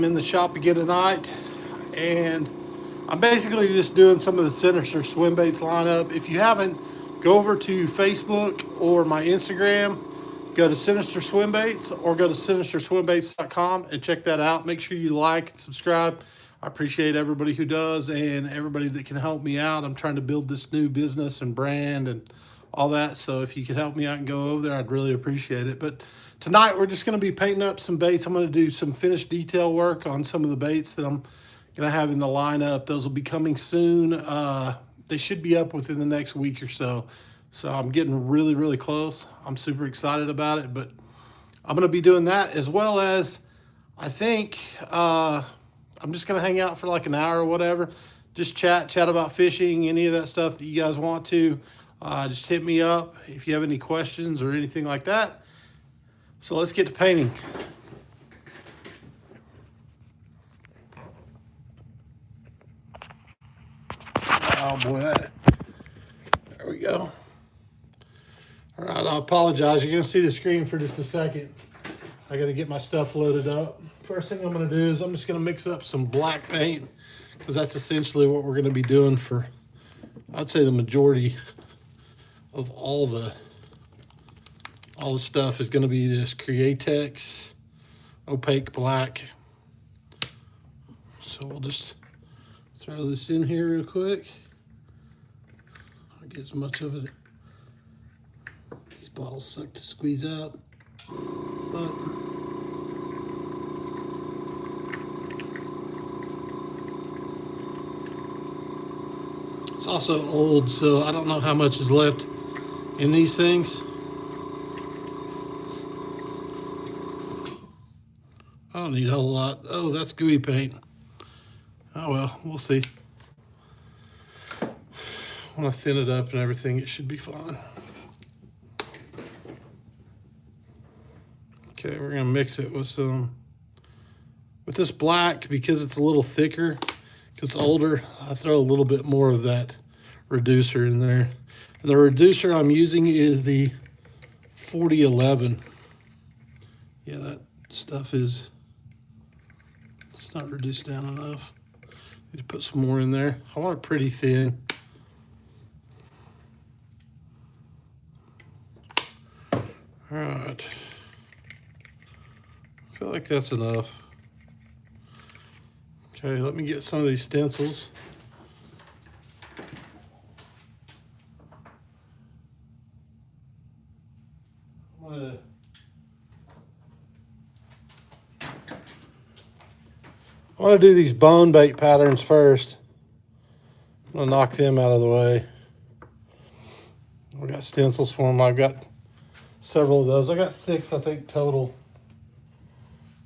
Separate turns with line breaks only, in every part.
I'm in the shop again tonight, and I'm basically just doing some of the Sinister swim baits lineup. If you haven't, go over to Facebook or my Instagram, go to Sinister Swim Baits or go to sinisterswimbaits.com and check that out. Make sure you like and subscribe. I appreciate everybody who does and everybody that can help me out. I'm trying to build this new business and brand and all that. So if you could help me out and go over there, I'd really appreciate it. But tonight we're just going to be painting up some baits. I'm going to do some finished detail work on some of the baits that I'm going to have in the lineup. Those will be coming soon. They should be up within the next week or so. So I'm getting really, really close. I'm super excited about it, but I'm going to be doing that as well as I think I'm just going to hang out for like an hour or whatever. Just chat about fishing, any of that stuff that you guys want to. Just hit me up if you have any questions or anything like that. So let's get to painting. Oh boy, there we go. All right, I apologize. You're gonna see the screen for just a second. I gotta get my stuff loaded up. First thing I'm gonna do is I'm just gonna mix up some black paint because that's essentially what we're gonna be doing for, I'd say, the majority of all the stuff is gonna be this Createx opaque black. So we'll just throw this in here real quick. I'll get as much of it. These bottles suck to squeeze out, but it's also old, so I don't know how much is left in these things. I don't need a whole lot. Oh, that's gooey paint. Oh well, we'll see. When I thin it up and everything, it should be fine. Okay, we're gonna mix it with this black because it's a little thicker, because it's older. I throw a little bit more of that reducer in there. And the reducer I'm using is the 4011. Yeah, that stuff it's not reduced down enough. Need to put some more in there. I want it pretty thin. All right. I feel like that's enough. Okay, let me get some of these stencils. I want to do these bone bait patterns first. I'm going to knock them out of the way. We got stencils for them. I've got several of those. I got 6, I think, total.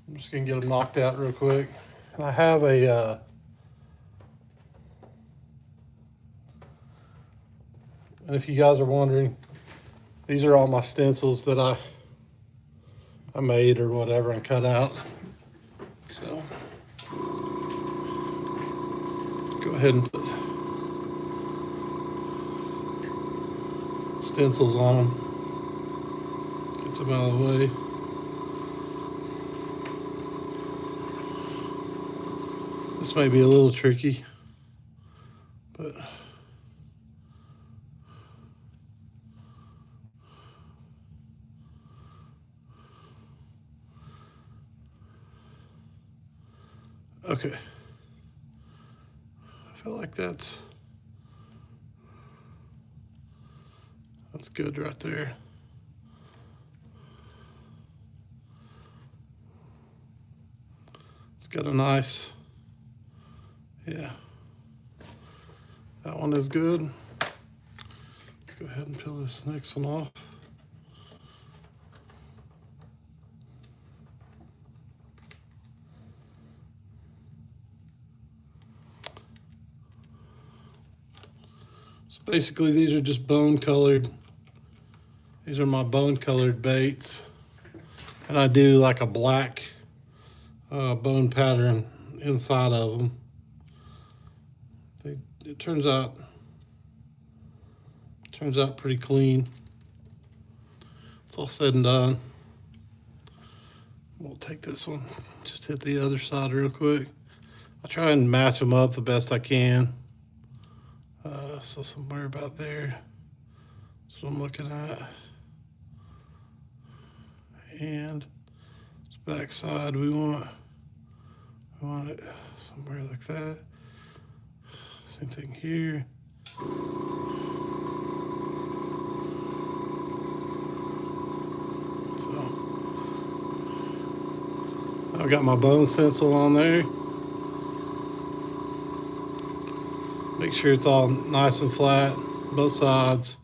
I'm just going to get them knocked out real quick. And I have a and if you guys are wondering, these are all my stencils that I made or whatever and cut out. So go ahead and put stencils on them. Get them out of the way. This may be a little tricky, but okay. I feel like that's good right there. It's got a nice, yeah, that one is good. Let's go ahead and peel this next one off. So basically these are just bone colored. These are my bone colored baits. And I do like a black bone pattern inside of them. It turns out pretty clean. It's all said and done. We'll take this one, just hit the other side real quick. I'll try and match them up the best I can. So somewhere about there. That's what I'm looking at. And this back side we want it somewhere like that. Same thing here. So I've got my bone stencil on there. Make sure it's all nice and flat, both sides.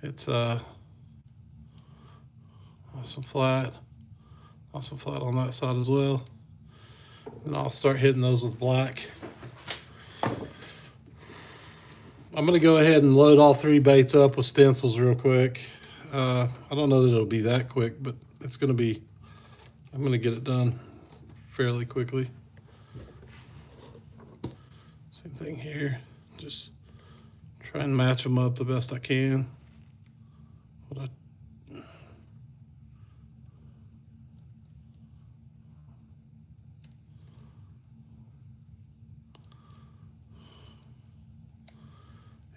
It's nice and flat on that side as well. Then I'll start hitting those with black. I'm gonna go ahead and load all 3 baits up with stencils real quick. I don't know that it'll be that quick, but it's gonna be, I'm gonna get it done fairly quickly. Same thing here, just try and match them up the best I can.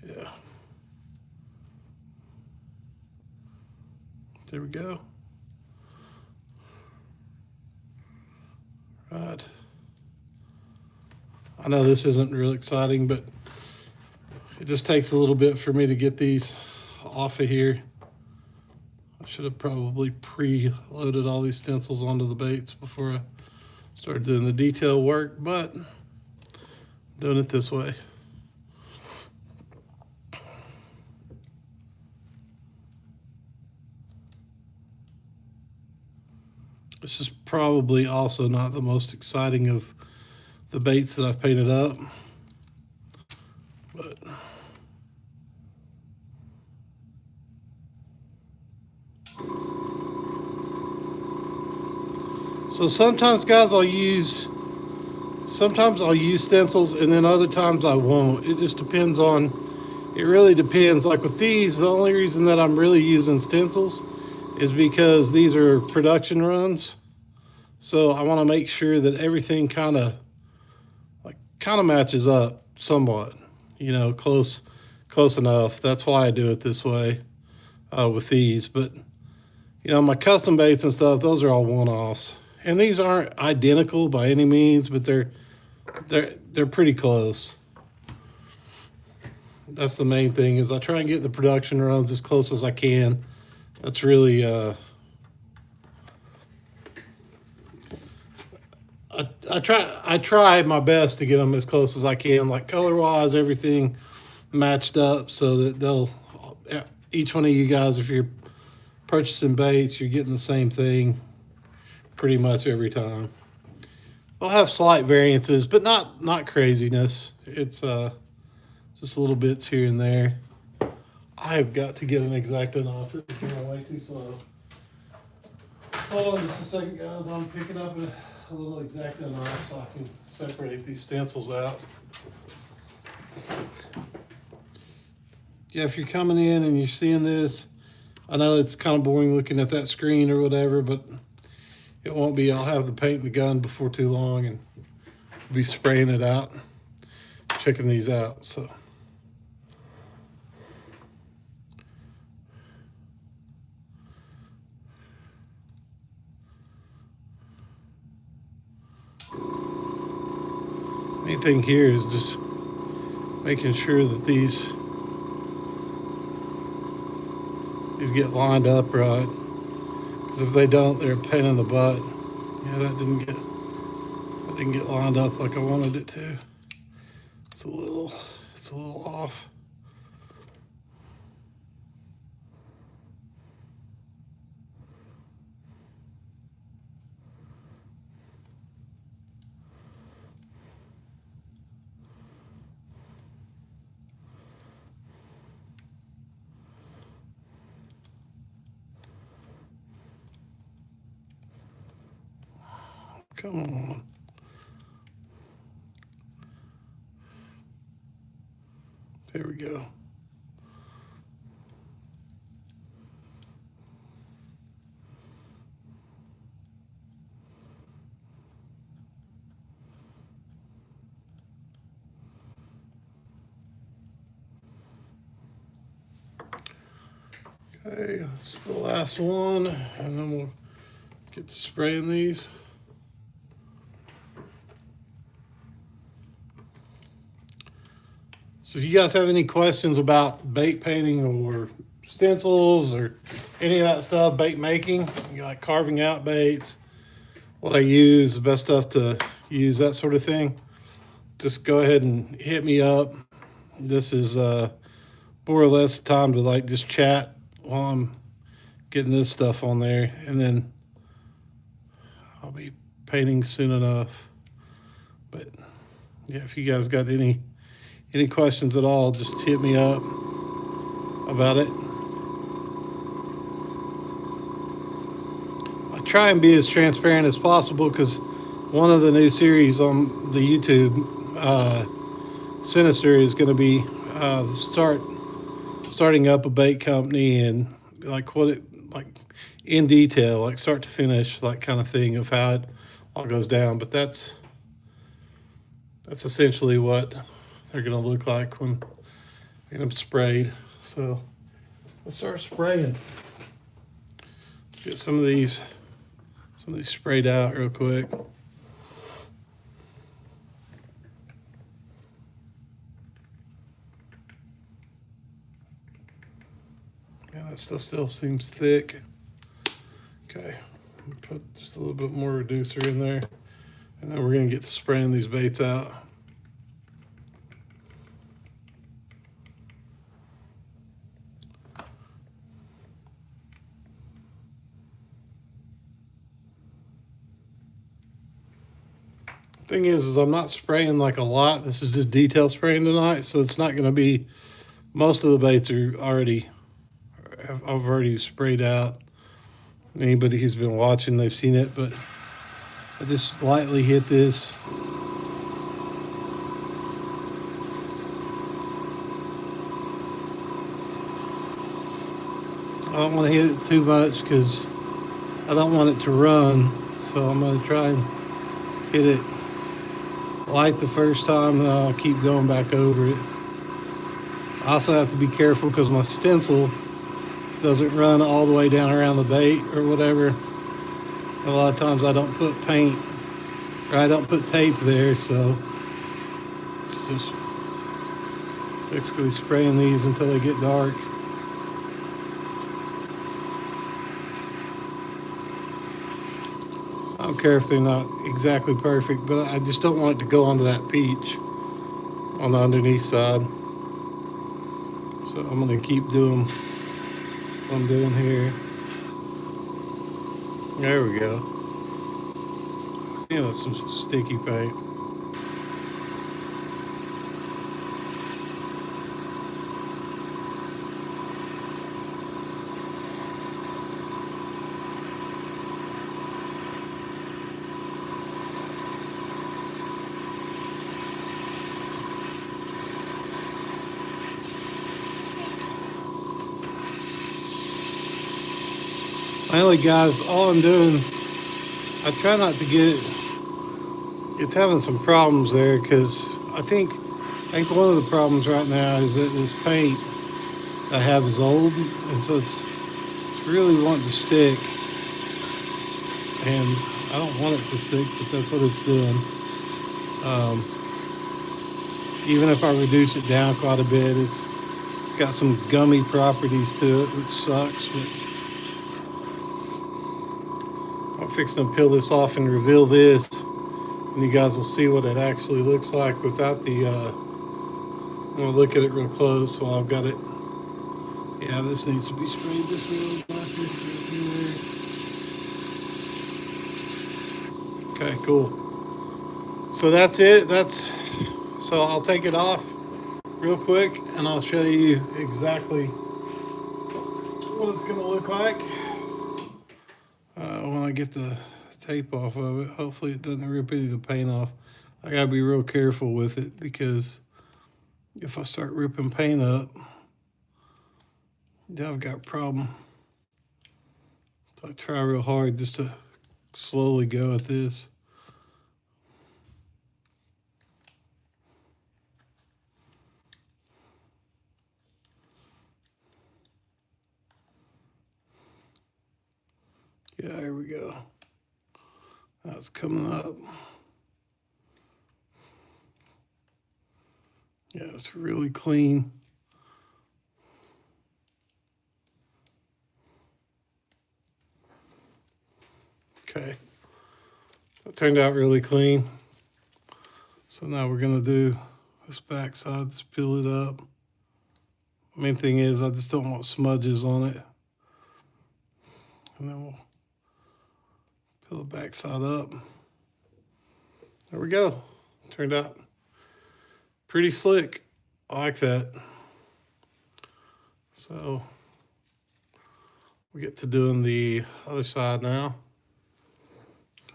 Yeah. There we go. Right. I know this isn't real exciting, but it just takes a little bit for me to get these off of here. I should have probably pre-loaded all these stencils onto the baits before I started doing the detail work, but I'm doing it this way. This is probably also not the most exciting of the baits that I've painted up, but so sometimes, guys, sometimes I'll use stencils, and then other times I won't. It just depends on, it really depends. Like with these, the only reason that I'm really using stencils is because these are production runs. So I want to make sure that everything kind of matches up somewhat, close enough. That's why I do it this way with these. But my custom baits and stuff, those are all one-offs, and these aren't identical by any means, but they're pretty close. That's the main thing, is I try and get the production runs as close as I can. That's really I try my best to get them as close as I can, like color-wise, everything matched up, so that each one of you guys, if you're purchasing baits, you're getting the same thing pretty much every time. They'll have slight variances, but not craziness. It's just little bits here and there. I've got to get an X-Acto knife. It's going way too slow. Hold on just a second, guys. I'm picking up a little X-Acto knife so I can separate these stencils out. Yeah, if you're coming in and you're seeing this, I know it's kind of boring looking at that screen or whatever, but it won't be. I'll have the paint in the gun before too long and be spraying it out, checking these out. So main thing here is just making sure that these get lined up right, because if they don't, they're a pain in the butt. Yeah, that didn't get lined up like I wanted it to. It's a little off. Come on. There we go. Okay, that's the last one, and then we'll get to spraying these. So if you guys have any questions about bait painting or stencils or any of that stuff, bait making, like carving out baits, what I use, the best stuff to use, that sort of thing, just go ahead and hit me up. This is more or less time to like just chat while I'm getting this stuff on there, and then I'll be painting soon enough. But yeah, if you guys got any questions at all, just hit me up about it. I try and be as transparent as possible because one of the new series on the YouTube Sinister is going to be starting up a bait company, and like what it like in detail, like start to finish, like kind of thing of how it all goes down. But that's essentially what they're going to look like when I get them sprayed. So let's start spraying. Let's get some of these sprayed out real quick. Yeah, that stuff still seems thick. Okay, put just a little bit more reducer in there, and then we're gonna get to spraying these baits out. Thing is I'm not spraying like a lot. This is just detail spraying tonight, so it's not gonna be, most of the baits are already, I've already sprayed out. Anybody who's been watching, they've seen it, but I just lightly hit this. I don't want to hit it too much because I don't want it to run, so I'm going to try and hit it light the first time, and I'll keep going back over it. I also have to be careful because my stencil doesn't run all the way down around the bait or whatever. A lot of times I don't put paint, or I don't put tape there, so it's just basically spraying these until they get dark. I don't care if they're not exactly perfect, but I just don't want it to go onto that peach on the underneath side. So I'm going to keep doing what I'm doing here. There we go. Yeah, that's some sticky paint. Finally, guys, all I'm doing, I try not to get, it's having some problems there because I think one of the problems right now is that this paint I have is old, and so it's really wanting to stick, and I don't want it to stick, but that's what it's doing. Even if I reduce it down quite a bit, it's got some gummy properties to it, which sucks, but I'm fixing to peel this off and reveal this, and you guys will see what it actually looks like without the, I'm going to look at it real close while I've got it. Yeah, this needs to be sprayed just a little darker. Okay, cool. So that's it. So I'll take it off real quick and I'll show you exactly what it's going to look like when I get the tape off of it. Hopefully it doesn't rip any of the paint off. I got to be real careful with it because if I start ripping paint up, then I've got a problem. So I try real hard just to slowly go at this. Yeah, here we go. That's coming up. Yeah, it's really clean. Okay, that turned out really clean. So now we're gonna do this back side, just peel it up. Main thing is I just don't want smudges on it. And then we'll peel the back side up. There we go. Turned out pretty slick. I like that. So we get to doing the other side now.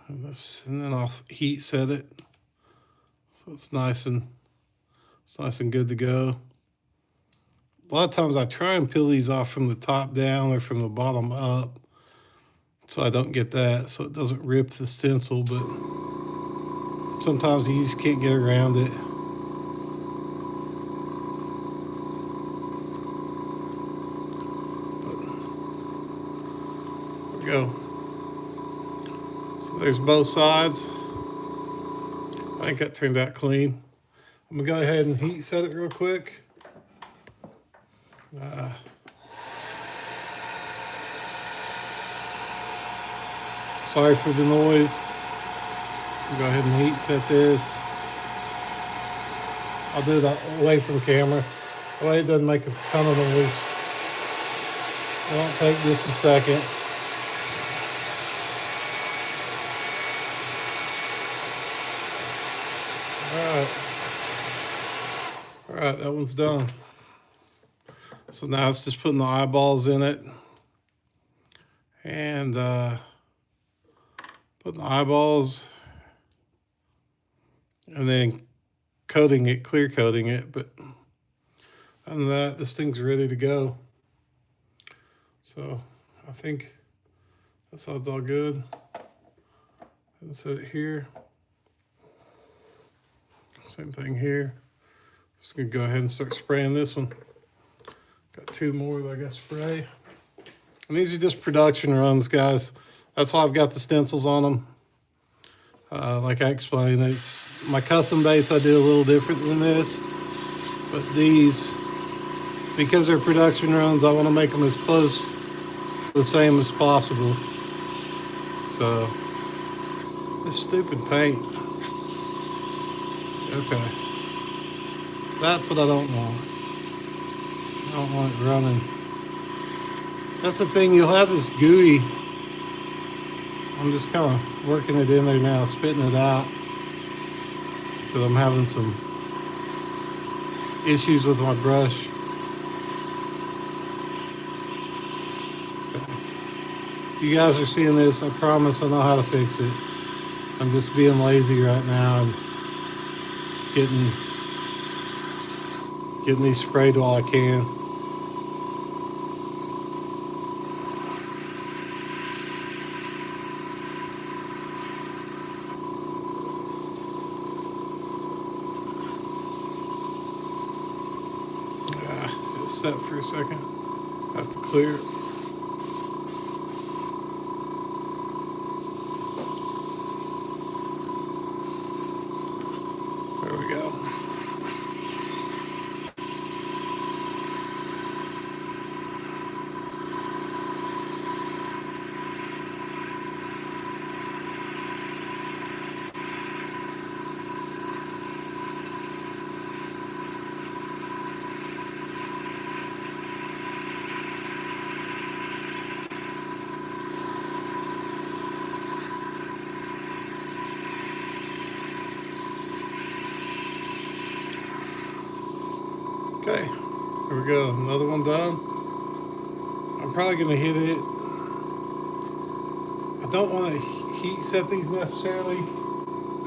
And then I'll heat set it. So it's nice and good to go. A lot of times I try and peel these off from the top down or from the bottom up, so I don't get that, so it doesn't rip the stencil, but sometimes you just can't get around it. But there we go. So there's both sides. I think that turned out clean. I'm gonna go ahead and heat set it real quick. Sorry for the noise. I'll go ahead and heat set this. I'll do that away from camera. That way it doesn't make a ton of noise. It won't take just a second. All right, that one's done. So now it's just putting the eyeballs in it and putting the eyeballs and then coating it, clear coating it. But other than that, this thing's ready to go. So I think that side's all good. And set it here. Same thing here. Just gonna go ahead and start spraying this one. Got two more that I got to spray. And these are just production runs, guys. That's why I've got the stencils on them. Like I explained, it's my custom baits I do a little different than this. But these, because they're production runs, I want to make them as close to the same as possible. So, this stupid paint. Okay. That's what I don't want. I don't want it running. That's the thing, you'll have this gooey. I'm just kind of working it in there now, spitting it out. Because I'm having some issues with my brush. If you guys are seeing this, I promise I know how to fix it. I'm just being lazy right now and getting these sprayed while I can. It's set for a second. I have to clear it. There we go. Okay, here we go. Another one done. I'm probably going to hit it. I don't want to heat set these necessarily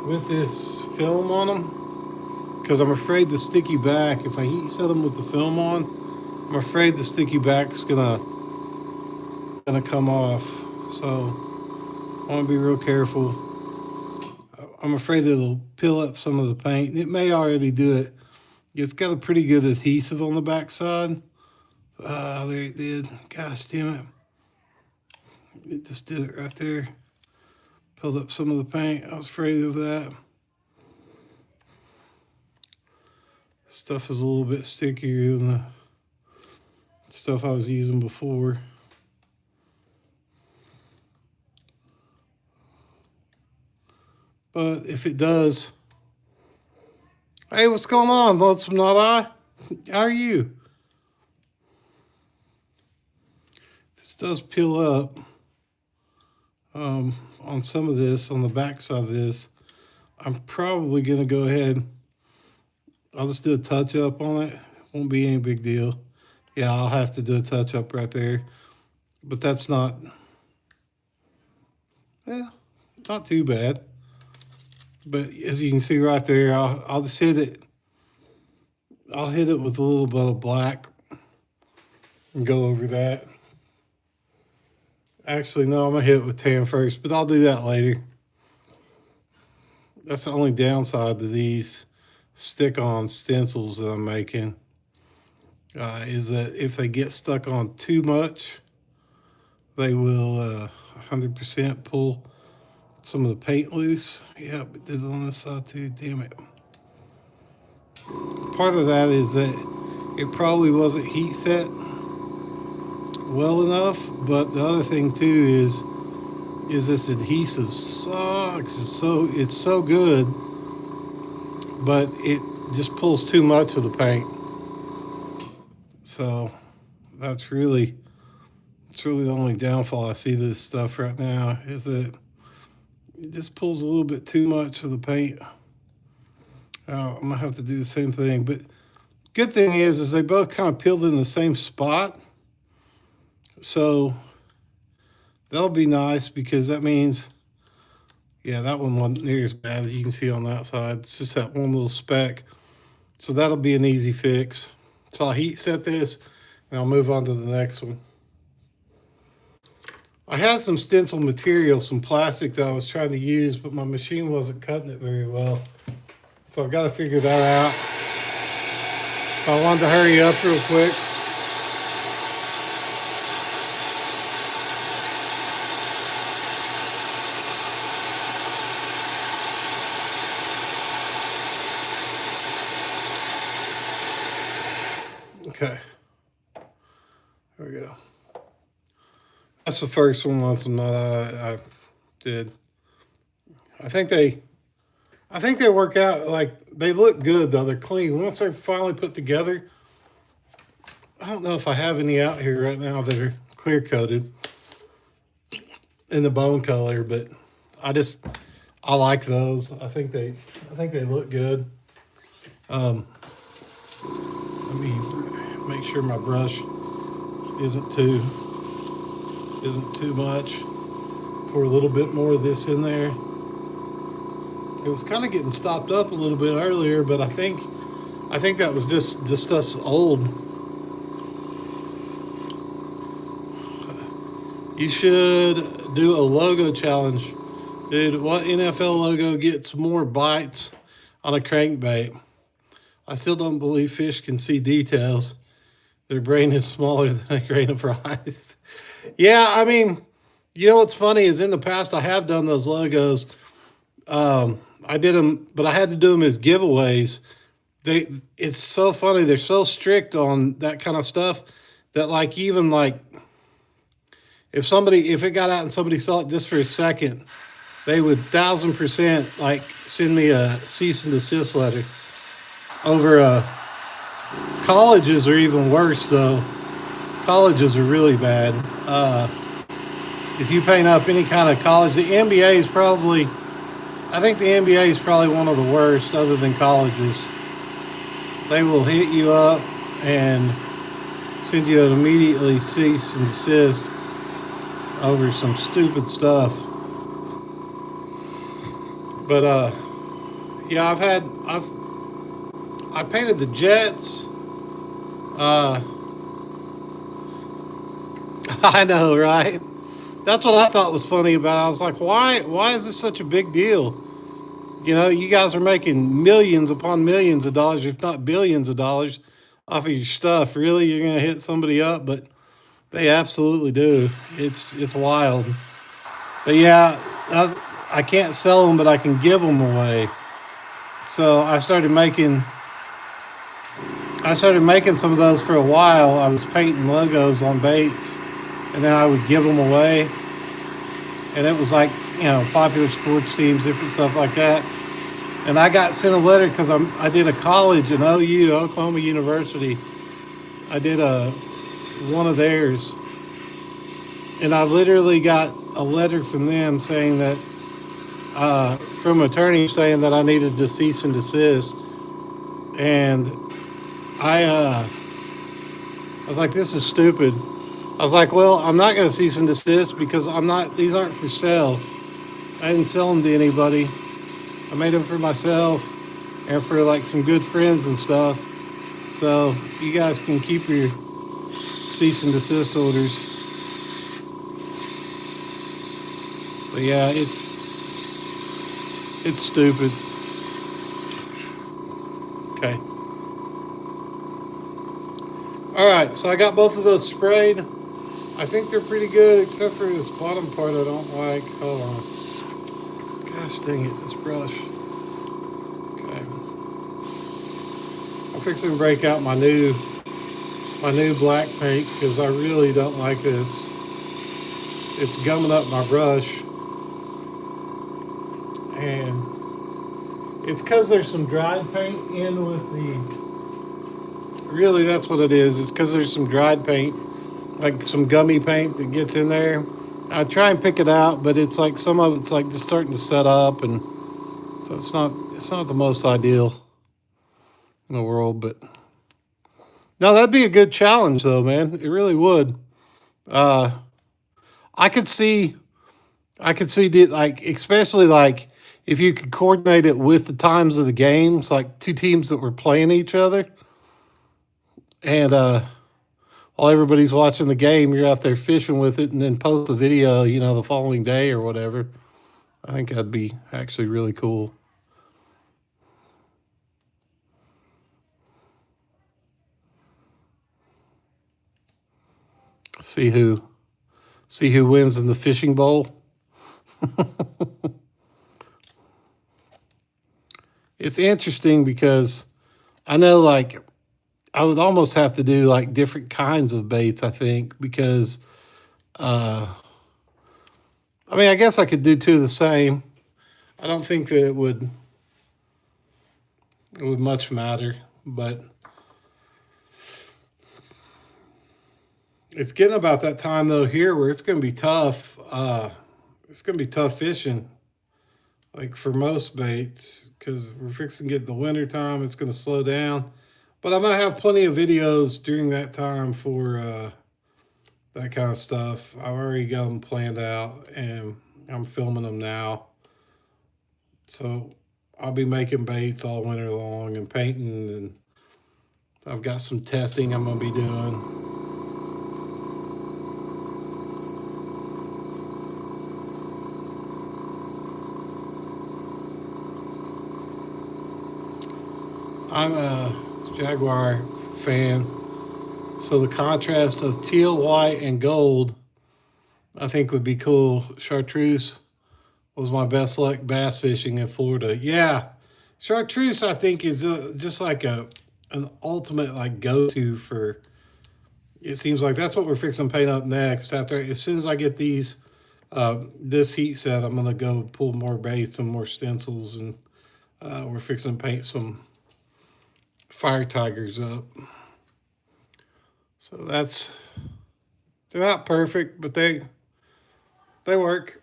with this film on them because I'm afraid the sticky back, if I heat set them with the film on, I'm afraid the sticky back's gonna come off. So I want to be real careful. I'm afraid that it'll peel up some of the paint. It may already do it. It's got a pretty good adhesive on the back side. There it did. Gosh damn it. It just did it right there. Pulled up some of the paint. I was afraid of that. Stuff is a little bit stickier than the stuff I was using before. But if it does, hey, what's going on, Lonesome Not I? How are you? This does peel up on some of this, on the back side of this. I'm probably going to go ahead. I'll just do a touch up on it. Won't be any big deal. Yeah, I'll have to do a touch up right there. But that's not, not too bad. But as you can see right there, I'll just hit it. I'll hit it with a little bit of black and go over that. Actually, no, I'm going to hit it with tan first, but I'll do that later. That's the only downside to these stick-on stencils that I'm making, is that if they get stuck on too much, they will 100% pull some of the paint loose. Yep, it did it on this side too, damn it. Part of that is that it probably wasn't heat set well enough, but the other thing too is this adhesive sucks. It's so good, but it just pulls too much of the paint. So that's really, it's really the only downfall I see to this stuff right now, is that it just pulls a little bit too much of the paint. I'm gonna have to do the same thing, but good thing is they both kind of peeled in the same spot. So that'll be nice, because that means, yeah, that one wasn't near as bad as you can see on that side. It's just that one little speck. So that'll be an easy fix. So I'll heat set this and I'll move on to the next one. I had some stencil material, some plastic that I was trying to use, but my machine wasn't cutting it very well. So I've got to figure that out. I wanted to hurry up real quick. Okay, there we go. That's the first one I did. I think they work out, like, they look good though. They're clean. Once they're finally put together, I don't know if I have any out here right now that are clear coated in the bone color, but I like those. I think they look good. Let me make sure my brush isn't too much. Pour a little bit more of this in there. It was kind of getting stopped up a little bit earlier, but I think that was just, this stuff's old. You should do a logo challenge. Dude, what NFL logo gets more bites on a crankbait? I still don't believe fish can see details. Their brain is smaller than a grain of rice. Yeah, I mean, you know what's funny is in the past I have done those logos. I did them, but I had to do them as giveaways. It's so funny. They're so strict on that kind of stuff that, like, even like if it got out and somebody saw it just for a second, they would 1000% like send me a cease and desist letter. Over colleges are even worse though. Colleges are really bad. If you paint up any kind of college, the NBA is probably, I think the NBA is probably one of the worst other than colleges. They will hit you up and send you an immediately cease and desist over some stupid stuff. But yeah, I painted the Jets. I know, right? That's what I thought was funny about it. I was like, why is this such a big deal? You know, you guys are making millions upon millions of dollars, if not billions of dollars, off of your stuff. Really, you're going to hit somebody up? But They absolutely do. It's wild. But yeah, I can't sell them, but I can give them away. So I started making some of those for a while. I was painting logos on baits, and then I would give them away. And it was like, popular sports teams, different stuff like that. And I got sent a letter because I did a college in OU, Oklahoma University. I did one of theirs, and I literally got a letter from them saying that from an attorney saying that I needed to cease and desist. And I was like, this is stupid. I was like, well, I'm not going to cease and desist because these aren't for sale. I didn't sell them to anybody. I made them for myself and for like some good friends and stuff. So you guys can keep your cease and desist orders. But yeah, it's stupid. Okay. All right, so I got both of those sprayed. I think they're pretty good, except for this bottom part I don't like. Hold on. Gosh dang it, this brush. Okay. I'm fixing to break out my new black paint because I really don't like this. It's gumming up my brush. And it's because there's some dried paint in with the... Really, that's what it is. It's because there's some dried paint, like some gummy paint that gets in there. I try and pick it out, but it's like some of it's like just starting to set up, and so it's not the most ideal in the world. But no, that'd be a good challenge, though, man. It really would. Uh, I could see, like, especially like if you could coordinate it with the times of the games, like two teams that were playing each other, and while everybody's watching the game, you're out there fishing with it, and then post the video, the following day or whatever. I think that'd be actually really cool. See who wins in the fishing bowl. It's interesting because I know, like, I would almost have to do like different kinds of baits, I think, because I mean, I guess I could do two of the same. I don't think that it would much matter, but it's getting about that time though here where it's going to be tough. It's going to be tough fishing, like for most baits, because we're fixing to get the winter time. It's going to slow down, but I'm going to have plenty of videos during that time for that kind of stuff. I've already got them planned out, and I'm filming them now. So I'll be making baits all winter long and painting, and I've got some testing I'm going to be doing. I'm a Jaguar fan, so the contrast of teal, white, and gold I think would be cool. Chartreuse was my best luck bass fishing in Florida. Yeah, chartreuse I think is just like an ultimate like go-to for. It seems like that's what we're fixing to paint up next. After as soon as I get these this heat set, I'm gonna go pull more baits and more stencils, and we're fixing to paint some fire tigers up. So they're not perfect, but they work.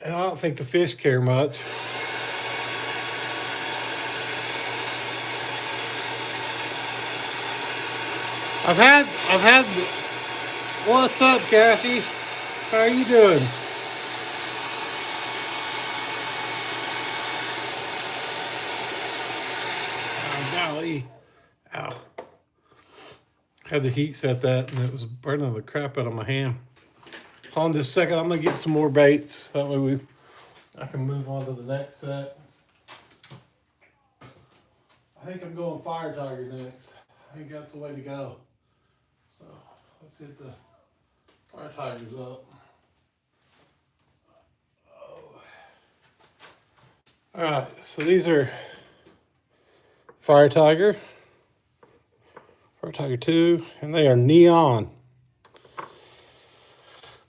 And I don't think the fish care much. I've had what's up, Kathy? How are you doing? Oh, golly. Ow. Had the heat set that, and it was burning the crap out of my hand. Hold on just a second. I'm going to get some more baits. That way I can move on to the next set. I think I'm going fire tiger next. I think that's the way to go. So Let's get the fire tigers up. Oh. All right, so these are Fire Tiger 2, and they are neon.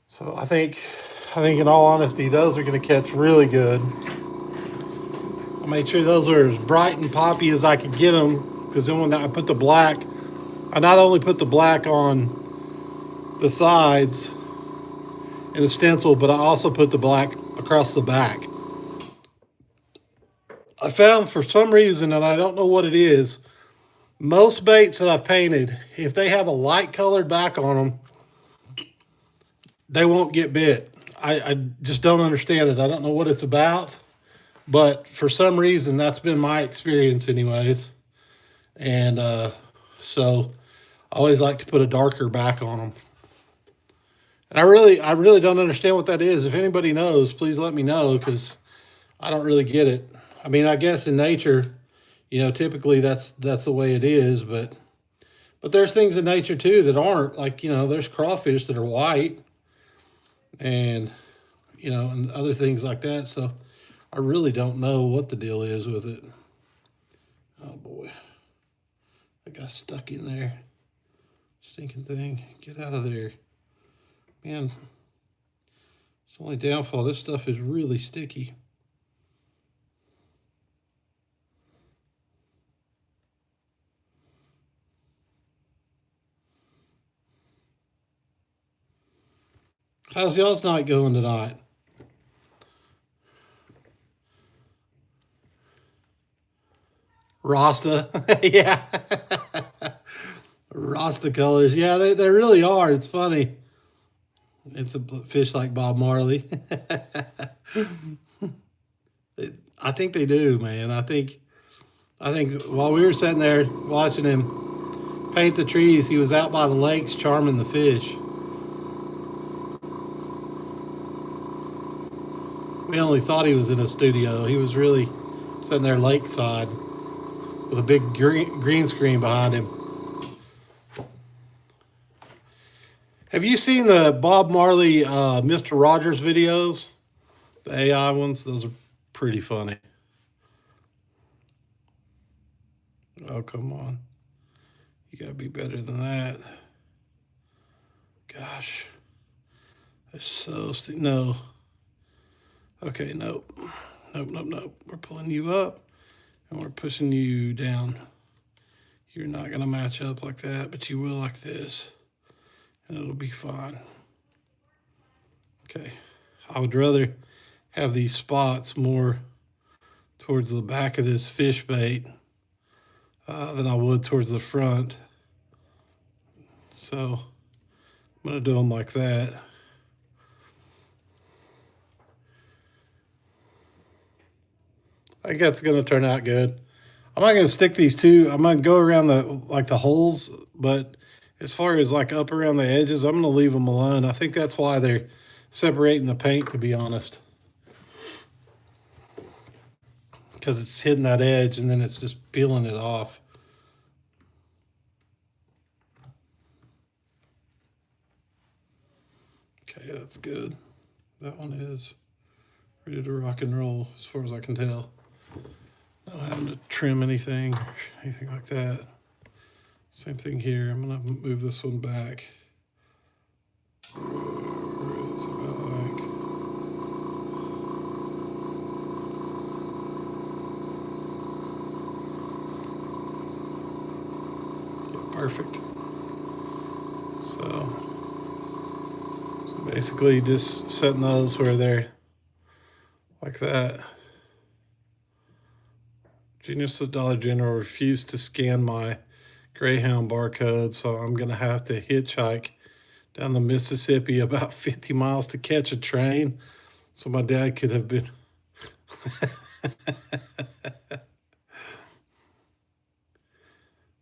So I think in all honesty, those are going to catch really good. I made sure those were as bright and poppy as I could get them, because then when I put the black, I not only put the black on the sides in the stencil, but I also put the black across the back. I found for some reason, and I don't know what it is, most baits that I've painted, if they have a light colored back on them, they won't get bit. I just don't understand it. I don't know what it's about, but for some reason, that's been my experience anyways. And so I always like to put a darker back on them. And I really don't understand what that is. If anybody knows, please let me know, because I don't really get it. I mean, I guess in nature, you know, typically that's the way it is, but there's things in nature too that aren't. Like, you know, there's crawfish that are white, and, you know, and other things like that. So I really don't know what the deal is with it. Oh boy, I got stuck in there. Stinking thing, get out of there. Man, it's only downfall. This stuff is really sticky. How's y'all's night going tonight? Rasta, yeah. Rasta colors, yeah, they really are. It's funny. It's a fish like Bob Marley. I think they do, man. I think while we were sitting there watching him paint the trees, he was out by the lakes charming the fish. We only thought he was in a studio. He was really sitting there lakeside with a big green screen behind him. Have you seen the Bob Marley Mr. Rogers videos? The AI ones? Those are pretty funny. Oh, come on. You gotta be better than that. Gosh. That's so... No. Okay, nope. Nope. We're pulling you up, and we're pushing you down. You're not gonna match up like that, but you will like this, and it'll be fine. Okay. I would rather have these spots more towards the back of this fish bait than I would towards the front. So I'm gonna do them like that. I think that's gonna turn out good. I'm not gonna stick these two. I'm gonna go around the holes, but as far as like up around the edges, I'm gonna leave them alone. I think that's why they're separating the paint, to be honest, because it's hitting that edge and then it's just peeling it off. Okay, that's good. That one is ready to rock and roll as far as I can tell. Not having to trim anything like that. Same thing here. I'm gonna move this one back. Perfect. So basically just setting those where they're like that. Genius of Dollar General refused to scan my Greyhound barcode, so I'm gonna have to hitchhike down the Mississippi about 50 miles to catch a train, so my dad could have been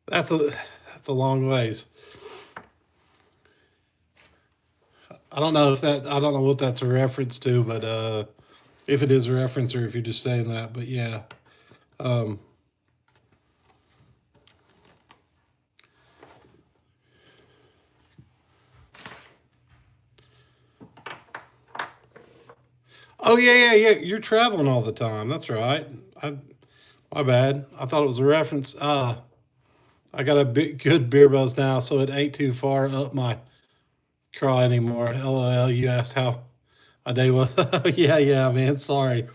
that's a long ways. I don't know what that's a reference to, but if it is a reference or if you're just saying that, but yeah. Oh yeah. You're traveling all the time. That's right. My bad. I thought it was a reference. I got a good beer buzz now, so it ain't too far up my craw anymore. LOL. You asked how my day was. Yeah, man. Sorry.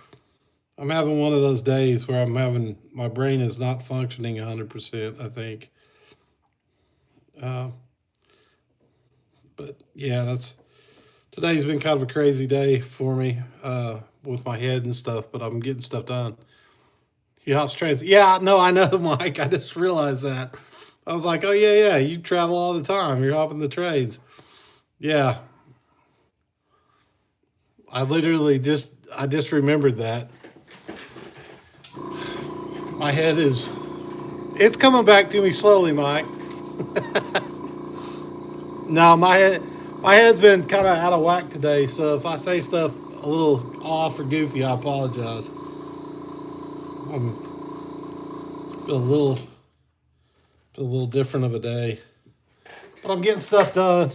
I'm having one of those days where my brain is not functioning 100%, I think. Uh, but yeah, today's been kind of a crazy day for me with my head and stuff, but I'm getting stuff done. He hops trains. Yeah, no, I know, Mike. I just realized that. I was like, oh, yeah, you travel all the time. You're hopping the trains. Yeah, I just remembered that. My head it's coming back to me slowly, Mike. No, my head's been kind of out of whack today. So if I say stuff a little off or goofy, I apologize. Been a little different of a day, but I'm getting stuff done.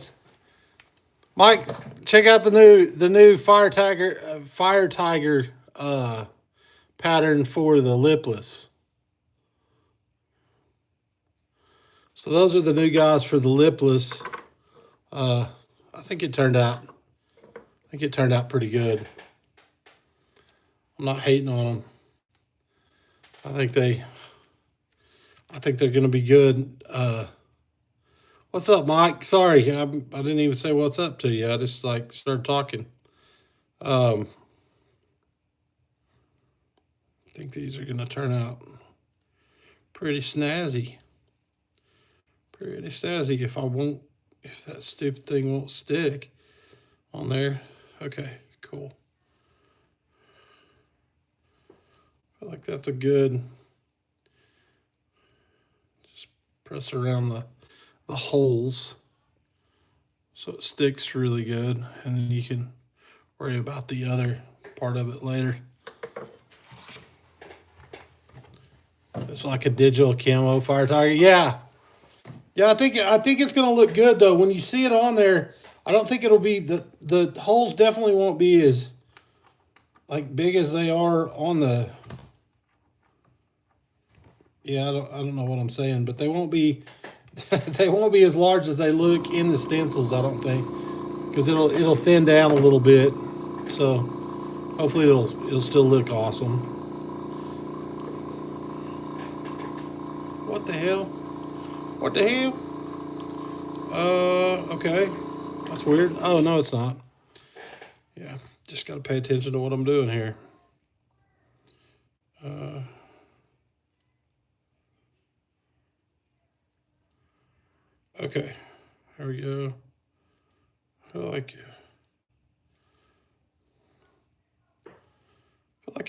Mike, check out the new Fire Tiger pattern for the lipless. So those are the new guys for the lipless. Uh, I think it turned out. I think it turned out pretty good. I'm not hating on them. I think they. I think they're going to be good. What's up, Mike? Sorry, I didn't even say what's up to you. I just like started talking. I think these are going to turn out pretty snazzy. Pretty snazzy. If that stupid thing won't stick on there. Okay, cool. I feel like that's a good. Just press around the holes so it sticks really good, and then you can worry about the other part of it later. It's like a digital camo Fire Tiger. Yeah. I think it's gonna look good though. When you see it on there, I don't think it'll be the holes definitely won't be as like big as they are on the. Yeah, I don't know what I'm saying, but they won't be they won't be as large as they look in the stencils. I don't think, because it'll thin down a little bit. So hopefully it'll still look awesome. What the hell? What the hell? Okay. That's weird. Oh, no, it's not. Yeah, just got to pay attention to what I'm doing here. Okay, here we go. I feel like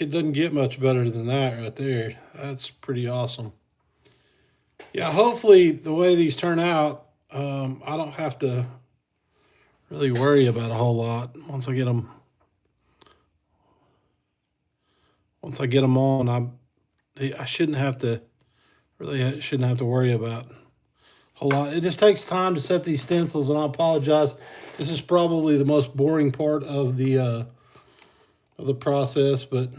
it doesn't get much better than that right there. That's pretty awesome. Yeah, hopefully the way these turn out, I don't have to really worry about a whole lot once I get them. Once I get them on, I shouldn't have to worry about a whole lot. It just takes time to set these stencils, and I apologize. This is probably the most boring part of the process, but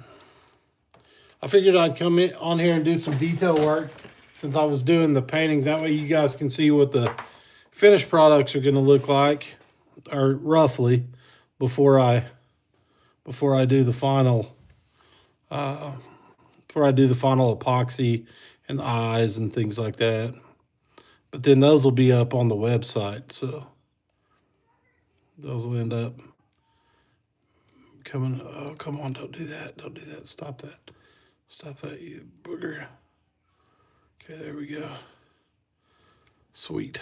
I figured I'd come on here and do some detail work since I was doing the painting. That way you guys can see what the finished products are going to look like, or roughly, before I do the final epoxy and the eyes and things like that. But then those will be up on the website, so those will end up coming. Oh, come on, don't do that. Don't do that. Stop that. Stop that, you booger. Okay, there we go. Sweet.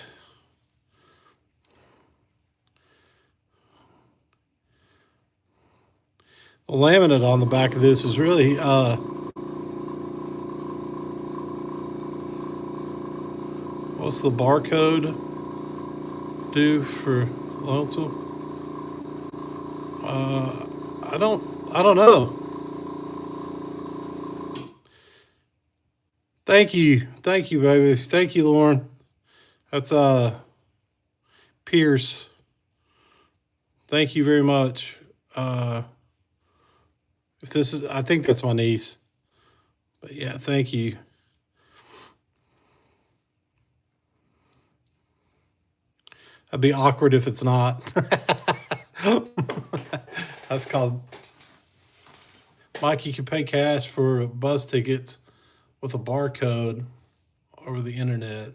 The laminate on the back of this is really what's the barcode do for lonesome? I don't know. Thank you, baby. Thank you, Lauren. That's Pierce. Thank you very much. If this is, I think that's my niece. But yeah, thank you. That'd be awkward if it's not. That's called, Mike, you can pay cash for bus tickets with a barcode over the internet.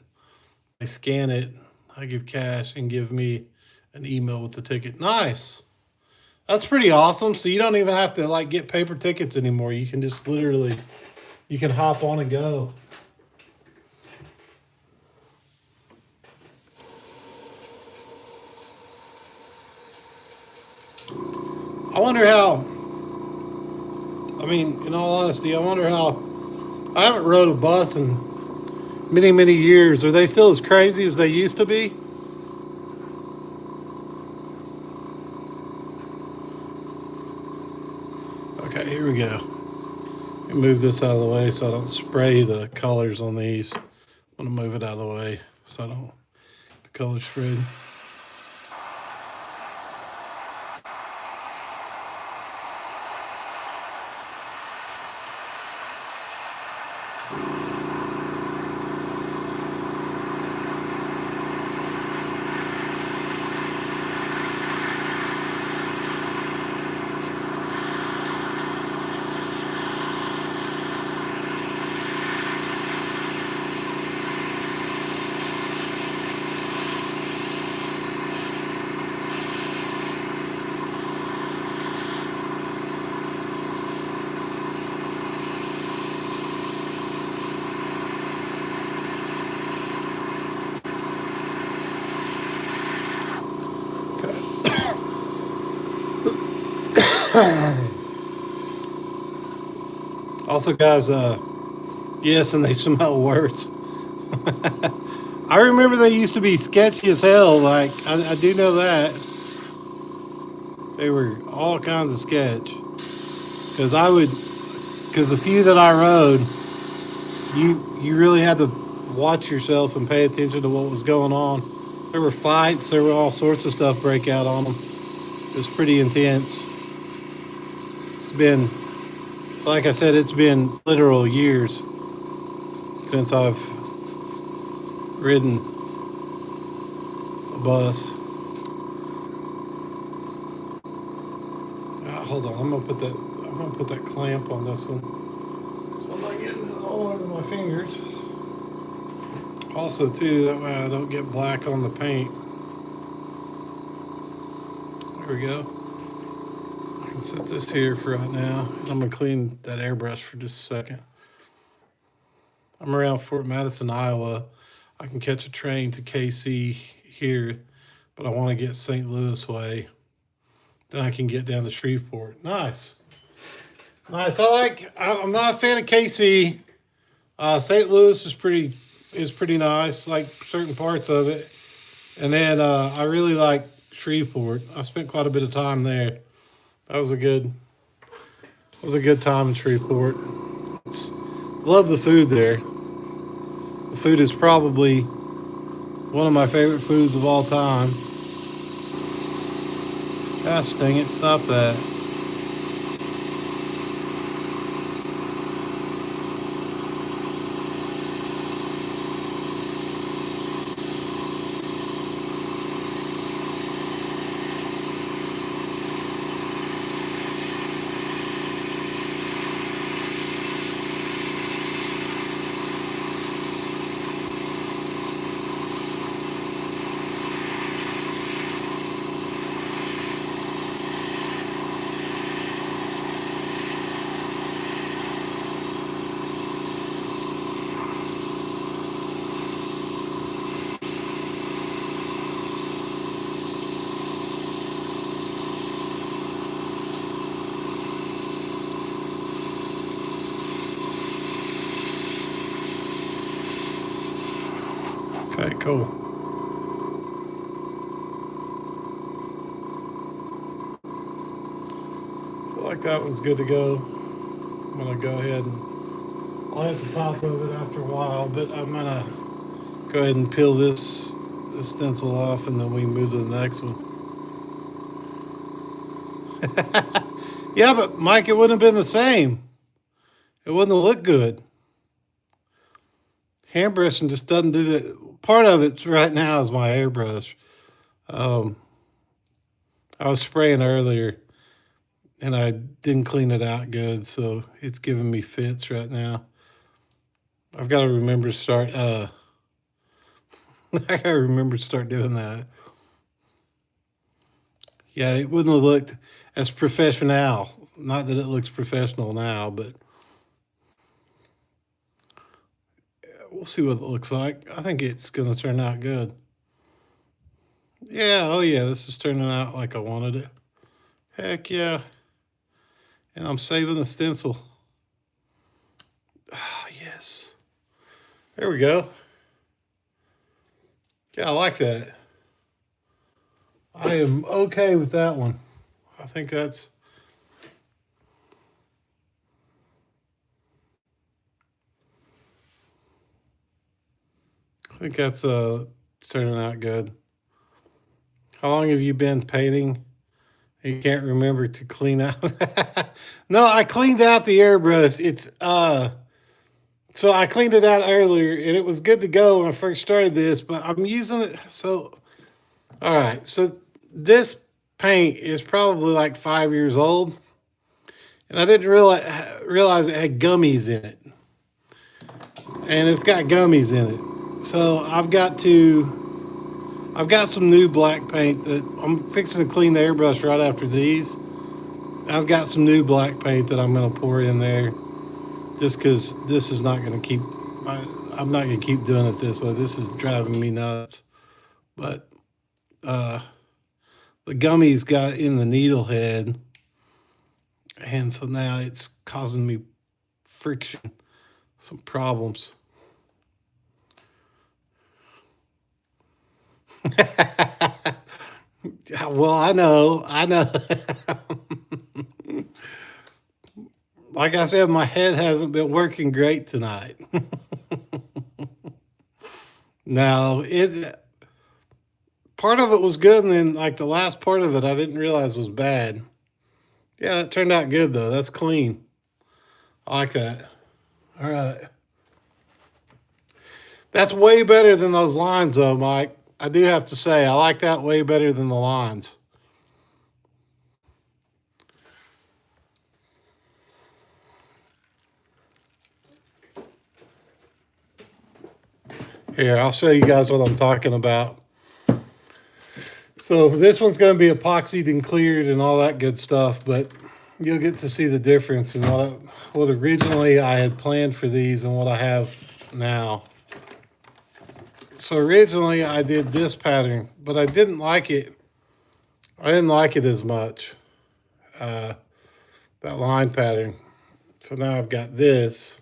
I scan it, I give cash, and give me an email with the ticket. Nice. That's pretty awesome. So you don't even have to like get paper tickets anymore. You can just literally, you can hop on and go. I wonder how, I mean, in all honesty, I wonder how, I haven't rode a bus in many, many years. Are they still as crazy as they used to be? Okay, here we go. Let me move this out of the way so I don't spray the colors on these. I'm gonna move it out of the way so I don't the color spread. Also, guys, yes, and they smell worse. I remember they used to be sketchy as hell. Like, I do know that. They were all kinds of sketch. Because the few that I rode, you really had to watch yourself and pay attention to what was going on. There were fights, there were all sorts of stuff break out on them. It was pretty intense. It's been, like I said, it's been literal years since I've ridden a bus. Hold on, I'm gonna put that clamp on this one, so I'm not getting it all over my fingers. Also, too, that way I don't get black on the paint. There we go. I can set this here for right now. I'm gonna clean that airbrush for just a second. I'm around Fort Madison, Iowa. I can catch a train to KC here, but I want to get St. Louis way. Then I can get down to Shreveport. Nice. Nice. I'm not a fan of KC. St. Louis is pretty nice, like certain parts of it. And then I really like Shreveport. I spent quite a bit of time there. That was a good time in Shreveport. Love the food there. The food is probably one of my favorite foods of all time. Gosh dang it, stop that. Okay, cool. Feel like that one's good to go. I'm gonna go ahead and I'll hit the top of it after a while, but I'm gonna go ahead and peel this stencil off, and then we move to the next one. Yeah, but Mike, it wouldn't have been the same. It wouldn't have looked good. Hand brushing just doesn't do that. Part of it right now is my airbrush. I was spraying earlier and I didn't clean it out good, so it's giving me fits right now. I've got to remember to start I gotta remember to start doing that. Yeah, it wouldn't have looked as professional. Not that it looks professional now, but we'll see what it looks like. I think it's going to turn out good. Yeah, oh yeah, this is turning out like I wanted it. Heck yeah. And I'm saving the stencil. Ah, yes. There we go. Yeah, I like that. I am okay with that one. I think that's... I think that's turning out good. How long have you been painting? You can't remember to clean out. No, I cleaned out the airbrush. It's so I cleaned it out earlier and it was good to go when I first started this, but I'm using it so all right. So this paint is probably like 5 years old. And I didn't realize it had gummies in it. And it's got gummies in it. So I've got some new black paint that I'm fixing to clean the airbrush right after these. I've got some new black paint that I'm going to pour in there just because this is not going to keep, I'm not going to keep doing it this way. This is driving me nuts. But the gummies got in the needle head. And so now it's causing me friction, some problems. Well, I know. Like I said, my head hasn't been working great tonight. Now, part of it was good, and then like the last part of it, I didn't realize was bad. Yeah, it turned out good though. That's clean. I like that. All right. That's way better than those lines though, Mike. I do have to say, I like that way better than the lines. Here, I'll show you guys what I'm talking about. So this one's going to be epoxied and cleared and all that good stuff, but you'll get to see the difference in what originally I had planned for these and what I have now. So originally I did this pattern, but I didn't like it. I didn't like it as much, that line pattern. So now I've got this,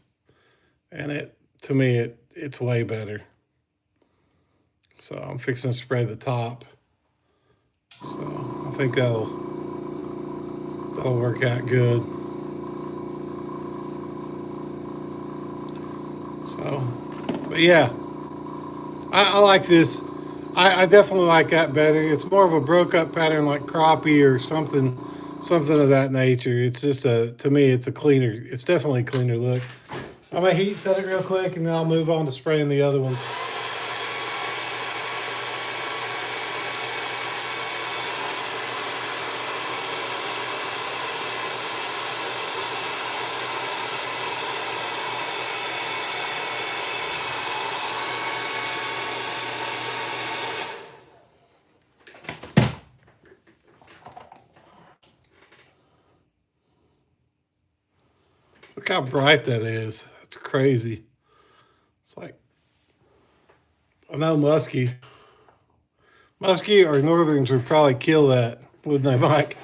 and to me, it's way better. So I'm fixing to spray the top. So I think that'll work out good. So, but yeah, I like this. I definitely like that better. It's more of a broke up pattern like crappie or something of that nature. It's just to me, it's definitely a cleaner look. I'm gonna heat set it real quick and then I'll move on to spraying the other ones. Look how bright that is. That's crazy. It's like, I know Muskie or Northerns would probably kill that, wouldn't they, Mike?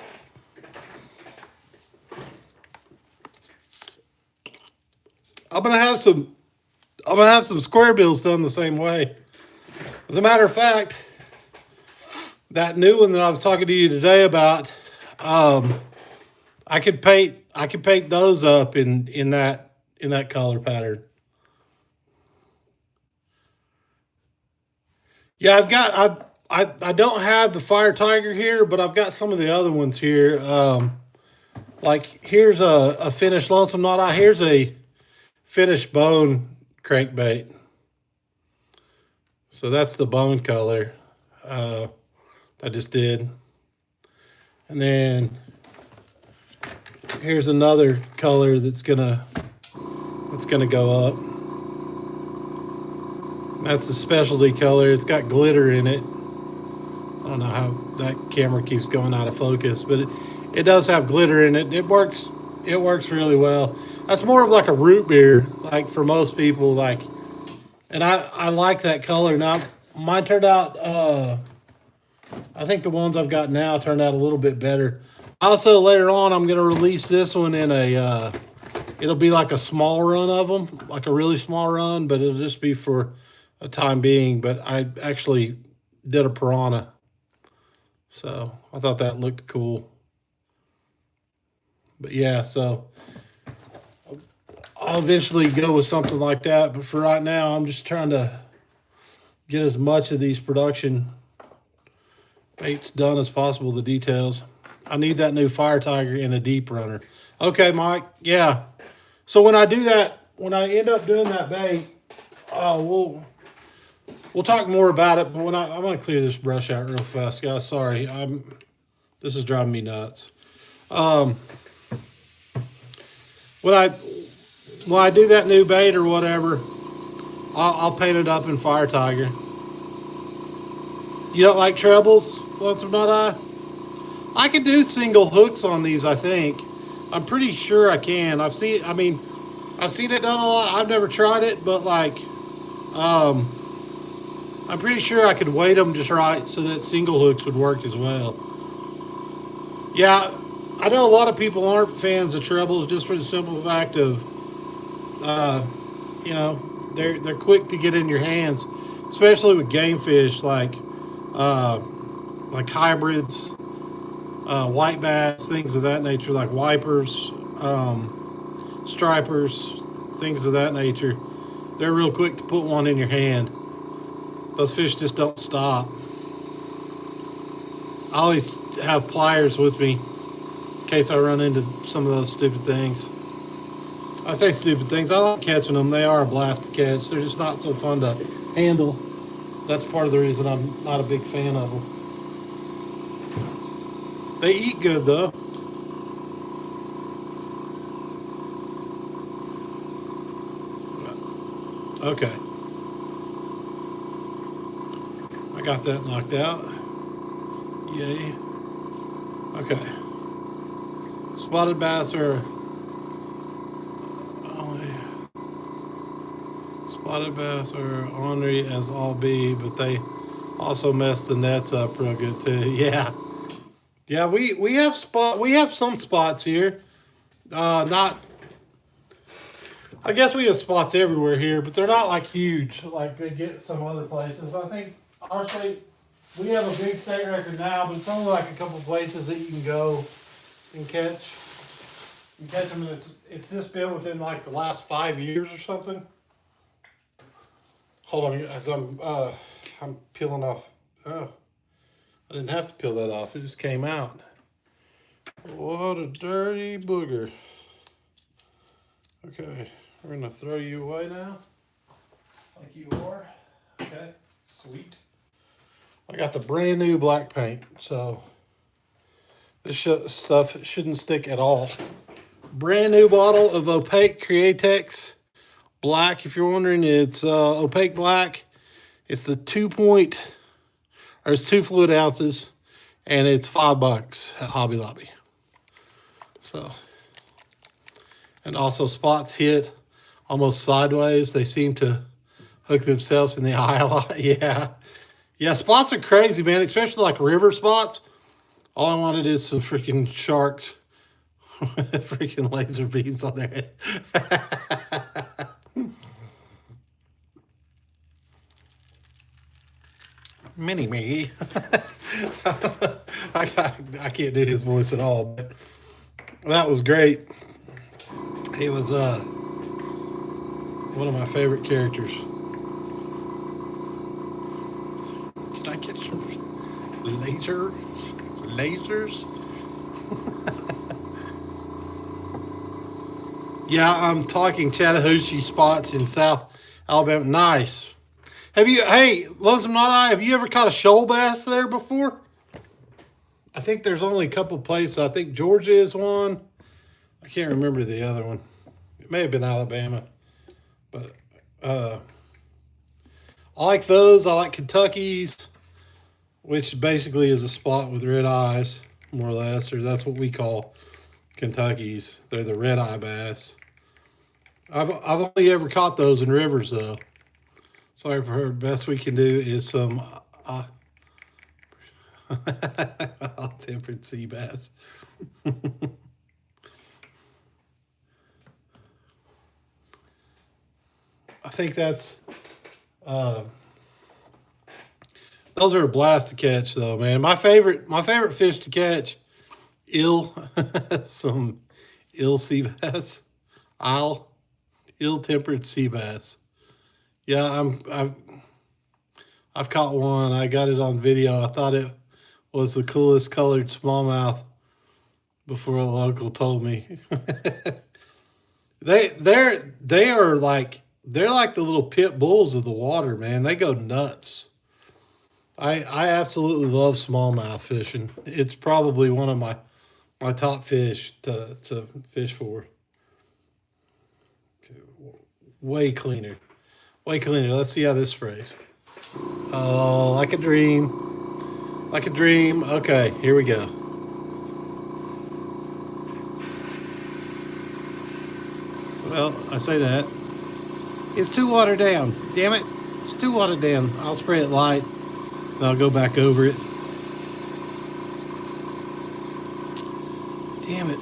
I'm gonna have some square bills done the same way. As a matter of fact, that new one that I was talking to you today about, I could paint those up in that color pattern. Yeah, I don't have the Fire Tiger here, but I've got some of the other ones here. Like here's a finished lonesome knot eye. Here's a finished bone crankbait. So that's the bone color I just did. And then here's another color that's gonna go up. That's the specialty color. It's got glitter in it. I don't know how that camera keeps going out of focus, but it does have glitter in it. It works really well. That's more of like a root beer, like for most people, like, and I like that color. Now mine turned out I think the ones I've got now turned out a little bit better. Also later on I'm gonna release this one in a it'll be like a small run of them, like a really small run, but it'll just be for a time being. But I actually did a piranha, so I thought that looked cool. But yeah, so I'll eventually go with something like that. But for right now, I'm just trying to get as much of these production baits done as possible, the details. I need that new Fire Tiger in a deep runner. Okay, Mike, yeah. So when I do that, when I end up doing that bait, we'll talk more about it. But when I'm gonna clear this brush out real fast, guys. Sorry, this is driving me nuts. When I do that new bait or whatever, I'll paint it up in Fire Tiger. You don't like trebles? What's not I can do single hooks on these. I think I'm pretty sure I can. I've seen it done a lot. I've never tried it, but like, I'm pretty sure I could weight them just right so that single hooks would work as well. Yeah, I know a lot of people aren't fans of trebles just for the simple fact of, you know, they're quick to get in your hands, especially with game fish like hybrids, white bass, things of that nature, like wipers, stripers, things of that nature. They're real quick to put one in your hand. Those fish just don't stop. I always have pliers with me in case I run into some of those stupid things. I say stupid things. I like catching them. They are a blast to catch. They're just not so fun to handle. That's part of the reason I'm not a big fan of them. They eat good though. Okay. I got that knocked out. Yay. Okay. Spotted bass are ornery as all be, but they also mess the nets up real good too. Yeah. Yeah, we have some spots here. Not I guess we have spots everywhere here, but they're not like huge like they get some other places. I think our state, we have a big state record now, but it's only like a couple places that you can go and catch. You catch them, and it's just been within like the last 5 years or something. Hold on, as I'm peeling off. Oh, I didn't have to peel that off. It just came out. What a dirty booger. Okay, we're gonna throw you away now, like you are. Okay, sweet. I got the brand new black paint, so this stuff shouldn't stick at all. Brand new bottle of opaque Createx black. If you're wondering, it's opaque black. It's the it's 2 fluid ounces, and it's $5 at Hobby Lobby. So, and also spots hit almost sideways. They seem to hook themselves in the eye a lot. Yeah, spots are crazy, man, especially like river spots. All I wanted is some freaking sharks with freaking laser beams on their head. Mini me. I can't do his voice at all, but that was great. He was one of my favorite characters. Can I get some lasers? Yeah, I'm talking Chattahoochee spots in South Alabama. Nice. Have you, hey, Lonesome Not I, have you ever caught a shoal bass there before? I think there's only a couple places. I think Georgia is one. I can't remember the other one. It may have been Alabama. But I like those. I like Kentucky's, which basically is a spot with red eyes, more or less, or that's what we call Kentucky's. They're the red eye bass. I've only ever caught those in rivers though. So the best we can do is some temperate sea bass. I think that's those are a blast to catch though, man. My favorite fish to catch, some sea bass, ill-tempered sea bass. Yeah, I've caught one. I got it on video. I thought it was the coolest colored smallmouth before a local told me. They're like the little pit bulls of the water, man. They go nuts. I absolutely love smallmouth fishing. It's probably one of my top fish to fish for. Okay, way cleaner. Way cleaner. Let's see how this sprays. Oh, like a dream. Like a dream. Okay, here we go. Well, I say that. It's too watered down. Damn it. It's too watered down. I'll spray it light, and I'll go back over it. Damn it.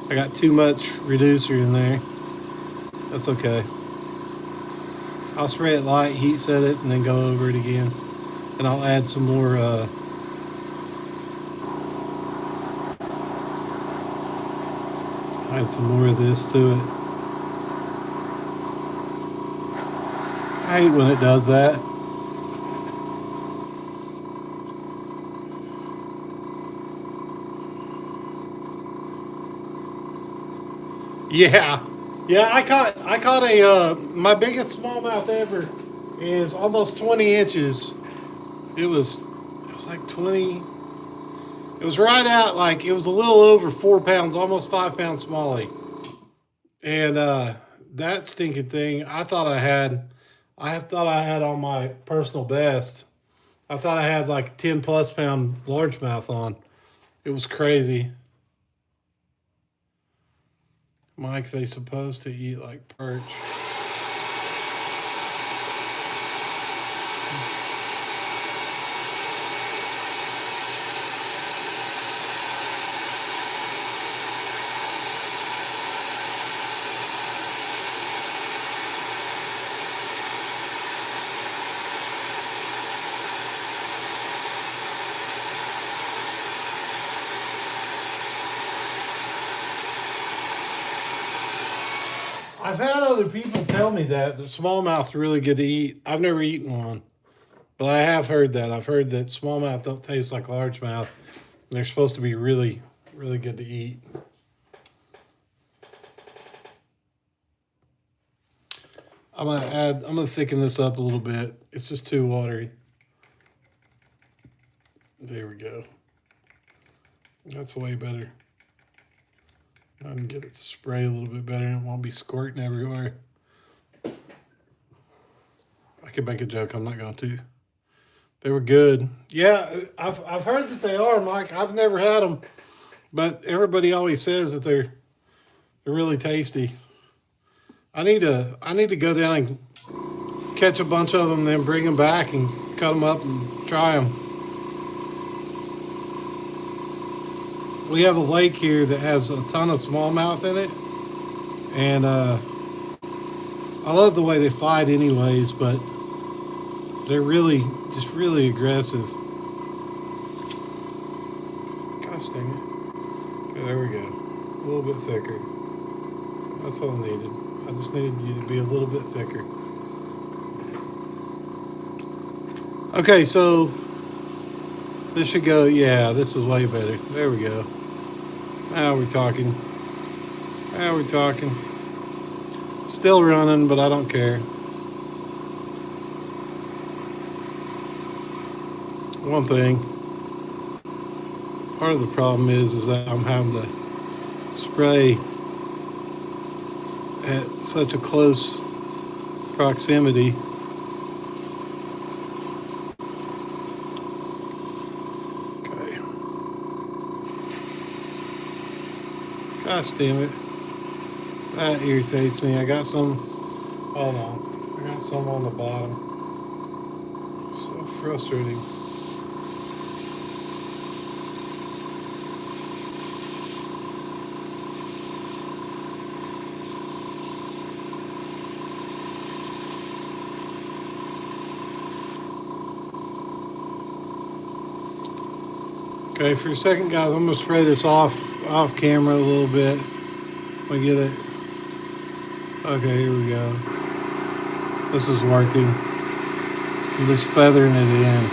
I got too much reducer in there. That's okay. I'll spray it light, heat set it, and then go over it again. And I'll add some more of this to it. I hate when it does that. Yeah. Yeah, I caught a my biggest smallmouth ever is almost 20 inches. It was like 20. It was right out, like it was a little over 4 pounds, almost 5 pounds smallie. And that stinking thing, I thought I had on my personal best. I thought I had like 10 plus pound largemouth on. It was crazy. Mike, they supposed to eat like perch. I've had other people tell me that smallmouth's really good to eat. I've never eaten one, but I have heard that. I've heard that smallmouth don't taste like largemouth. They're supposed to be really, really good to eat. I'm gonna thicken this up a little bit. It's just too watery. There we go. That's way better. I can get it to spray a little bit better and it won't be squirting everywhere. I could make a joke, I'm not going to. They were good. Yeah, I've heard that they are, Mike. I've never had them, but everybody always says that they're really tasty. I need to go down and catch a bunch of them, then bring them back and cut them up and try them. We have a lake here that has a ton of smallmouth in it, and I love the way they fight anyways, but they're really aggressive. Gosh dang it. Okay, there we go. A little bit thicker. That's what I needed. I just needed you to be a little bit thicker. Okay, so this should go, yeah, this is way better. There we go. Now we're talking. Now we're talking. Still running, but I don't care. One thing, part of the problem is that I'm having to spray at such a close proximity. Okay. Gosh damn it. That irritates me. I got some, hold on. I got some on the bottom. So frustrating. Okay, for a second, guys, I'm gonna spray this off camera a little bit. I get it. Okay, here we go. This is working. I'm just feathering it in.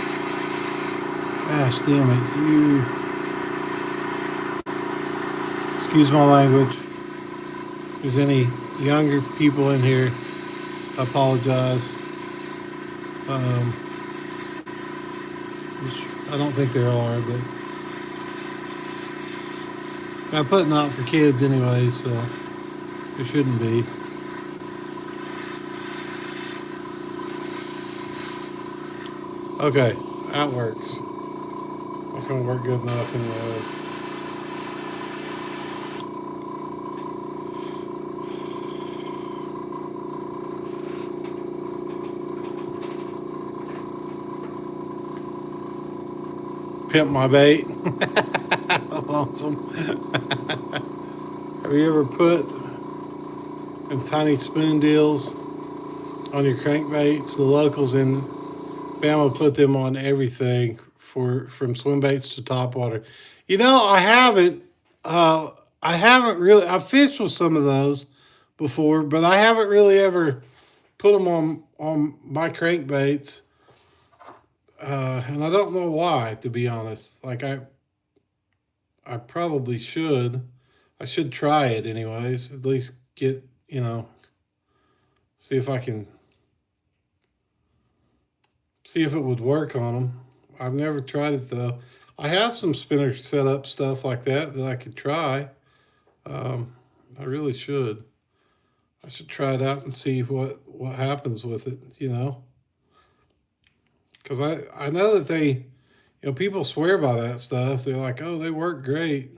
Gosh damn it, you. Excuse my language. If there's any younger people in here, I apologize. Which I don't think there are, but I'm putting out for kids anyway, so it shouldn't be. Okay, that works. That's gonna work good enough anyways. Pimp my bait. Lonesome. Have you ever put them tiny spoon deals on your crankbaits? The locals in Bama put them on everything from swim baits to topwater. You know, I haven't. I haven't really. I fished with some of those before, but I haven't really ever put them on my crankbaits. And I don't know why, to be honest. Like I probably should. I should try it anyways. At least get, see if I can see if it would work on them. I've never tried it though. I have some spinner setup stuff like that I could try. I really should. I should try it out and see what happens with it, Because I know that they, people swear by that stuff. They're like, oh, they work great.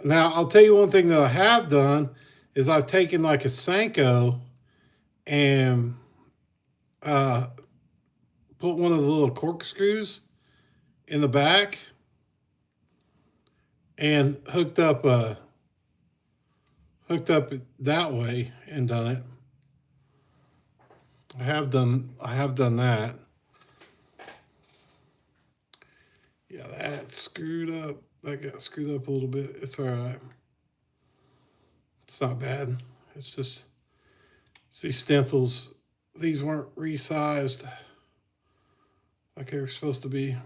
Now, I'll tell you one thing that I have done is I've taken like a Senko and put one of the little corkscrews in the back and hooked up that way and done it. I have done that. Yeah, that's screwed up. That got screwed up a little bit. It's all right. It's not bad. It's just these stencils. These weren't resized like they were supposed to be.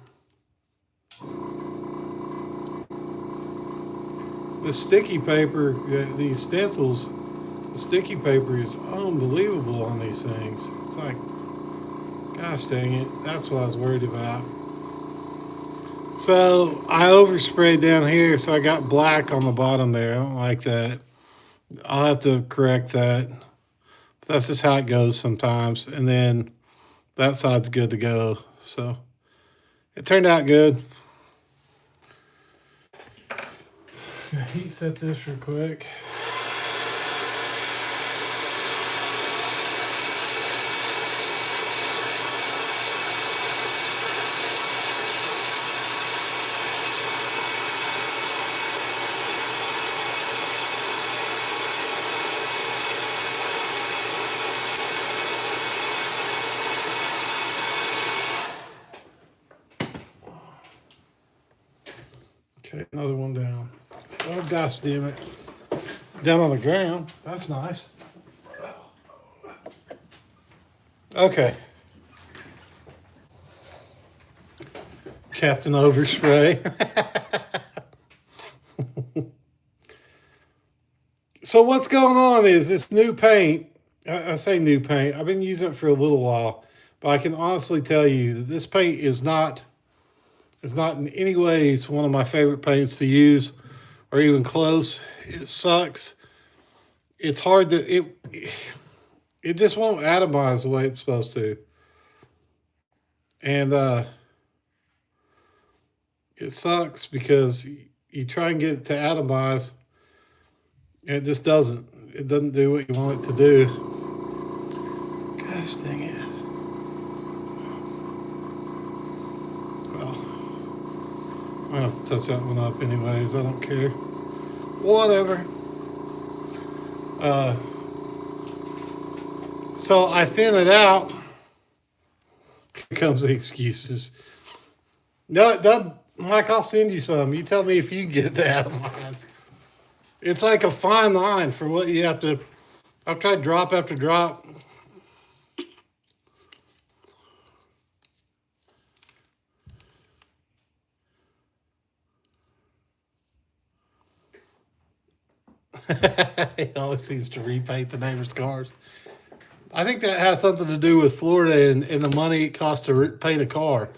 The sticky paper, these stencils, the sticky paper is unbelievable on these things. It's like, gosh dang it, that's what I was worried about. So I oversprayed down here, so I got black on the bottom there. I don't like that. I'll have to correct that. That's just how it goes sometimes. And then that side's good to go. So it turned out good. Heat set this real quick. Okay, another one down. Oh, gosh damn it. Down on the ground. That's nice. Okay. Captain Overspray. So what's going on is this new paint. I say new paint. I've been using it for a little while, but I can honestly tell you that this paint is not in any ways one of my favorite paints to use, or even close. It sucks. It's hard to it just won't atomize the way it's supposed to, and it sucks because you try and get it to atomize, and it just doesn't. It doesn't do what you want it to do. Gosh dang it. Well, I'm gonna have to touch that one up anyways. I don't care. Whatever. Uh, so I thin it out. Here comes the excuses. No, it doesn't. Mike, I'll send you some. You tell me if you can get it to atomize. It's like a fine line for what you have to. I've tried drop after drop. He always seems to repaint the neighbor's cars. I think that has something to do with Florida and the money it costs to paint a car.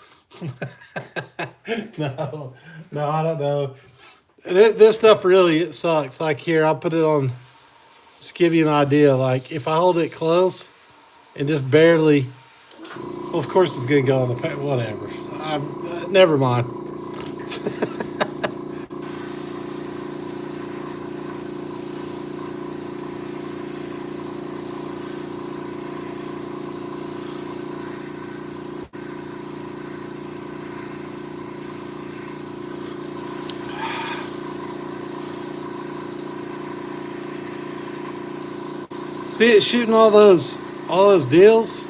No, I don't know. This stuff really, it sucks. Like here, I'll put it on, just give you an idea. Like if I hold it close and just barely, well, of course it's going to go on the paint, whatever. Never mind. See it shooting all those deals.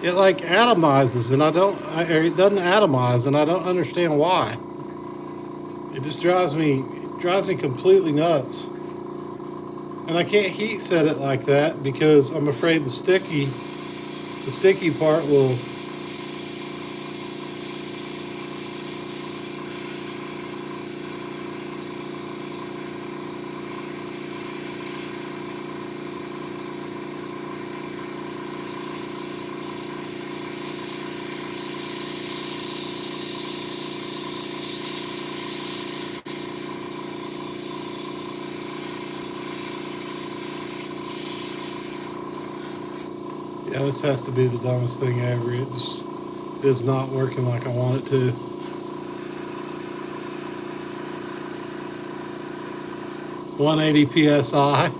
It like atomizes, and or it doesn't atomize, and I don't understand why. It just drives me completely nuts. And I can't heat set it like that because I'm afraid the sticky part will. Yeah, this has to be the dumbest thing ever. It just is not working like I want it to. $180 PSI.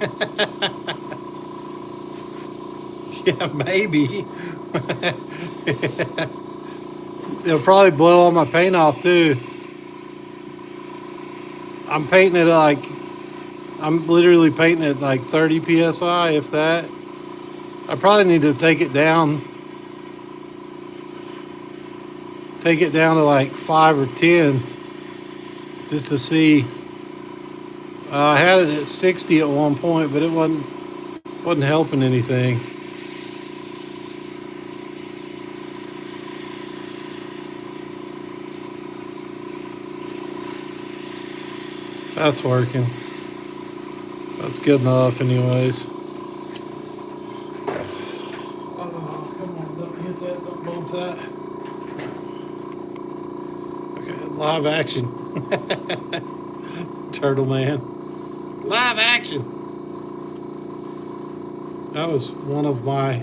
Yeah, maybe. It'll probably blow all my paint off too. I'm literally painting it like 30 PSI, if that. I probably need to take it down to like 5 or 10 just to see. I had it at 60 at one point, but it wasn't helping anything. That's working. That's good enough anyways. Oh, come on, don't hit that, don't bump that. Okay, live action. Turtle Man. Live action. That was one of my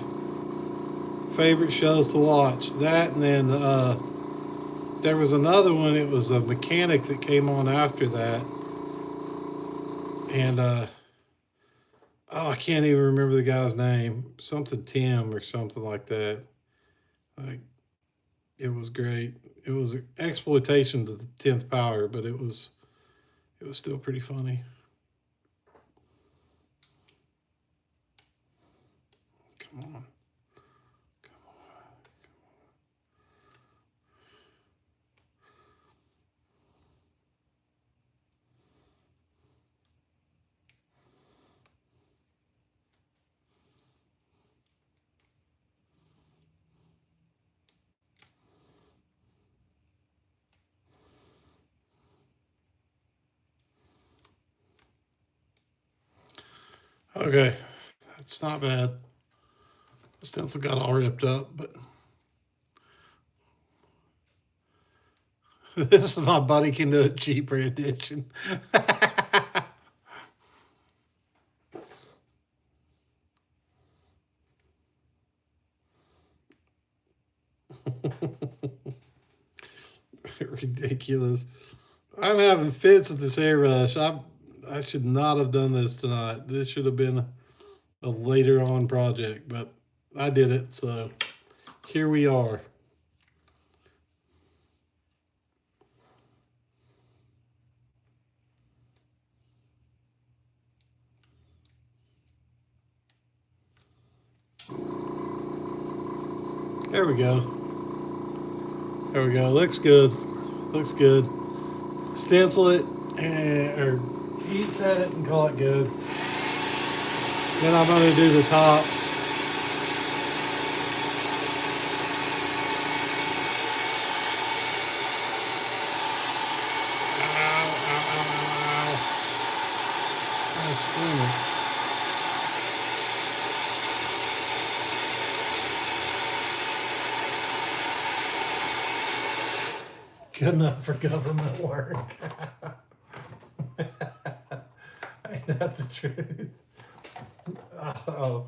favorite shows to watch. That, and then there was another one. It was a mechanic that came on after that. And I can't even remember the guy's name. Something Tim or something like that. Like, it was great. It was exploitation to the 10th power, but it was still pretty funny. Come on. Okay, that's not bad. The stencil got all ripped up, but this is my Buddy Can Do It cheaper edition. Ridiculous. I'm having fits with this airbrush. I should not have done this tonight. This should have been a later on project, but I did it, so here we are. There we go. There we go. Looks good. Looks good. Stencil it or heat set it and call it good. Then I'm going to do the tops. Ow, ow, ow, ow, ow. Good enough for government work. Ain't that the truth? Oh.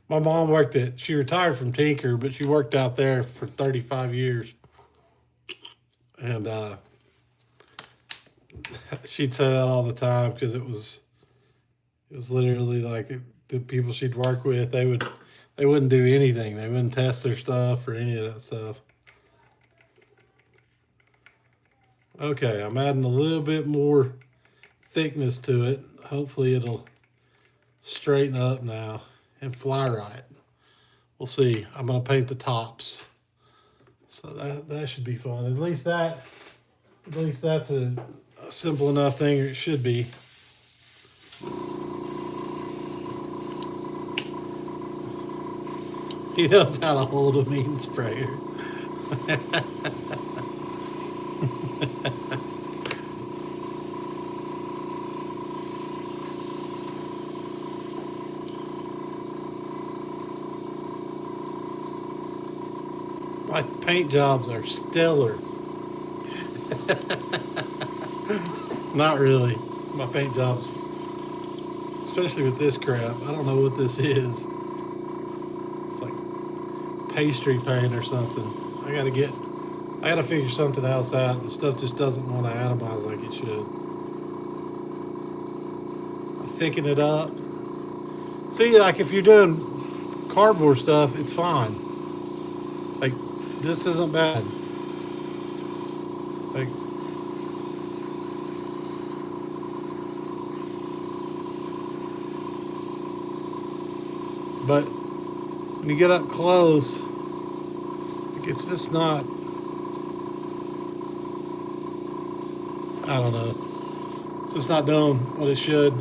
My mom she retired from Tinker, but she worked out there for 35 years. And she'd say that all the time because it was literally like the people she'd work with, they wouldn't do anything. They wouldn't test their stuff or any of that stuff. Okay, I'm adding a little bit more thickness to it. Hopefully it'll straighten up now and fly right. We'll see. I'm going to paint the tops. So that should be fun. At least that's a simple enough thing, or it should be. He knows how to hold a mean sprayer. My paint jobs are stellar. Not really. My paint jobs, especially with this crap, I don't know what this is. It's like pastry paint or something. I gotta figure something else out. The stuff just doesn't want to atomize like it should. I thicken it up. See, like if you're doing cardboard stuff, it's fine. Like, this isn't bad. Like, but when you get up close, it's just not, I don't know. It's just not doing what it should.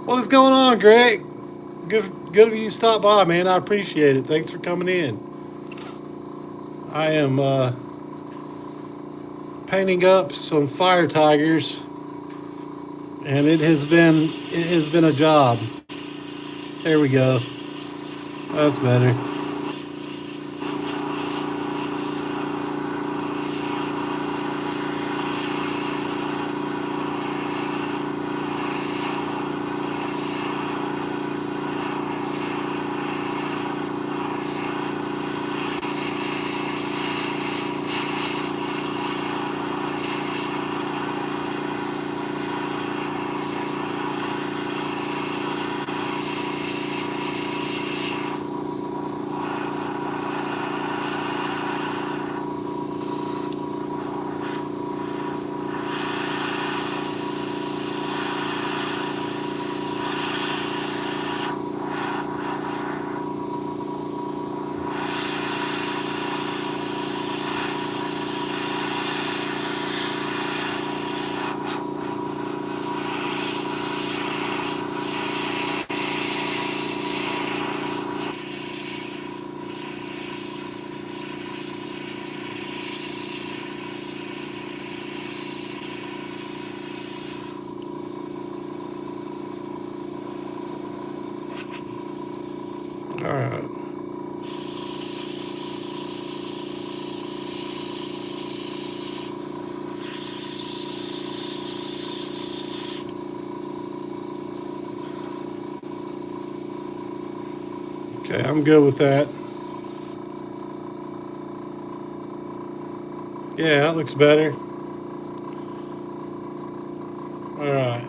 What is going on, Greg? Good of you to stop by, man. I appreciate it. Thanks for coming in. I am painting up some fire tigers, and it has been a job. There we go. That's better. Okay, I'm good with that. Yeah, that looks better. All right.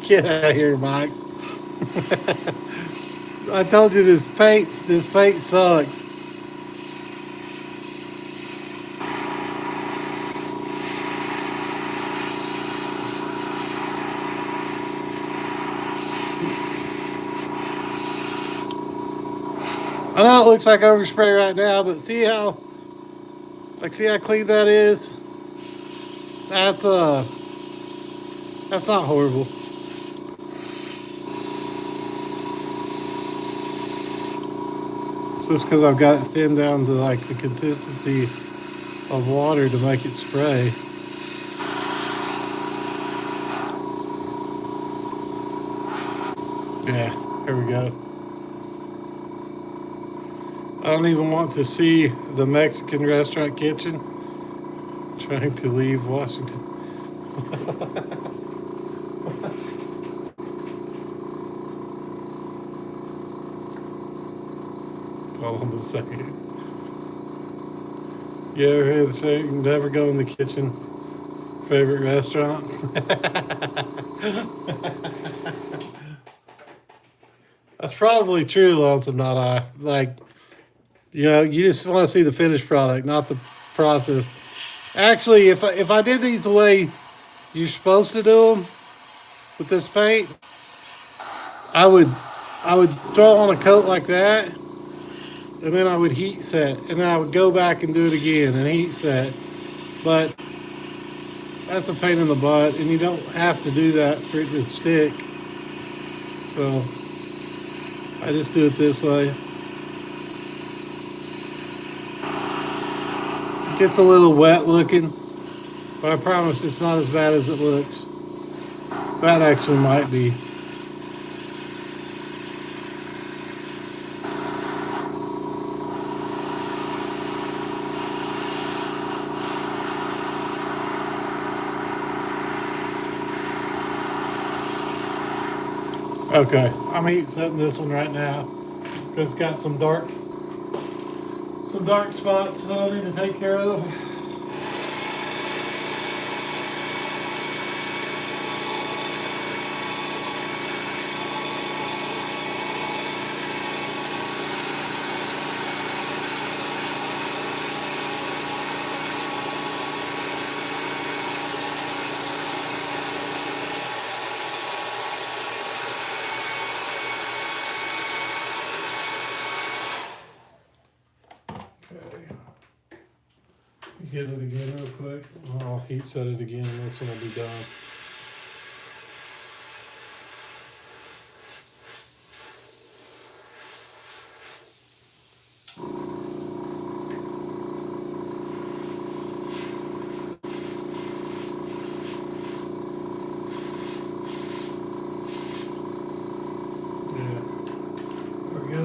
Get out of here, Mike. I told you this paint sucks. I know it looks like overspray right now, but see how clean that is? That's not horrible. It's just because I've got it thinned down to like the consistency of water to make it spray. Yeah, here we go. I don't even want to see the Mexican restaurant kitchen trying to leave Washington. Hold on a second. You ever hear the saying, you can never go in the kitchen? Favorite restaurant? That's probably true, Lonesome, not I. Like, you just want to see the finished product, not the process. Actually, if I did these the way you're supposed to do them with this paint, I would throw on a coat like that, and then I would heat set, and then I would go back and do it again and heat set. But that's a pain in the butt, and you don't have to do that for it to stick. So I just do it this way. It gets a little wet looking, but I promise it's not as bad as it looks. That actually might be. Okay, I'm heat setting this one right now because it's got some dark spots that I need to take care of. Hit it again real quick. I'll heat set it again and this one will be done. Yeah, there we go.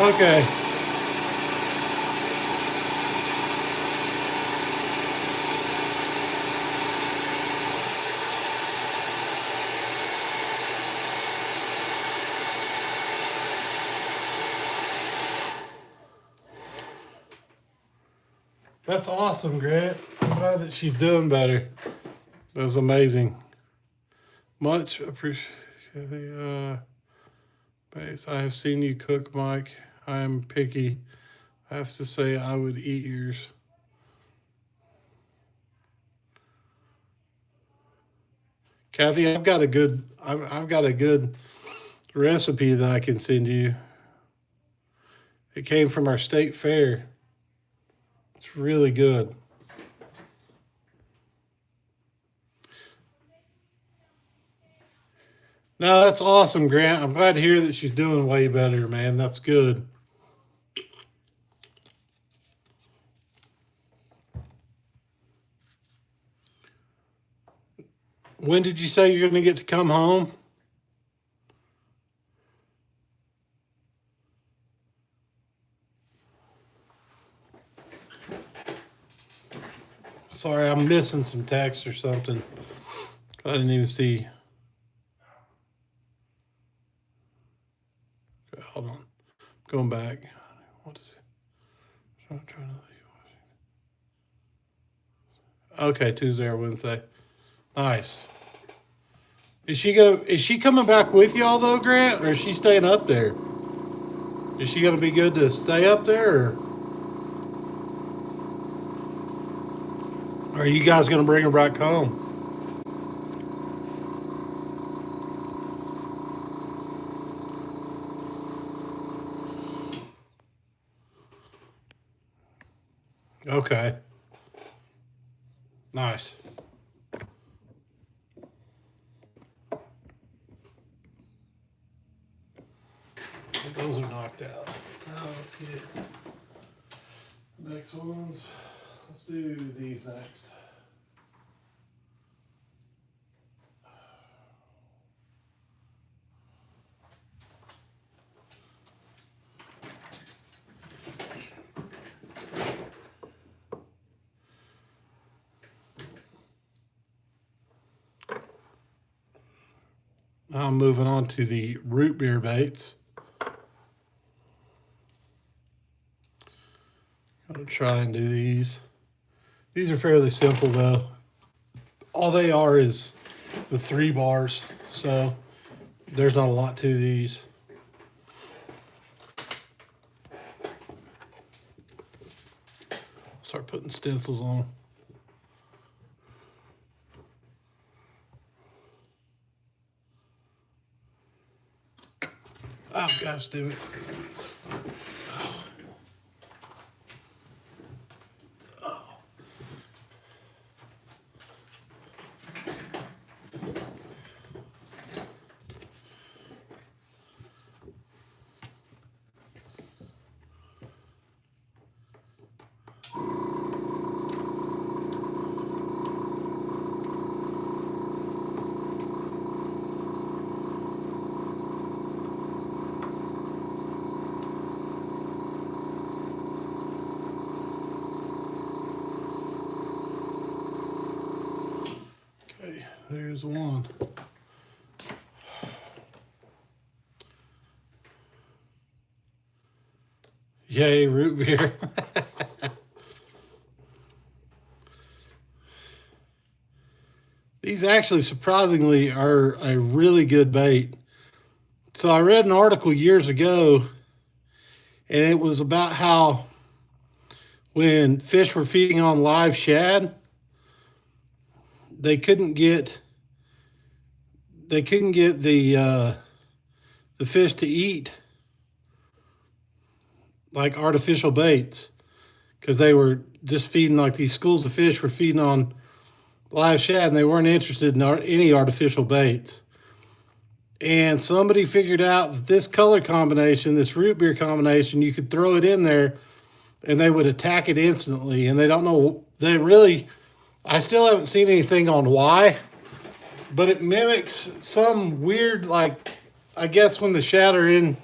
Okay. That's awesome, Grant. I'm glad that she's doing better. That was amazing. Much appreciated. Base. I have seen you cook, Mike. I am picky. I have to say I would eat yours. Kathy, I've got a good recipe that I can send you. It came from our state fair. It's really good. No, that's awesome, Grant. I'm glad to hear that she's doing way better, man. That's good. When did you say you're going to get to come home? Sorry, I'm missing some text or something. I didn't even see. Okay, hold on. Going back. What is it? I'm trying to leave. Okay, Tuesday or Wednesday. Nice. Is she coming back with y'all though, Grant, or is she staying up there? Is she gonna be good to stay up there, or are you guys gonna bring her back home? Okay. Nice. Those are knocked out. Now let's get next ones. Let's do these next. Now I'm moving on to the root beer baits. I'll try and do these. These are fairly simple though. All they are is the 3 bars, so there's not a lot to these. Start putting stencils on. Oh gosh, damn it. Okay, there's one. Yay, root beer. These actually surprisingly are a really good bait. So I read an article years ago, and it was about how when fish were feeding on live shad, they couldn't get the fish to eat like artificial baits, because they were just feeding, like these schools of fish were feeding on live shad, and they weren't interested in any artificial baits. And somebody figured out that this color combination, this root beer combination, you could throw it in there and they would attack it instantly. And they don't know, I still haven't seen anything on why, but it mimics some weird, like, I guess when the shad are in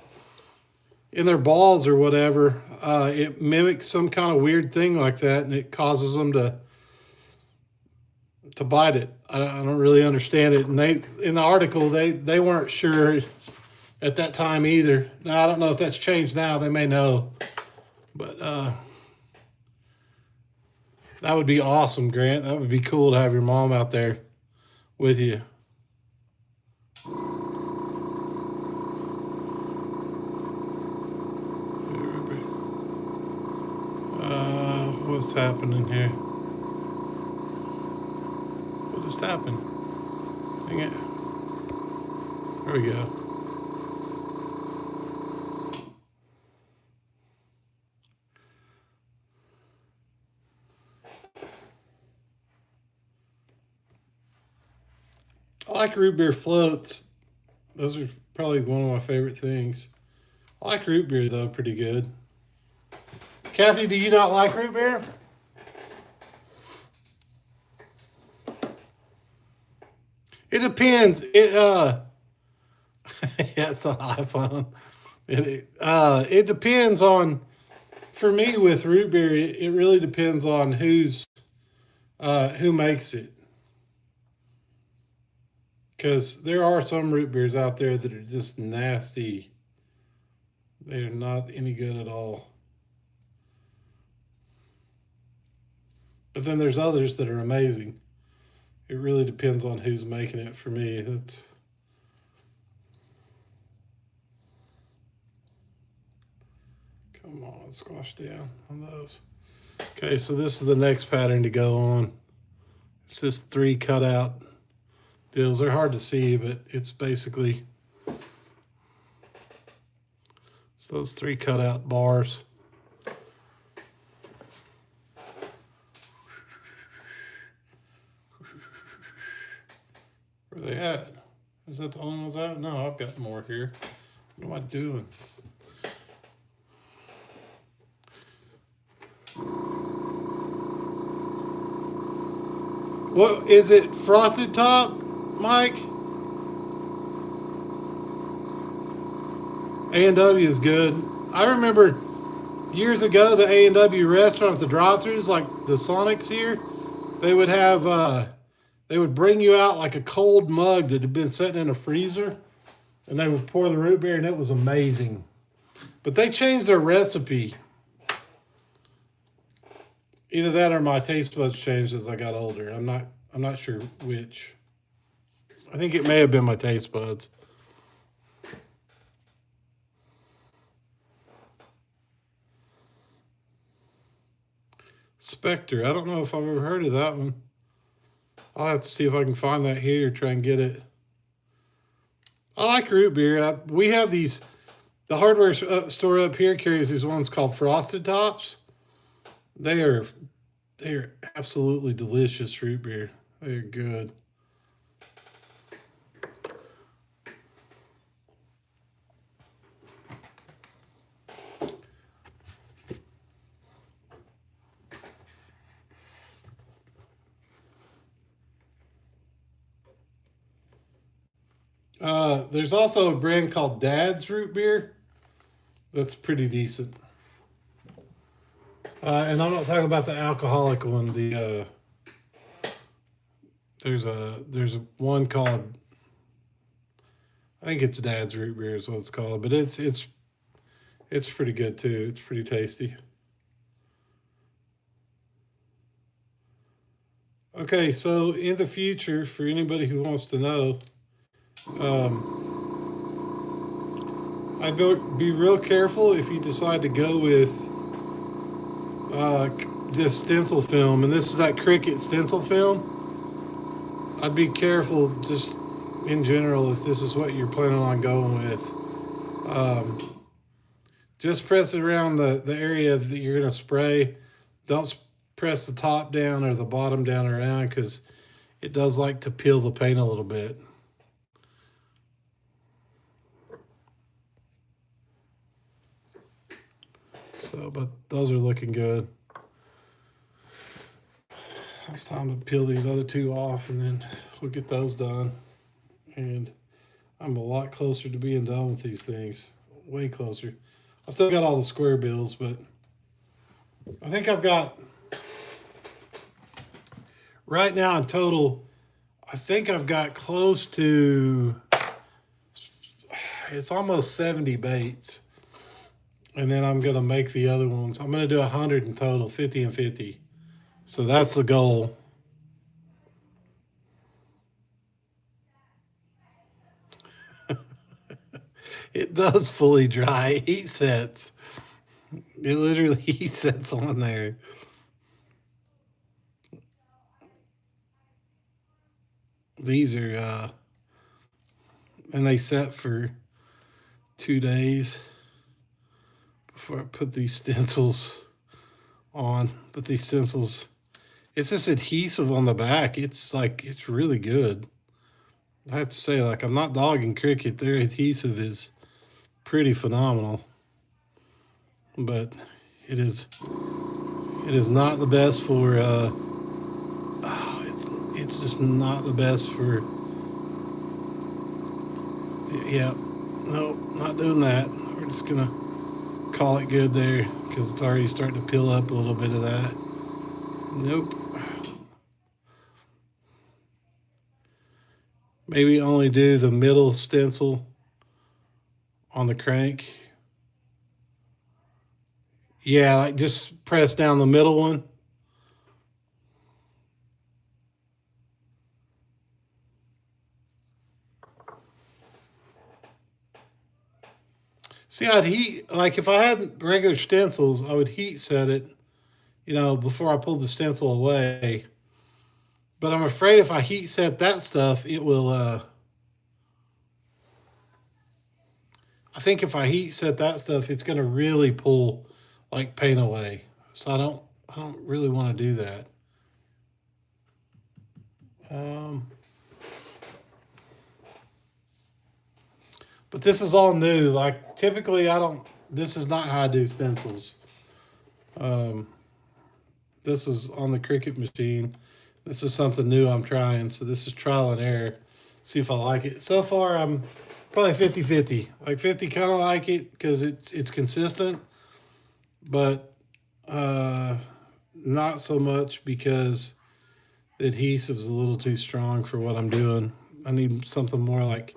their balls or whatever, it mimics some kind of weird thing like that, and it causes them to bite it. I don't really understand it. And in the article, they weren't sure at that time either. Now, I don't know if that's changed now. They may know. But That would be awesome, Grant. That would be cool to have your mom out there with you. What's happening here? What just happened? Dang it. There we go. I like root beer floats. Those are probably one of my favorite things. I like root beer, though, pretty good. Kathy, do you not like root beer? It depends. Yeah, it's an iPhone. It depends on, for me with root beer, it really depends on who makes it. Because there are some root beers out there that are just nasty. They are not any good at all. But then there's others that are amazing. It really depends on who's making it for me. Come on, squash down on those. Okay, so this is the next pattern to go on. It's just 3 cutout deals. They're hard to see, but it's basically it's those 3 cutout bars. Where are they at? Is that the only ones out? No, I've got more here. What am I doing? What is it? Frosted top, Mike? A&W is good. I remember years ago the A&W restaurants, the drive-thrus, like the Sonics here, they would have they would bring you out like a cold mug that had been sitting in a freezer, and they would pour the root beer, and it was amazing. But they changed their recipe. Either that or my taste buds changed as I got older. I'm not sure which. I think it may have been my taste buds. Spectre. I don't know if I've ever heard of that one. I'll have to see if I can find that here, try and get it. I like root beer. We have these, the hardware store up here carries these ones called Frosted Tops. They are absolutely delicious root beer. They're good. There's also a brand called Dad's Root Beer. That's pretty decent. And I'm not talking about the alcoholic one. There's one called, I think it's Dad's Root Beer is what it's called, but it's pretty good too. It's pretty tasty. Okay, so in the future, for anybody who wants to know, I'd be real careful if you decide to go with this stencil film, and this is that Cricut stencil film. I'd be careful just in general if this is what you're planning on going with. Just press it around the area that you're going to spray. Don't press the top down or the bottom down around, because it does like to peel the paint a little bit. So, but those are looking good. It's time to peel these other 2 off, and then we'll get those done. And I'm a lot closer to being done with these things. Way closer. I still got all the square bills, but I think I've got, right now in total, I think I've got close to, it's almost 70 baits. And then I'm going to make the other ones. I'm going to do 100 in total, 50 and 50. So that's the goal. It does fully dry. Heat sets. It literally heat sets on there. These are, and they set for 2 days before I put these stencils on. But these stencils, it's this adhesive on the back. It's like, it's really good. I have to say, like, I'm not dogging Cricut. Their adhesive is pretty phenomenal. But it is not the best for, it's just not the best for, yeah, nope, not doing that. We're just gonna call it good there because it's already starting to peel up a little bit of that. Nope. Maybe only do the middle stencil on the crank. Yeah, like just press down the middle one. See, I'd heat, like if I had regular stencils, I would heat set it, before I pulled the stencil away. But I'm afraid if I heat set that stuff, it will, I think if I heat set that stuff, it's going to really pull like paint away. So I don't really want to do that. But this is all new. Like typically this is not how I do stencils. This is on the Cricut machine. This is something new I'm trying. So this is trial and error. See if I like it. So far, I'm probably 50-50. Like 50 kind of like it because it's consistent. But not so much because the adhesive is a little too strong for what I'm doing. I need something more like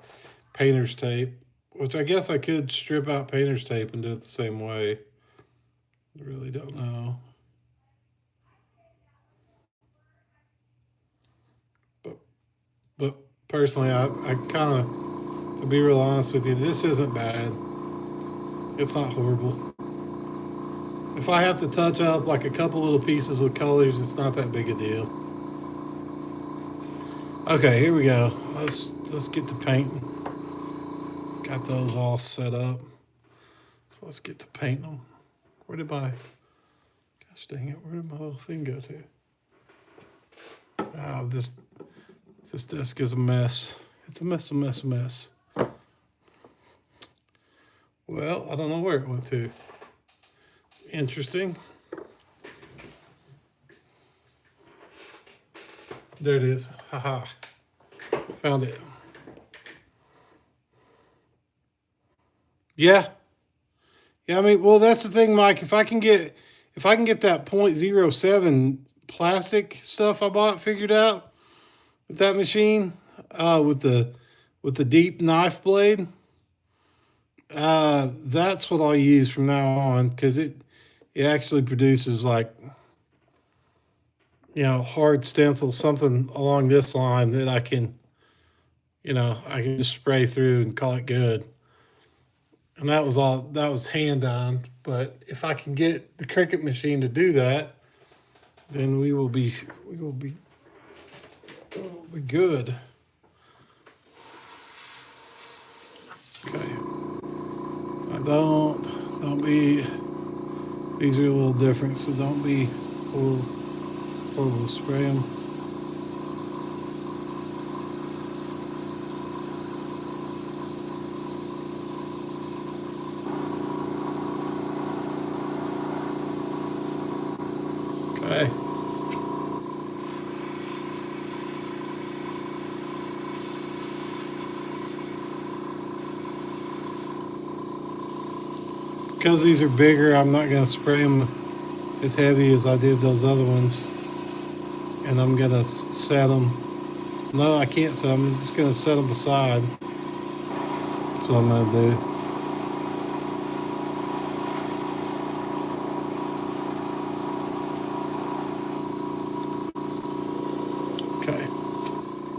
painter's tape, which I guess I could strip out painter's tape and do it the same way. I really don't know. But personally, I kind of, to be real honest with you, this isn't bad. It's not horrible. If I have to touch up like a couple little pieces with colors, it's not that big a deal. Okay, here we go. Let's get to painting. Got those all set up. So let's get to painting them. Where did my, gosh dang it, where did my little thing go to? Oh, this desk is a mess. It's a mess, a mess, a mess. Well, I don't know where it went to. It's interesting. There it is. Haha. Found it. Yeah. Yeah, I mean, well, that's the thing, Mike. If I can get that .07 plastic stuff I bought figured out with that machine, with the deep knife blade, that's what I'll use from now on because it actually produces like hard stencil, something along this line that I can just spray through and call it good. And that was hand done. But if I can get the Cricut machine to do that, then we will be good. Okay. Don't be. These are a little different, so don't be horrible. Spray them. Okay. Because these are bigger, I'm not going to spray them as heavy as I did those other ones. And I'm going to set them. No, I can't set them. I'm just going to set them aside. That's what I'm going to do.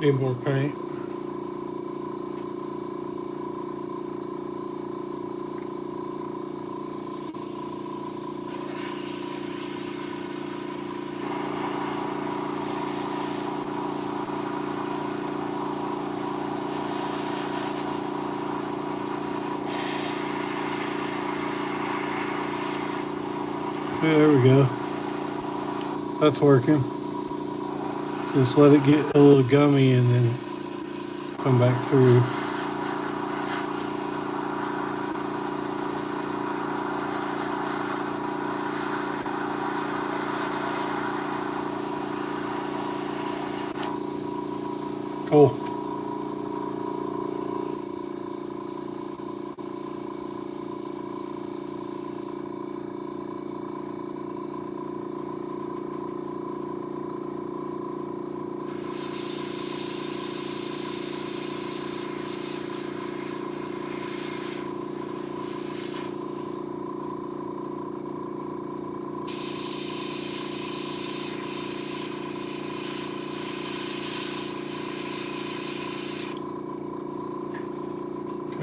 Need more paint. There we go. That's working. Just let it get a little gummy and then come back through. Cool.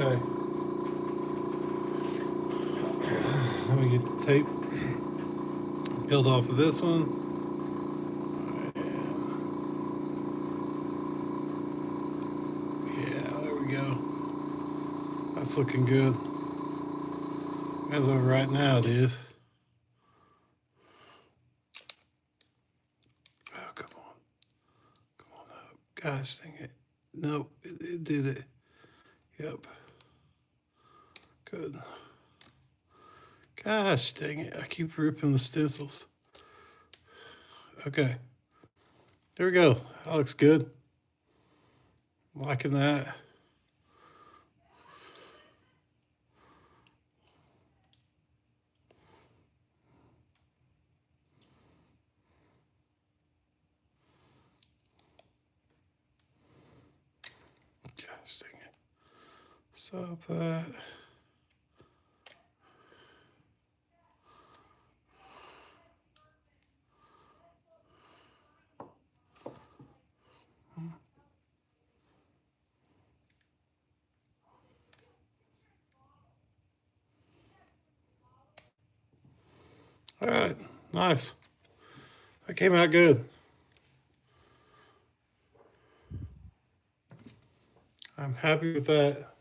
Okay. Let me get the tape peeled off of this one. Yeah, there we go. That's looking good. As of right now, it is. Oh, come on. Come on up. Gosh, dang it. Nope, it did it. Yep. Good. Gosh, dang it. I keep ripping the stencils. Okay. There we go. That looks good. Liking that. Gosh, dang it. Stop that. All right, nice. That came out good. I'm happy with that.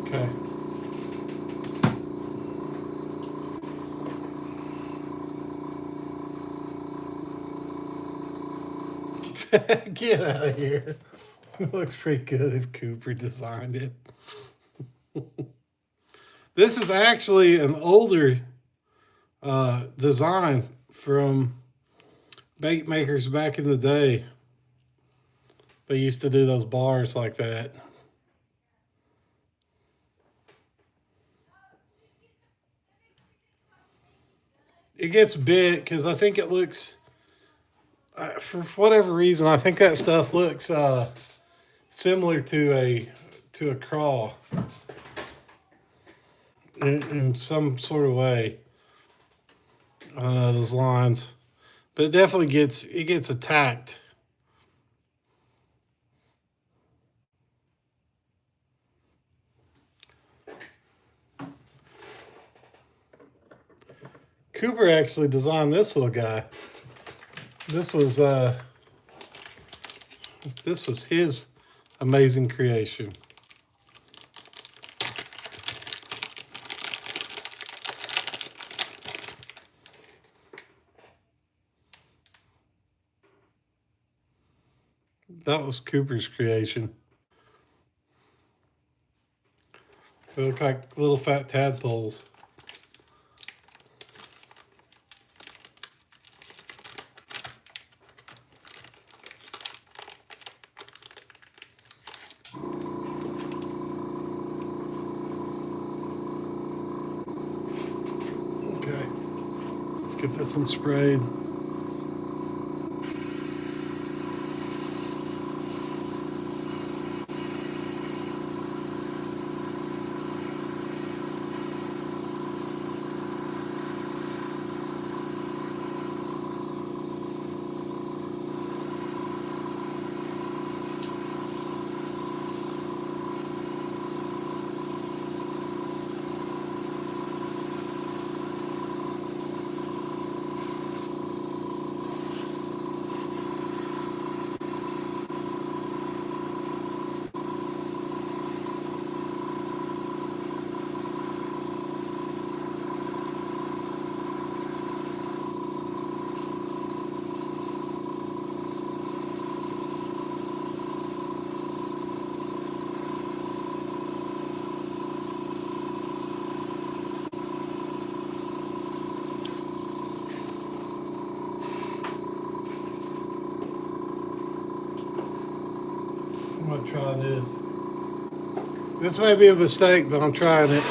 Okay. Get out of here. It looks pretty good if Cooper designed it. This is actually an older design from bait makers back in the day. They used to do those bars like that. It gets bit because I think it looks, for whatever reason, I think that stuff looks similar to a craw in some sort of way. I don't know those lines, but it definitely gets attacked. Cooper actually designed this little guy. This was his amazing creation. That was Cooper's creation. They look like little fat tadpoles. Get this one sprayed. I'm gonna try this. This may be a mistake, but I'm trying it.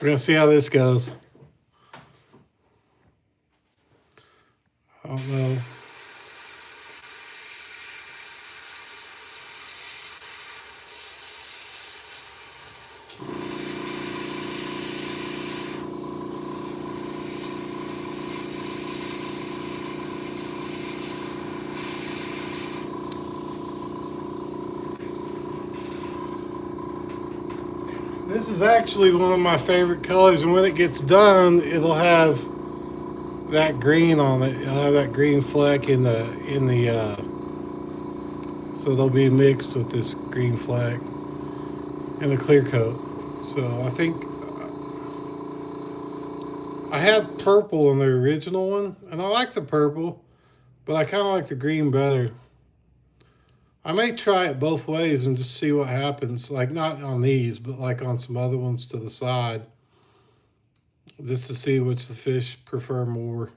We're gonna see how this goes. I don't know. This is actually one of my favorite colors, and when it gets done, it'll have that green on it. It'll have that green fleck in the so they'll be mixed with this green fleck and the clear coat. So I think I had purple in the original one, and I like the purple, but I kind of like the green better. I may try it both ways and just see what happens. Like not on these, but like on some other ones to the side, just to see which the fish prefer more.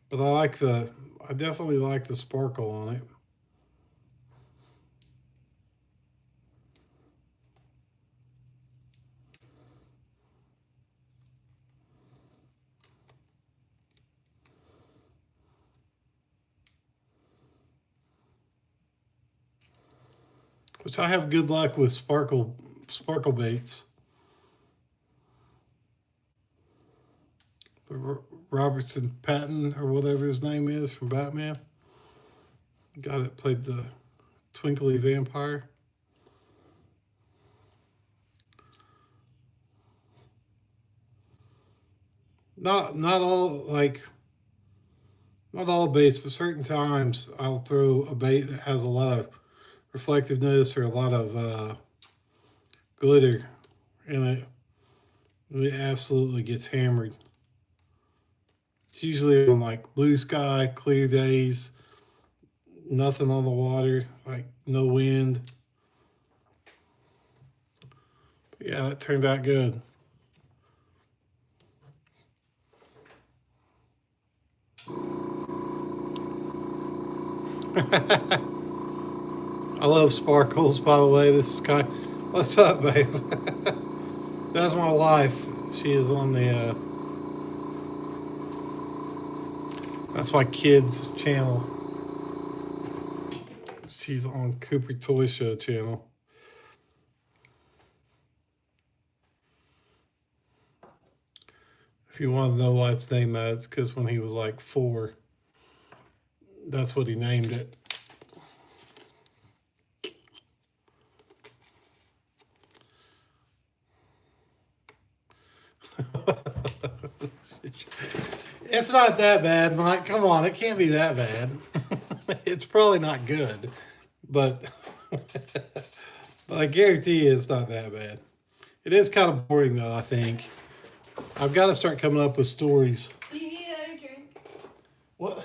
But I definitely like the sparkle on it. Which I have good luck with sparkle baits. The Robertson Patton or whatever his name is from Batman. The guy that played the Twinkly Vampire. Not all baits, but certain times I'll throw a bait that has a lot of reflectiveness or a lot of glitter in it. And it absolutely gets hammered. It's usually on like blue sky, clear days, nothing on the water, like no wind. But yeah, that turned out good. I love sparkles, by the way. This is Sky. What's up, babe? That's my wife. She is on the, that's my kids' channel. She's on Cooper Toy Show channel. If you want to know why it's named that, it's because when he was like 4, that's what he named it. It's not that bad, Mike. Come on, it can't be that bad. It's probably not good, but but I guarantee you it's not that bad. It is kind of boring though, I think. I've got to start coming up with stories.
Do you need another drink?
What?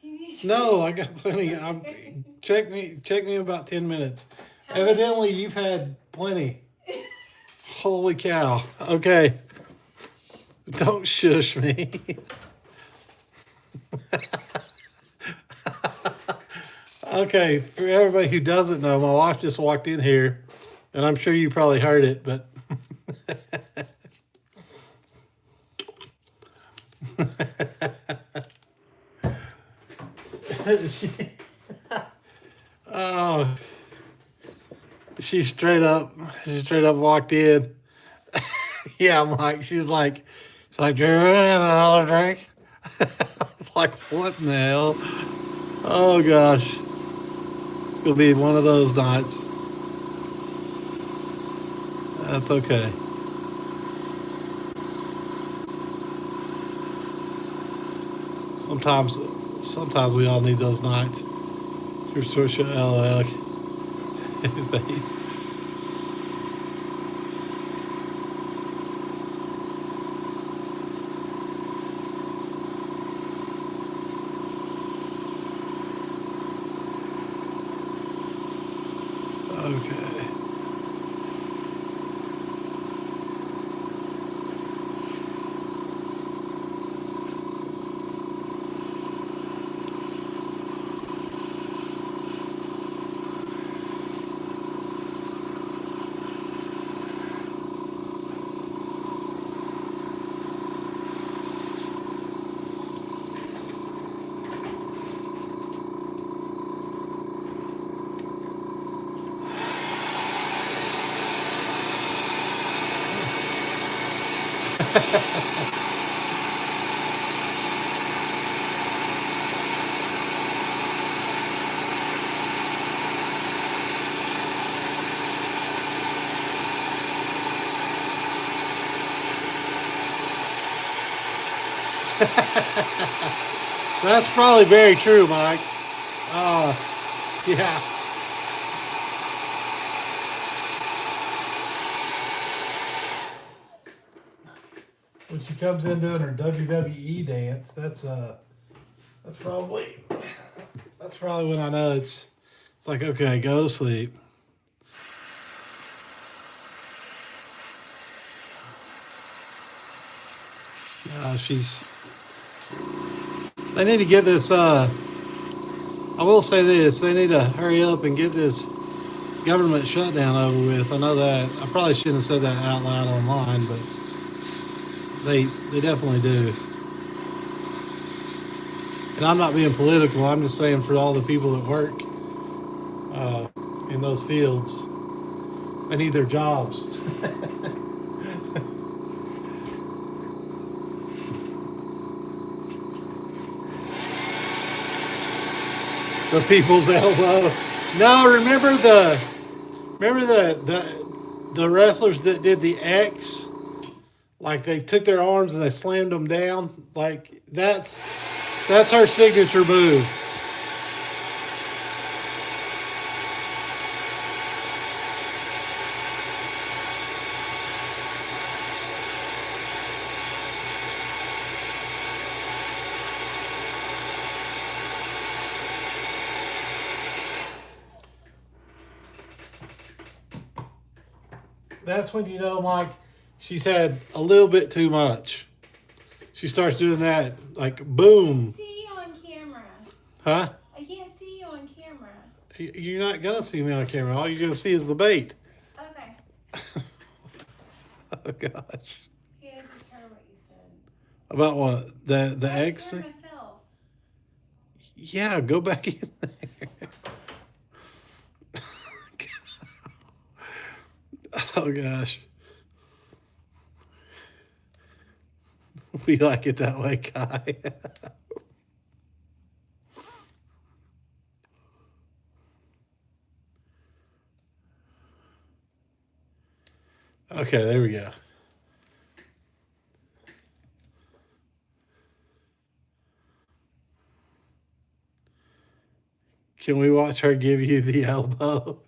Do you need
No, I got plenty. Check me in about 10 minutes. Evidently, you've had plenty. Holy cow. Okay. Don't shush me. Okay, for everybody who doesn't know, my wife just walked in here, and I'm sure you probably heard it, but oh, she straight up walked in. Yeah, I'm like, she's like, "Do you have another drink?" It's like, what in the hell? Oh gosh, it's gonna be one of those nights. That's okay. Sometimes we all need those nights. Your social LL. Okay. That's probably very true, Mike. Yeah. When she comes in doing her WWE dance, that's probably when I know it's like, okay, go to sleep. They need to get this. I will say this: they need to hurry up and get this government shutdown over with. I know that. I probably shouldn't have said that out loud online, but they definitely do. And I'm not being political. I'm just saying for all the people that work in those fields, they need their jobs. The people's elbow. No, remember the wrestlers that did the X? Like they took their arms and they slammed them down. Like that's her signature move. That's when you know, Mike, she's had a little bit too much. She starts doing that, like, boom.
I can't see you on camera.
Huh?
I can't see you on camera.
You're not going to see me on camera. All you're going to see is the bait.
Okay.
Oh, gosh.
Yeah, I just heard what you said.
About what? The eggs thing?
Myself.
Yeah, go back in there. Oh, gosh. We like it that way, Kai. Okay, there we go. Can we watch her give you the elbow?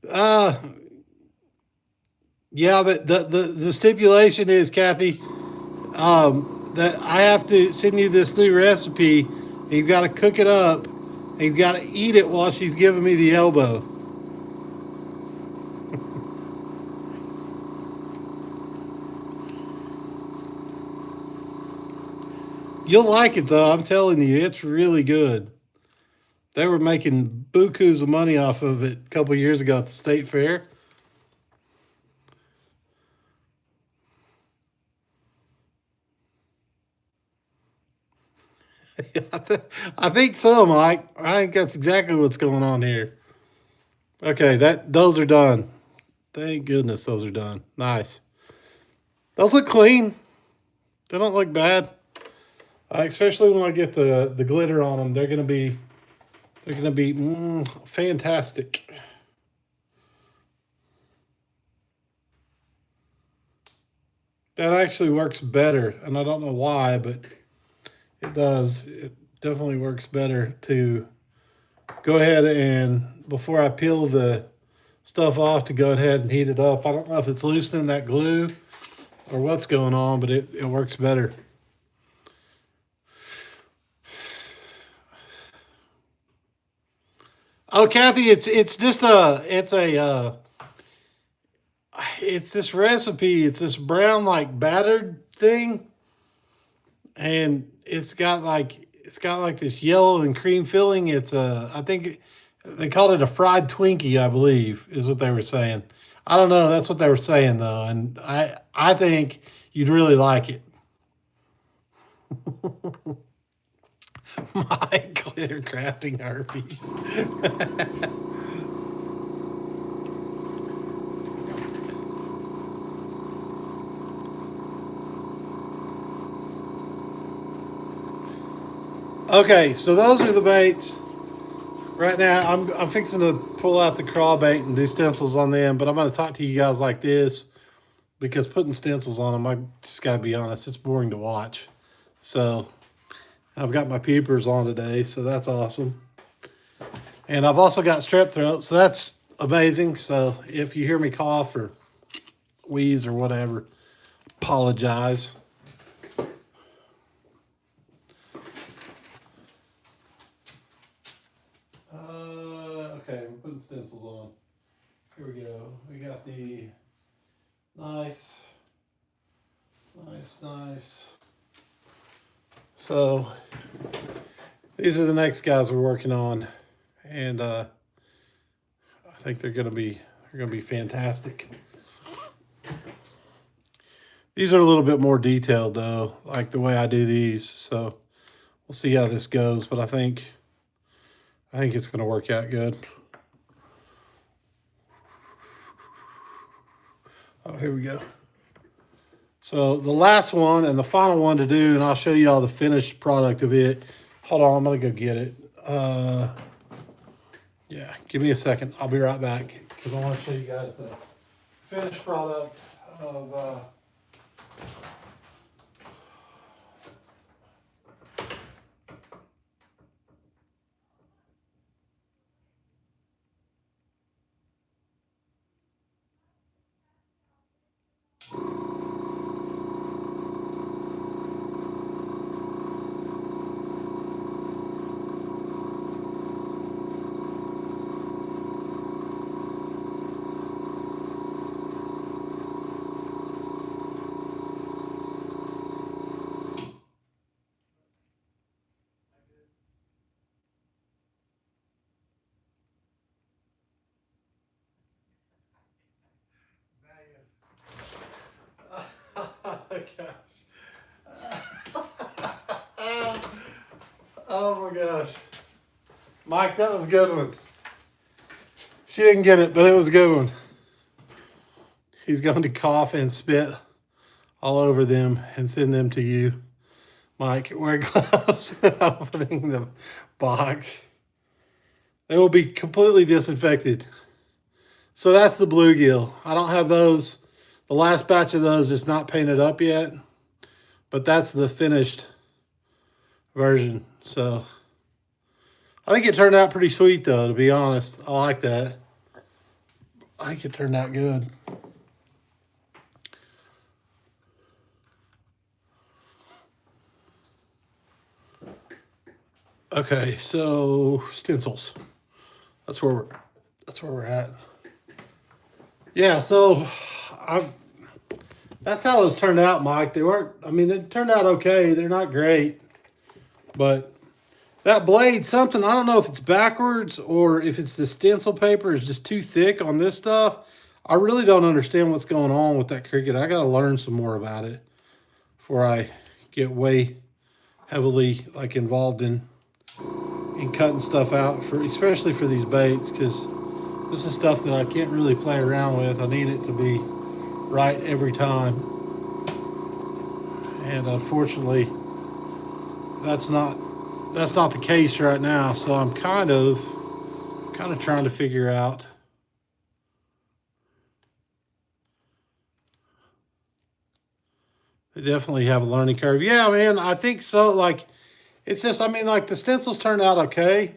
uh, Yeah, but the stipulation is, Kathy, that I have to send you this new recipe. And you've got to cook it up. And you've got to eat it while she's giving me the elbow. You'll like it though. I'm telling you, it's really good. They were making bukus of money off of it a couple years ago at the state fair. I think so, Mike. I think that's exactly what's going on here. Okay, those are done. Thank goodness those are done. Nice. Those look clean. They don't look bad. Especially when I get the glitter on them, they're gonna be fantastic. That actually works better, and I don't know why, but it does. It definitely works better to go ahead and before I peel the stuff off to go ahead and heat it up. I don't know if it's loosening that glue or what's going on, but it works better. Oh, Kathy, it's this recipe. It's this brown like battered thing, and it's got like this yellow and cream filling. I think they called it a fried Twinkie, I believe, is what they were saying. I don't know. That's what they were saying though, and I think you'd really like it. My glitter crafting herpes. Okay, so those are the baits. Right now, I'm fixing to pull out the crawl bait and do stencils on them, but I'm going to talk to you guys like this because putting stencils on them, I just got to be honest, it's boring to watch. So I've got my peepers on today, so that's awesome. And I've also got strep throat, so that's amazing. So if you hear me cough or wheeze or whatever, apologize. Okay, we're putting stencils on. Here we go. We got the nice. So these are the next guys we're working on, and I think they're gonna be fantastic. These are a little bit more detailed though, like the way I do these. So we'll see how this goes, but I think it's gonna work out good. Oh, here we go. So the last one and the final one to do, and I'll show you all the finished product of it. Hold on, I'm gonna go get it. Yeah, give me a second. I'll be right back because I want to show you guys the finished product of. Oh my gosh. Oh my gosh. Mike, that was a good one. She didn't get it, but it was a good one. He's going to cough and spit all over them and send them to you. Mike, wear gloves when opening the box. They will be completely disinfected. So that's the bluegill. I don't have those. The last batch of those is not painted up yet, but that's the finished version. So I think it turned out pretty sweet though, to be honest. I like that. I think it turned out good. Okay, so stencils. That's where we're at. Yeah, so I that's how those turned out, Mike. They weren't. I mean, they turned out okay. They're not great, but that blade, something, I don't know if it's backwards or if it's the stencil paper is just too thick on this stuff. I really don't understand what's going on with that Cricut. I gotta learn some more about it before I get way heavily like involved in cutting stuff out for, especially for these baits, because this is stuff that I can't really play around with. I need it to be right every time, and unfortunately, that's not the case right now. So I'm kind of trying to figure out. They definitely have a learning curve. Yeah, man, I think so. Like, it's just, I mean, like the stencils turned out okay,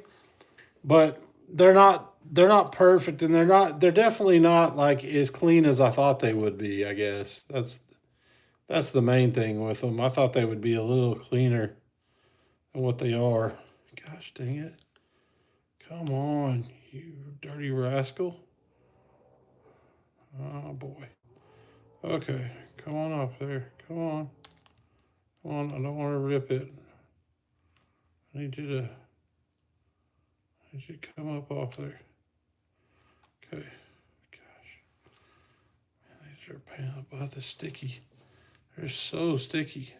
but they're not perfect, and they're definitely not like as clean as I thought they would be. I guess that's the main thing with them. I thought they would be a little cleaner than what they are. Gosh dang it! Come on, you dirty rascal! Oh boy. Okay, come on up there. Come on. Come on, I don't want to rip it. I need you to come up off there. Okay. Gosh. Man, these are a pain in the butt. They're sticky. They're so sticky.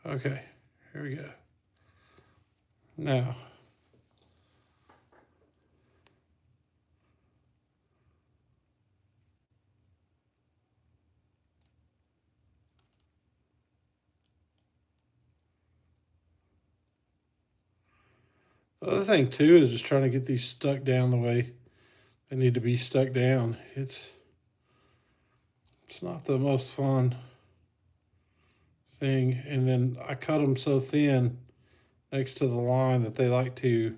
Okay, here we go. Now, the other thing too is just trying to get these stuck down the way they need to be stuck down. It's not the most fun thing. And then I cut them so thin next to the line that they like to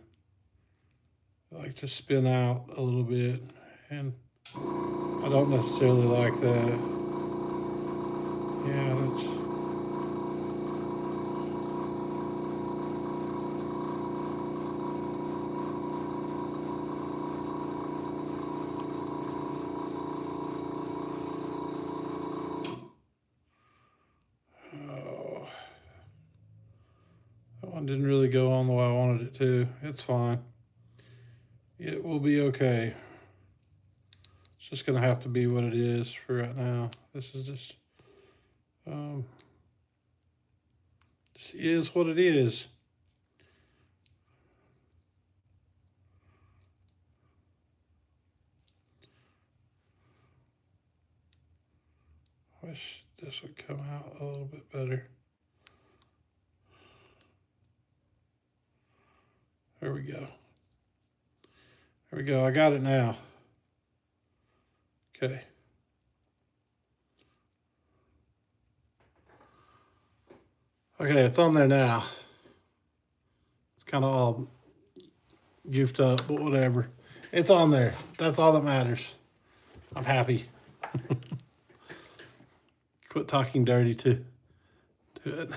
spin out a little bit, and I don't necessarily like that. Yeah, that's. Oh, that one didn't really go on the way I wanted it to. It's fine. It will be okay. It's just gonna have to be what it is for right now. This is just, this is what it is. Wish this would come out a little bit better. There we go. There we go. I got it now. Okay. Okay, it's on there now. It's kind of all goofed up, but whatever. It's on there. That's all that matters. I'm happy. Quit talking dirty to it.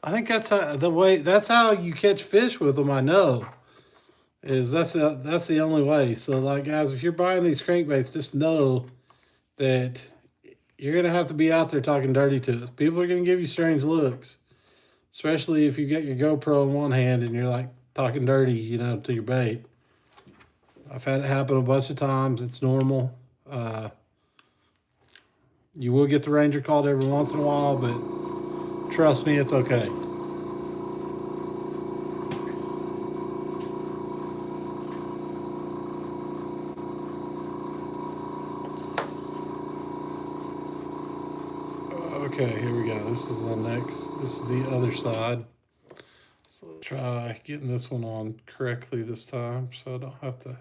I think that's how, that's how you catch fish with them. I know is that's the only way. So like guys, if you're buying these crankbaits, just know that you're gonna have to be out there talking dirty to us. People are gonna give you strange looks, especially if you get your GoPro in one hand and you're like talking dirty, you know, to your bait. I've had it happen a bunch of times. It's normal. You will get the ranger called every once in a while, but trust me, it's okay. Okay, here we go. This is the other side. So let's try getting this one on correctly this time so I don't have to. Oh,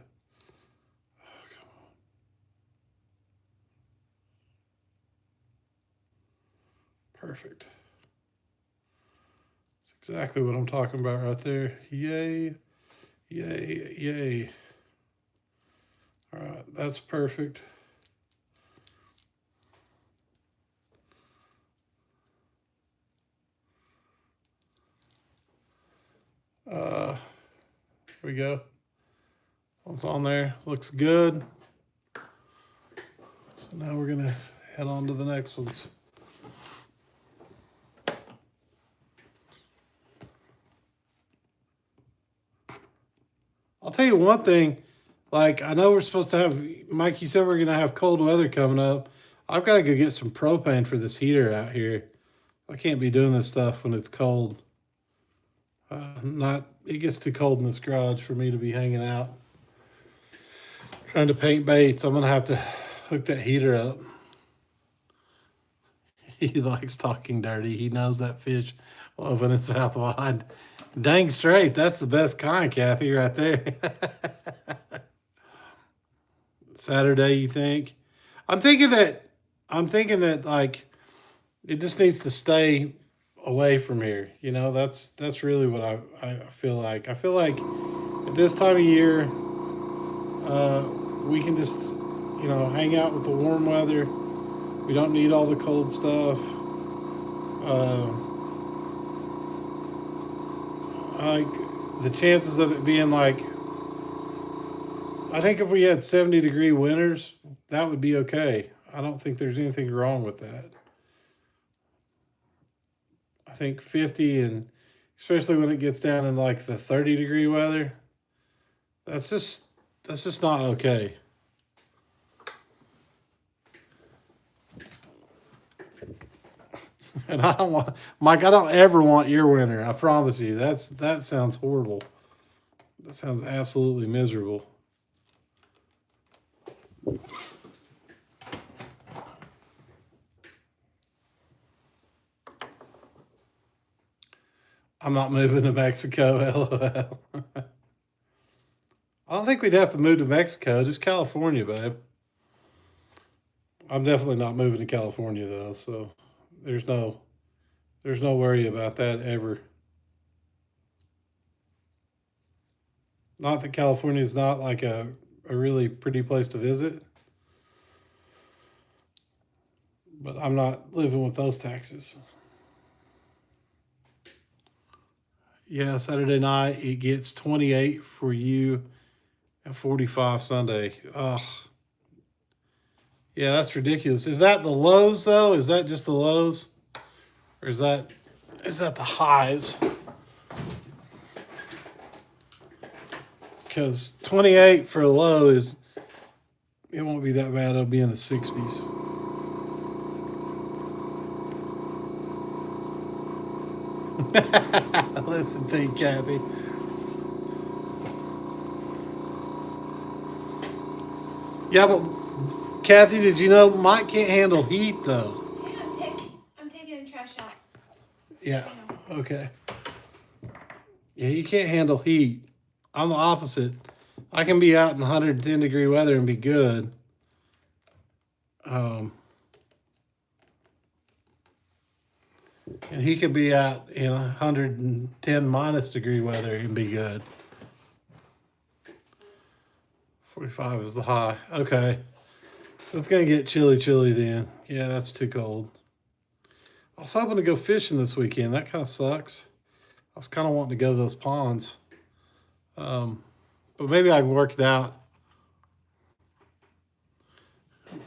come on. Perfect. That's exactly what I'm talking about right there. Yay, yay, yay. All right, that's perfect. Here we go. What's on there? Looks good. So now we're gonna head on to the next ones. I'll tell you one thing. Like, I know we're supposed to have, Mike, you said we're gonna have cold weather coming up. I've got to go get some propane for this heater out here. I can't be doing this stuff when it's cold. It gets too cold in this garage for me to be hanging out trying to paint baits. I'm gonna have to hook that heater up. He likes talking dirty. He knows that fish will open its mouth wide. Dang straight, that's the best kind, Kathy, right there. Saturday, you think? I'm thinking that like it just needs to stay away from here. You know, that's really what I feel like. I feel like at this time of year, we can just, you know, hang out with the warm weather. We don't need all the cold stuff. Like the chances of it being like, I think if we had 70-degree winters, that would be okay. I don't think there's anything wrong with that. I think 50, and especially when it gets down in like the 30-degree weather, that's just not okay. And I don't want, Mike, I don't ever want your winter. I promise you. That sounds horrible. That sounds absolutely miserable. I'm not moving to Mexico, LOL. I don't think we'd have to move to Mexico, just California, babe. I'm definitely not moving to California though, so there's no worry about that ever. Not that California is not like a really pretty place to visit, but I'm not living with those taxes. Yeah, Saturday night it gets 28 for you and 45 Sunday. Ugh. Yeah, that's ridiculous. Is that the lows though? Is that just the lows? Or is that the highs? Because 28 for a low it won't be that bad. It'll be in the 60s. Listen to you, Kathy. Yeah, but Kathy, did you know Mike can't handle heat though?
Yeah, I'm taking the trash out.
Yeah. Okay. Yeah, you can't handle heat. I'm the opposite. I can be out in 110-degree weather and be good. And he could be out in 110 minus degree weather and be good. 45 is the high. Okay. So it's going to get chilly then. Yeah, that's too cold. I was hoping to go fishing this weekend. That kind of sucks. I was kind of wanting to go to those ponds. But maybe I can work it out.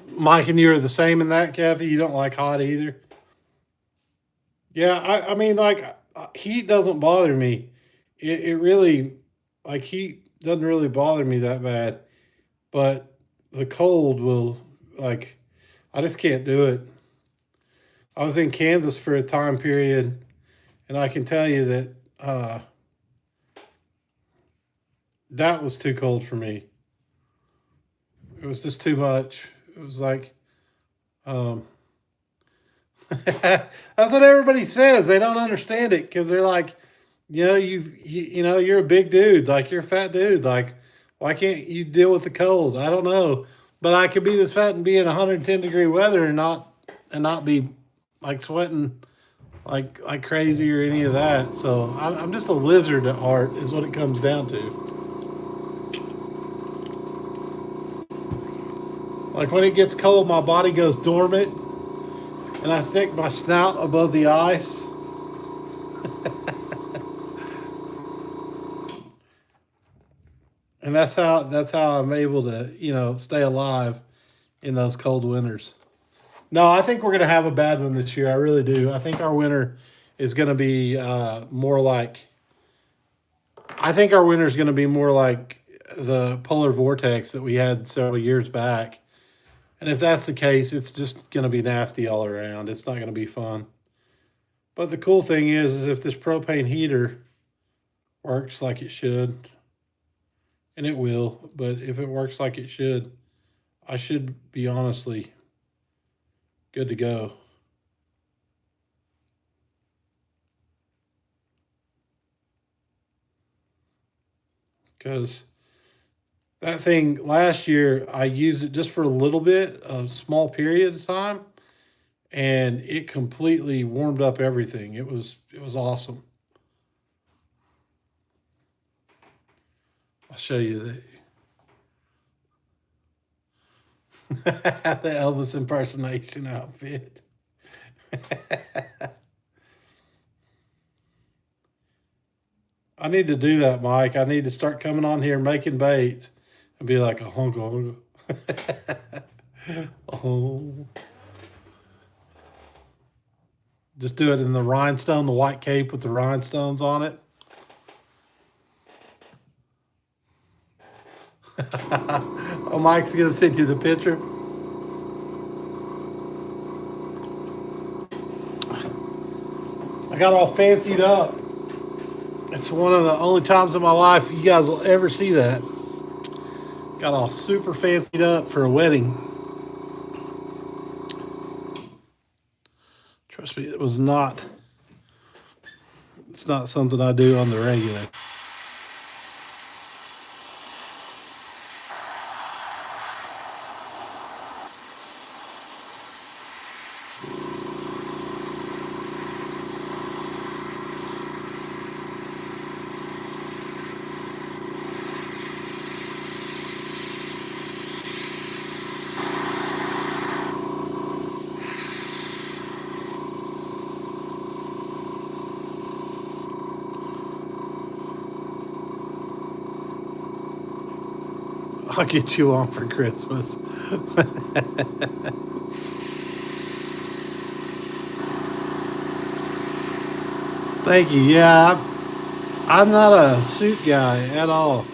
Mike and you are the same in that, Kathy? You don't like hot either? Yeah, I mean, like, heat doesn't bother me. It really, like, heat doesn't really bother me that bad. But the cold will, like, I just can't do it. I was in Kansas for a time period, and I can tell you that that was too cold for me. It was just too much. It was like, that's what everybody says. They don't understand it because they're like, you know, you know, you're a big dude, like you're a fat dude. Like, why can't you deal with the cold? I don't know, but I could be this fat and be in 110-degree weather and not be like sweating like crazy or any of that. So I'm just a lizard at heart, is what it comes down to. Like when it gets cold, my body goes dormant, and I stick my snout above the ice. and that's how I'm able to, stay alive in those cold winters. No, I think we're gonna have a bad one this year. I really do. I think our winter is gonna be more like. I think our winter is gonna be more like the polar vortex that we had several years back. And if that's the case, it's just gonna be nasty all around. It's not gonna be fun. But the cool thing is if this propane heater works like it should, and it will, but if it works like it should, I should be honestly good to go. Because that thing last year, I used it just for a little bit, a small period of time, and it completely warmed up everything. It was awesome. I'll show you the Elvis impersonation outfit. I need to do that, Mike. I need to start coming on here making baits and be like a honk honk. Oh. Just do it in the rhinestone, the white cape with the rhinestones on it. Oh, Mike's gonna send you the picture. I got all fancied up. It's one of the only times in my life you guys will ever see that. Got all super fancied up for a wedding. Trust me, it's not something I do on the regular. I'll get you on for Christmas. Thank you. Yeah, I'm not a suit guy at all.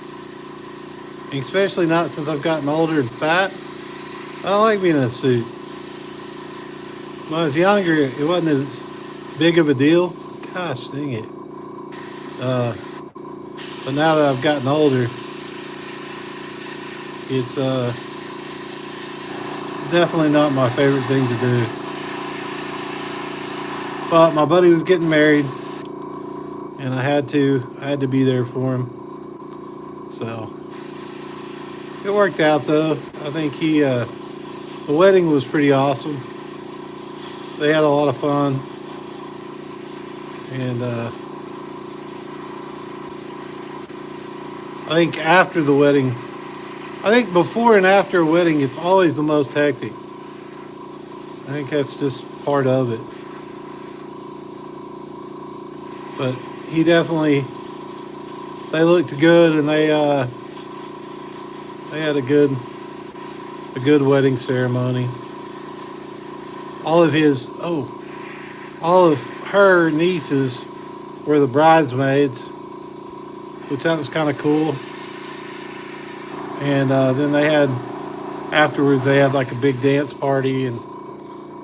Especially not since I've gotten older and fat. I don't like being in a suit. When I was younger, it wasn't as big of a deal. Gosh, dang it. But now that I've gotten older, it's definitely not my favorite thing to do. But my buddy was getting married, and I had to be there for him. So it worked out though. I think the wedding was pretty awesome. They had a lot of fun, and I think after the wedding. I think before and after a wedding, it's always the most hectic. I think that's just part of it. But they looked good, and they had a good wedding ceremony. All of her nieces were the bridesmaids, which that was kind of cool. And then afterwards they had like a big dance party and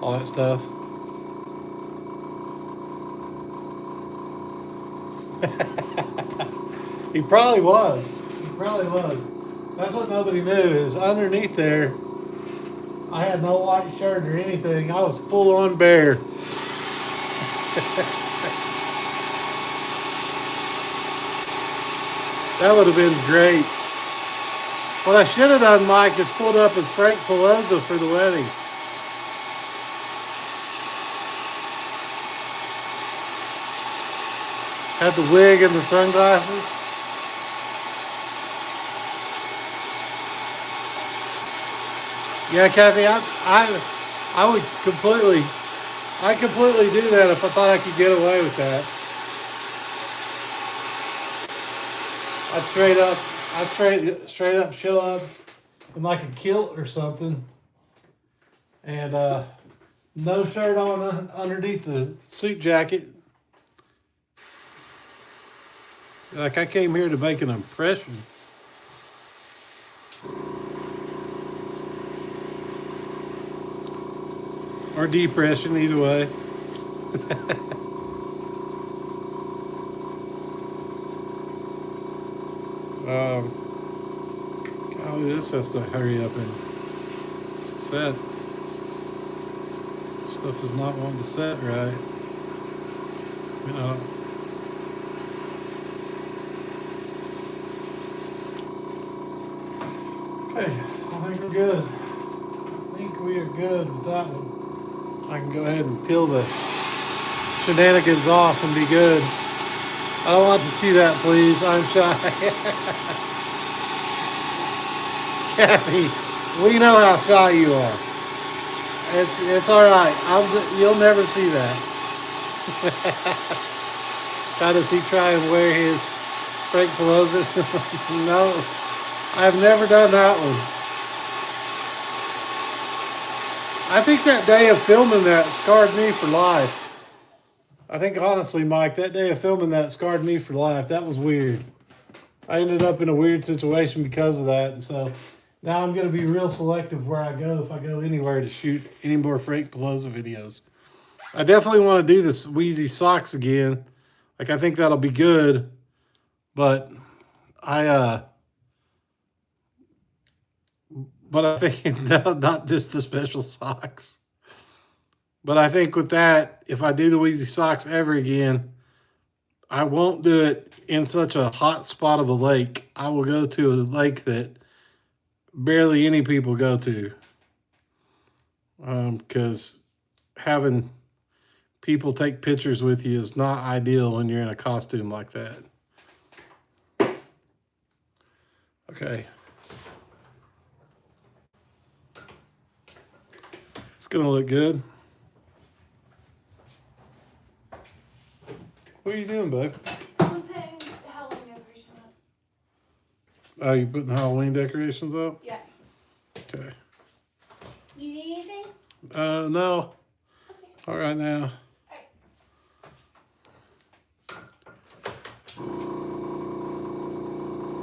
all that stuff. He probably was. That's what nobody knew is underneath there, I had no white shirt or anything. I was full on bare. That would have been great. What I should have done, Mike, is pulled up as Frank Pelosi for the wedding. Had the wig and the sunglasses. Yeah, Kathy, I would completely do that if I thought I could get away with that. I straight up show up in like a kilt or something, and no shirt on underneath the suit jacket. Like I came here to make an impression. Or depression, either way. Golly, this has to hurry up and set. Stuff is not wanting to set right. You know. Okay, I think we're good. I think we are good with that one. I can go ahead and peel the shenanigans off and be good. I don't want to see that, please. I'm shy. Kathy, we know how shy you are. It's all right. You'll never see that. How does he try and wear his Frank Pelosi? No, I've never done that one. I think that day of filming that scarred me for life. I think honestly, Mike, that day of filming that scarred me for life. That was weird. I ended up in a weird situation because of that, and so now I'm going to be real selective where I go if I go anywhere to shoot any more Frank Pelosi videos. I definitely want to do this Wheezy Socks again. Like, I think that'll be good, but I think not just the special socks. But I think with that, if I do the Wheezy Socks ever again, I won't do it in such a hot spot of a lake. I will go to a lake that barely any people go to. Because having people take pictures with you is not ideal when you're in a costume like that. Okay. It's going to look good. What are you doing, babe?
I'm putting the Halloween decoration up.
Oh, you putting Halloween decorations up?
Yeah.
Okay.
You need anything?
No.
Okay.
All right now.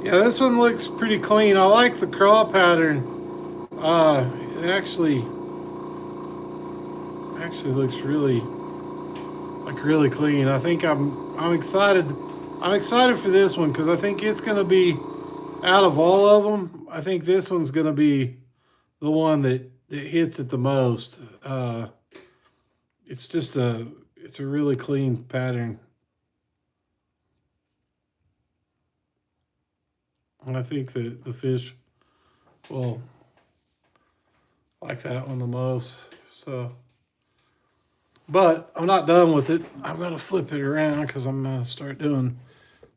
Yeah, this one looks pretty clean. I like the crawl pattern. It actually looks really clean. I think I'm excited. I'm excited for this one because I think it's gonna be, out of all of them, I think this one's gonna be the one that hits it the most. It's a really clean pattern. And I think that the fish will like that one the most. So, but I'm not done with it. I'm going to flip it around because I'm going to start doing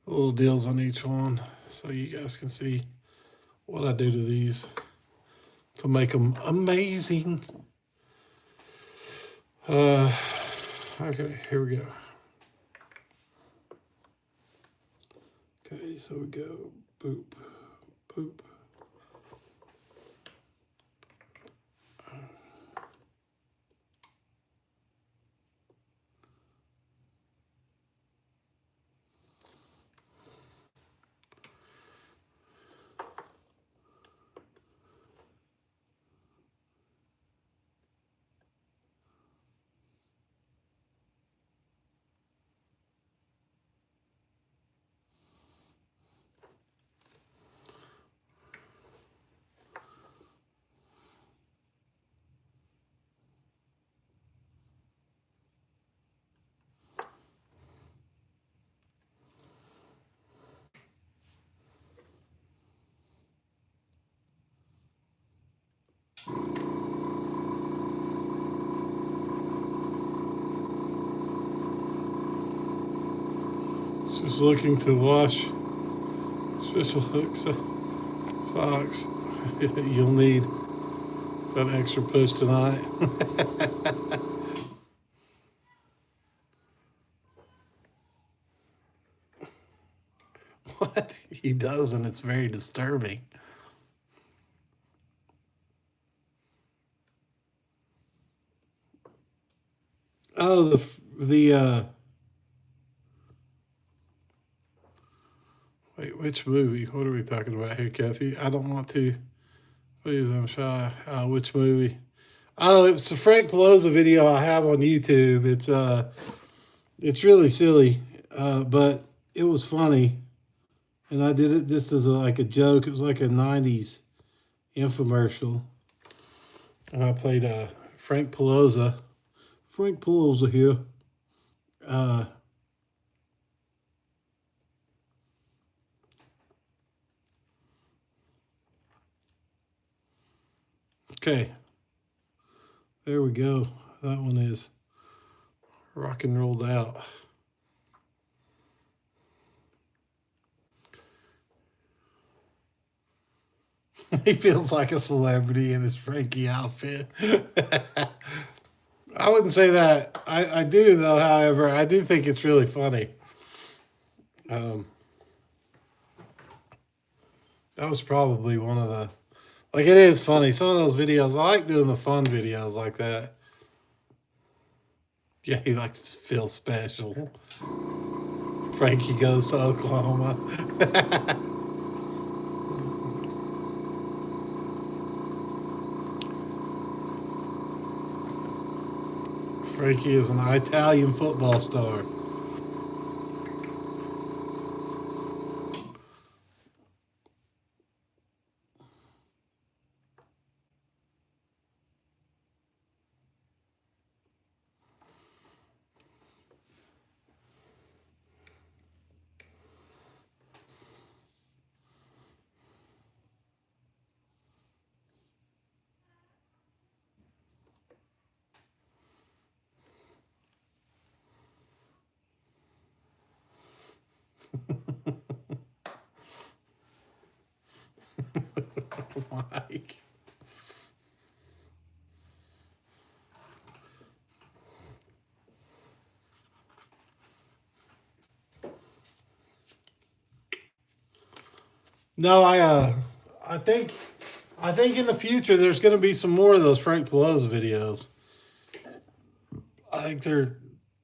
the little deals on each one so you guys can see what I do to these to make them amazing. Okay, here we go. Okay, so we go boop, boop. Just looking to wash special hooks, socks. You'll need an extra push tonight. What? He does, and it's very disturbing. Oh, wait, which movie? What are we talking about here, Kathy? I don't want to. Please, I'm shy. Which movie? Oh, it's a Frank Pelosi video I have on YouTube. It's really silly, but it was funny, and I did it just as like a joke. It was like a '90s infomercial, and I played Frank Pelosi. Frank Pelosi here. Uh, okay, there we go. That one is rock and rolled out. He feels like a celebrity in his Frankie outfit. I wouldn't say that. I do, though, however. I do think it's really funny. That was probably one of the. Like, it is funny. Some of those videos, I like doing the fun videos like that. Yeah, he likes to feel special. Frankie goes to Oklahoma. Frankie is an Italian football star. Mike. No, I think in the future there's going to be some more of those Frank Pelosi videos. I think they're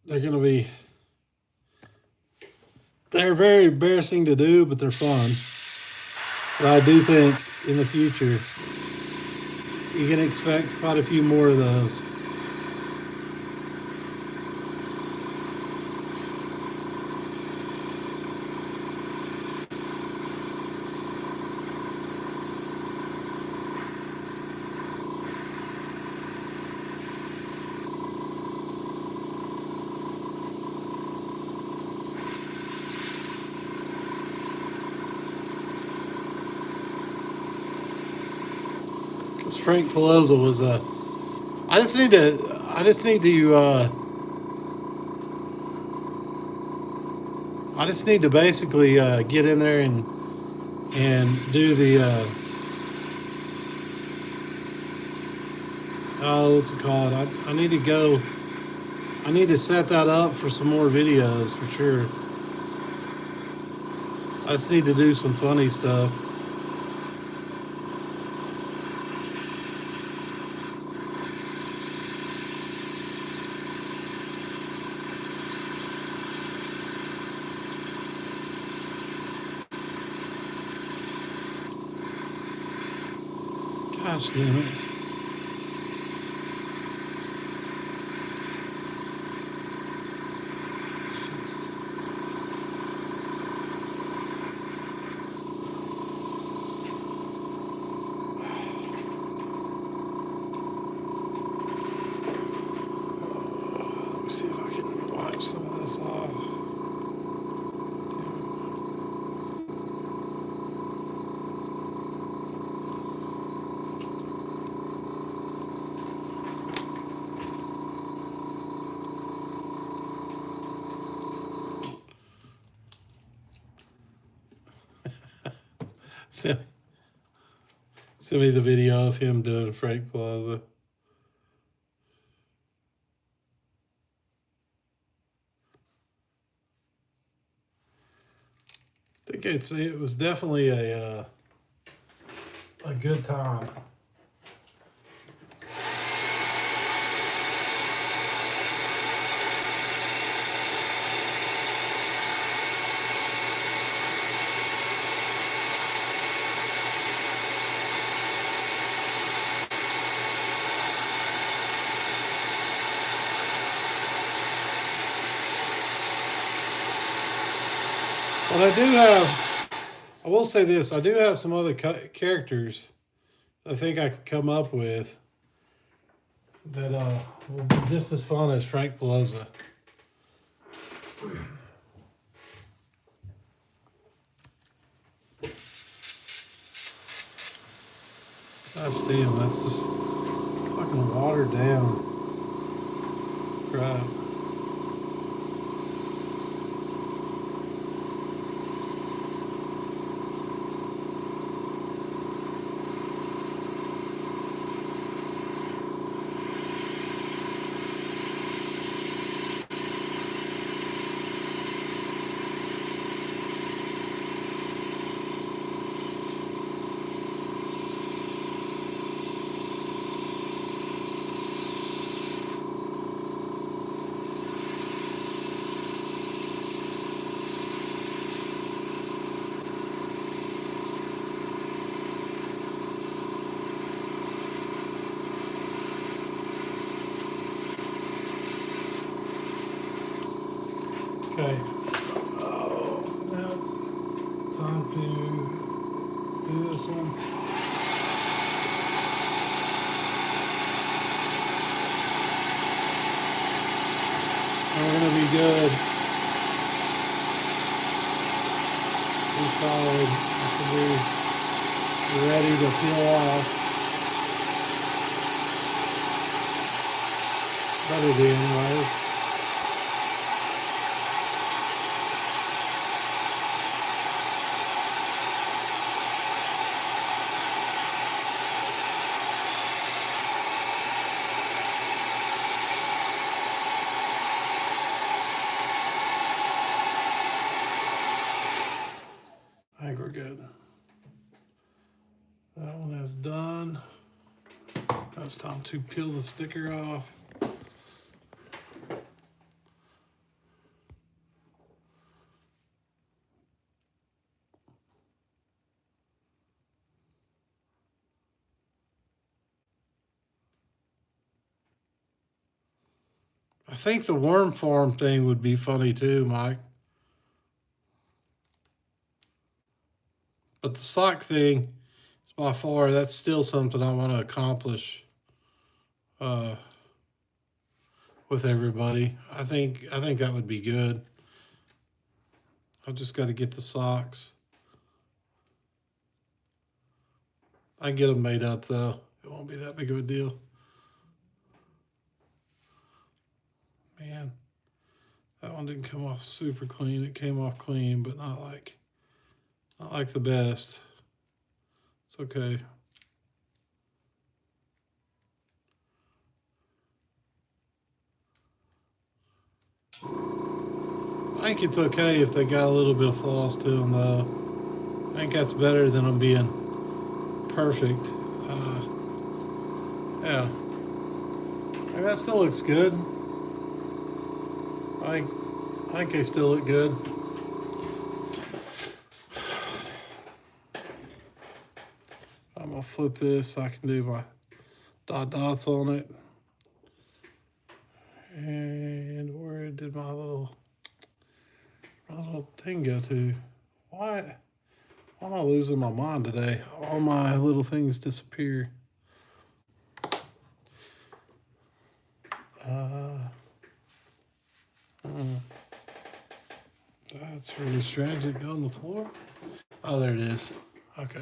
going to be they're very embarrassing to do, but they're fun. But I do think in the future you can expect quite a few more of those. Because Frank Pelosi was I just need to I just need to I just need to basically get in there and do the what's it called? I need to go. I need to set that up for some more videos for sure. I just need to do some funny stuff. Gosh damn it. Let me see if I can wipe some of this off. Send, send me the video of him doing Frank Plaza. think it was definitely a good time. Well, I will say this, I do have some other characters I think I could come up with that will be just as fun as Frank Pelosa. Gosh damn, that's just fucking watered down crap. Okay. Oh, now it's time to do this one. And we're gonna be good. Be solid. It should be ready to peel off. Better be anyways. I think we're good. That one is done. Now it's time to peel the sticker off. I think the worm farm thing would be funny too, Mike. But the sock thing is by far, that's still something I want to accomplish with everybody. I think that would be good. I've just got to get the socks. I can get them made up though. It won't be that big of a deal. Man, that one didn't come off super clean. It came off clean, but not like the best. It's okay. I think it's okay if they got a little bit of floss to them though. I think that's better than them being perfect. Yeah. And that still looks good. I think they still look good. I'm gonna flip this so I can do my dots on it. And where did my little thing go to? Why am I losing my mind today? All my little things disappear. That's really strange. Did it go on the floor? Oh, there it is. Okay.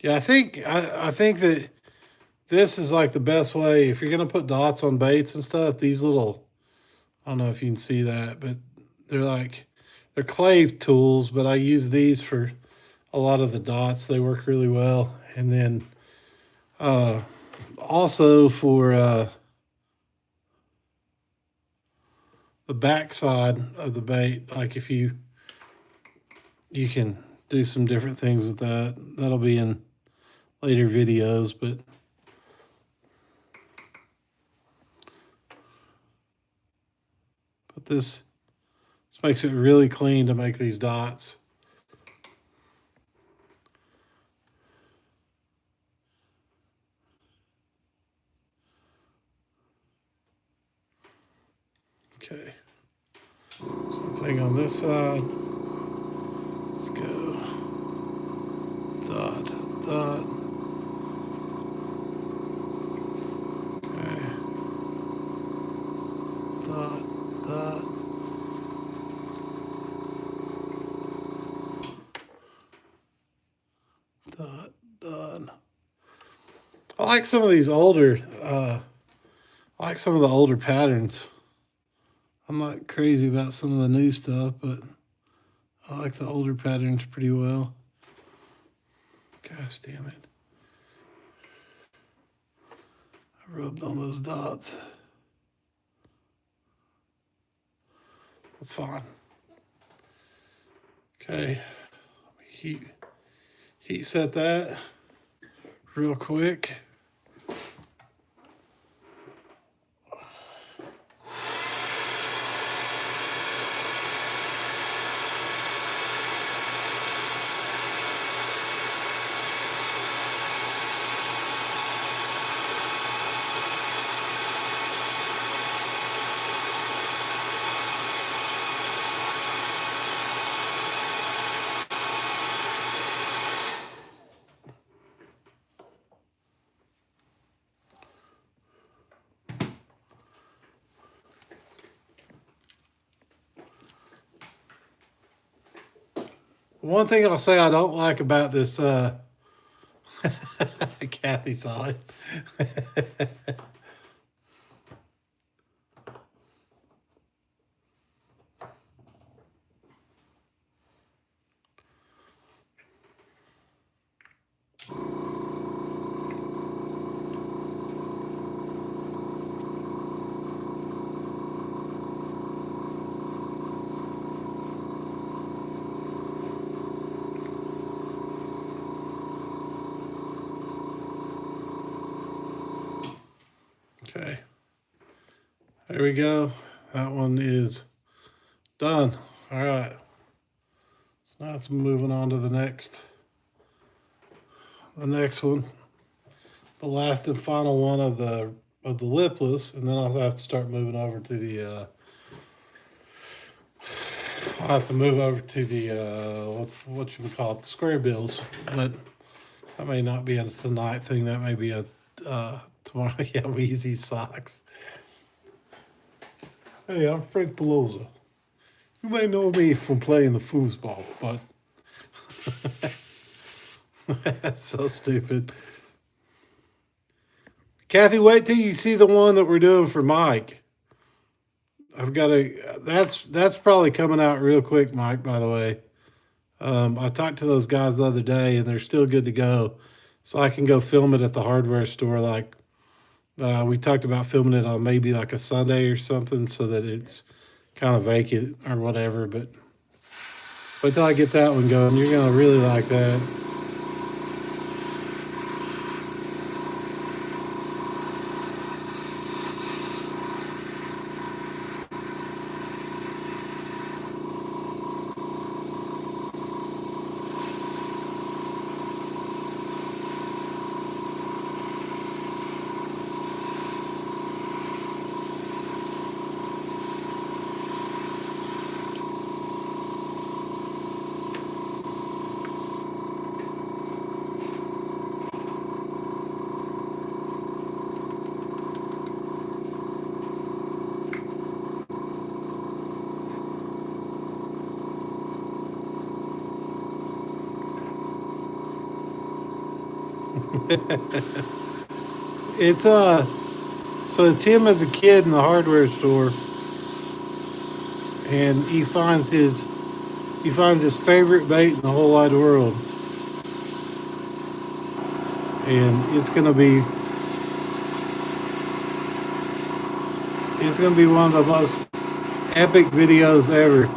Yeah, I think that this is like the best way if you're gonna put dots on baits and stuff. These little, I don't know if you can see that, but they're clay tools, but I use these for a lot of the dots. They work really well. And then also for the back side of the bait. Like if you can do some different things with that. That'll be in later videos, but this makes it really clean to make these dots. Okay. Same thing on this side. Let's go. Dot, dot. Okay. Dot, dot. Dot, dot. I like some of these older, I like some of the older patterns. I'm not crazy about some of the new stuff, but I like the older patterns pretty well. Gosh damn it. I rubbed on those dots. That's fine. Okay. Heat set that real quick. One thing I'll say I don't like about this, Kathy saw it. Okay, there we go. That one is done. All right, so now it's moving on to the next one, the last and final one of the lipless, and then I'll have to start moving over to the. I'll have to move over to the what you would call it, the square bills, but that may not be a tonight thing. That may be a tomorrow. Yeah, Weezy socks. Hey, I'm Frank Pelosa. You may know me from playing the foosball, but that's so stupid. Kathy, wait till you see the one that we're doing for Mike. I've got that's probably coming out real quick, Mike, by the way. I talked to those guys the other day, and they're still good to go. So I can go film it at the hardware store. Like we talked about filming it on maybe like a Sunday or something so that it's kind of vacant or whatever. But wait till I get that one going. You're going to really like that. It's so it's him as a kid in the hardware store, and he finds his favorite bait in the whole wide world, and it's gonna be one of the most epic videos ever.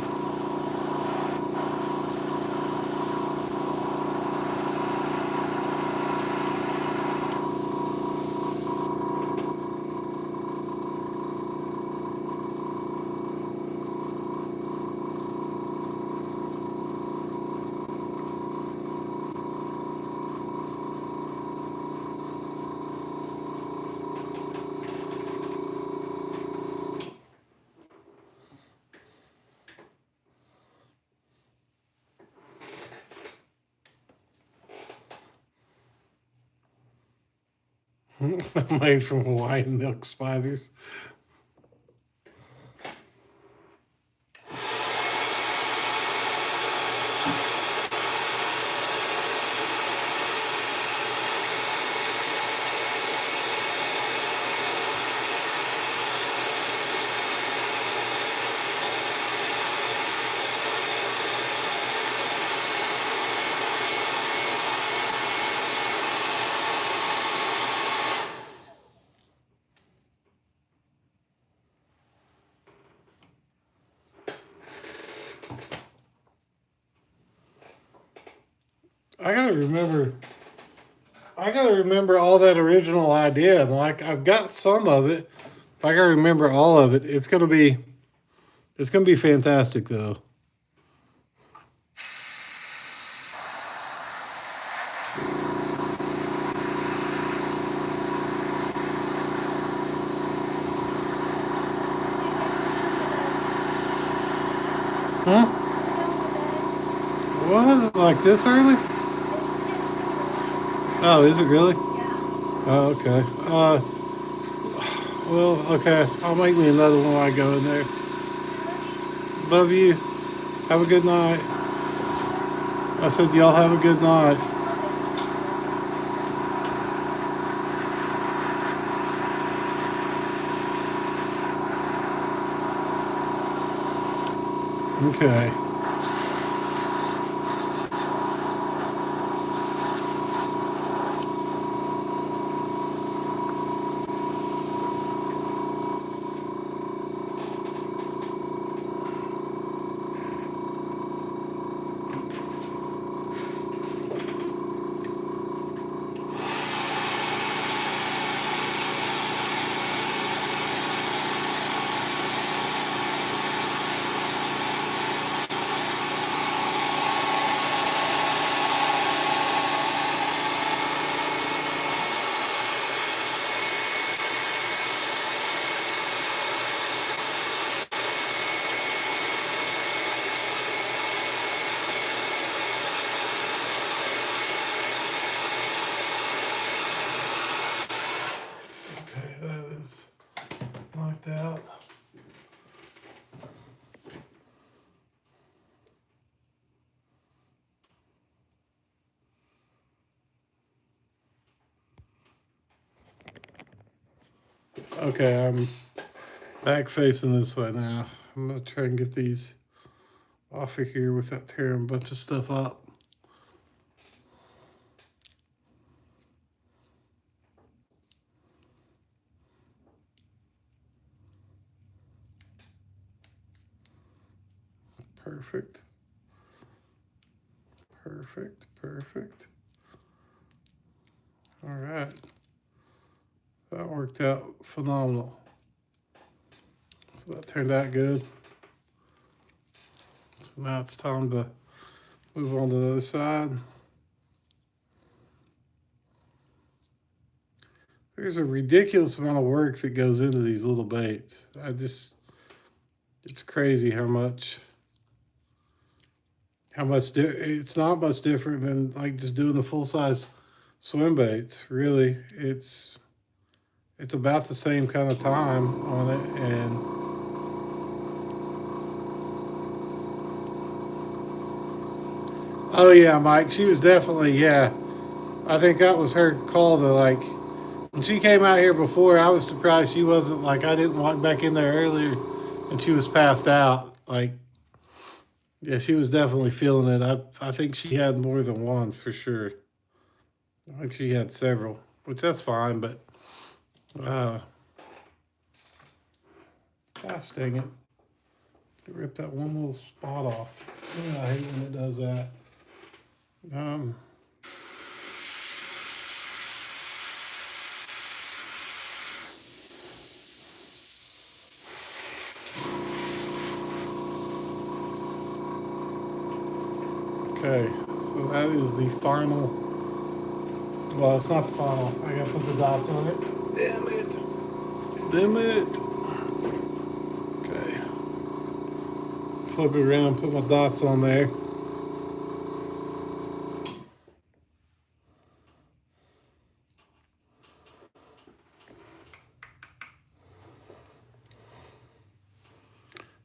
Made from Hawaiian milk spiders. I gotta remember. I gotta remember all that original idea. Like I've got some of it, but I gotta remember all of it. It's gonna be fantastic though. Huh? What? Like this early? Oh, is it really? Oh, okay. Well, okay. I'll make me another one when I go in there. Love you. Have a good night. I said, y'all have a good night. Okay. Okay, that is knocked out. Okay, I'm back facing this way now. I'm gonna try and get these off of here without tearing a bunch of stuff up. Perfect. Perfect. Perfect. All right. That worked out phenomenal. So that turned out good. So now it's time to move on to the other side. There's a ridiculous amount of work that goes into these little baits. It's crazy how much it's not much different than like just doing the full size swim baits. Really, it's about the same kind of time on it. And oh yeah, Mike, she was definitely, yeah. I think that was her call to like when she came out here before. I was surprised she wasn't like, I didn't walk back in there earlier and she was passed out. Like, yeah, she was definitely feeling it. I think she had more than one for sure. I think she had several, which that's fine, but uh gosh dang it. Rip that one little spot off. Yeah, I hate when it does that. Okay, so that is the final. Well, it's not the final. I gotta put the dots on it. Damn it. Damn it. Okay. Flip it around, put my dots on there.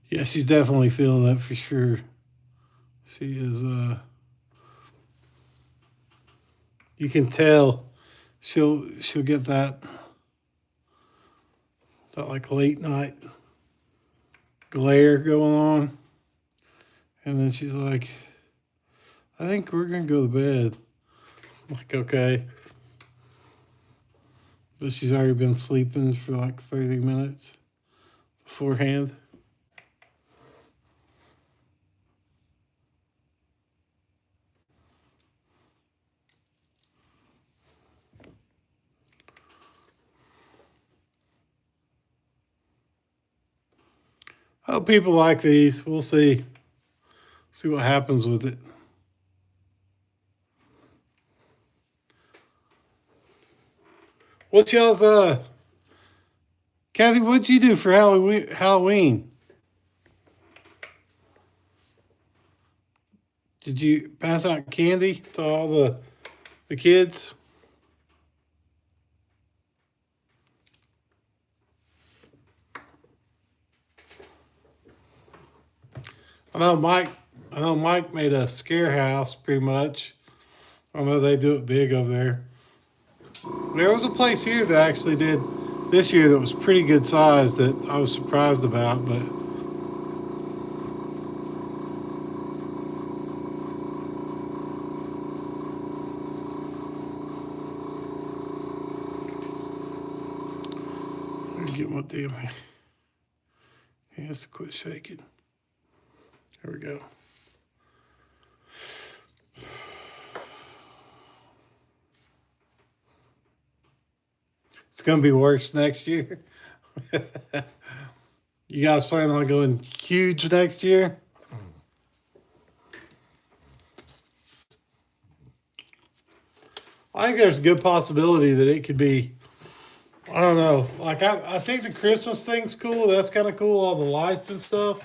Yeah, she's definitely feeling it for sure. She is, you can tell she'll get that like late night glare going on. And then she's like, I think we're gonna go to bed. I'm like, okay. But she's already been sleeping for like 30 minutes beforehand. Hope people like these. We'll see. See what happens with it. What's y'all's Kathy, what'd you do for Halloween? Did you pass out candy to all the kids? I know Mike made a scare house pretty much. I know they do it big over there. There was a place here that actually did this year that was pretty good size that I was surprised about, but get my damn hands to quit shaking. There we go. It's gonna be worse next year. You guys plan on going huge next year? I think there's a good possibility that it could be, I don't know. Like I think the Christmas thing's cool. That's kind of cool, all the lights and stuff.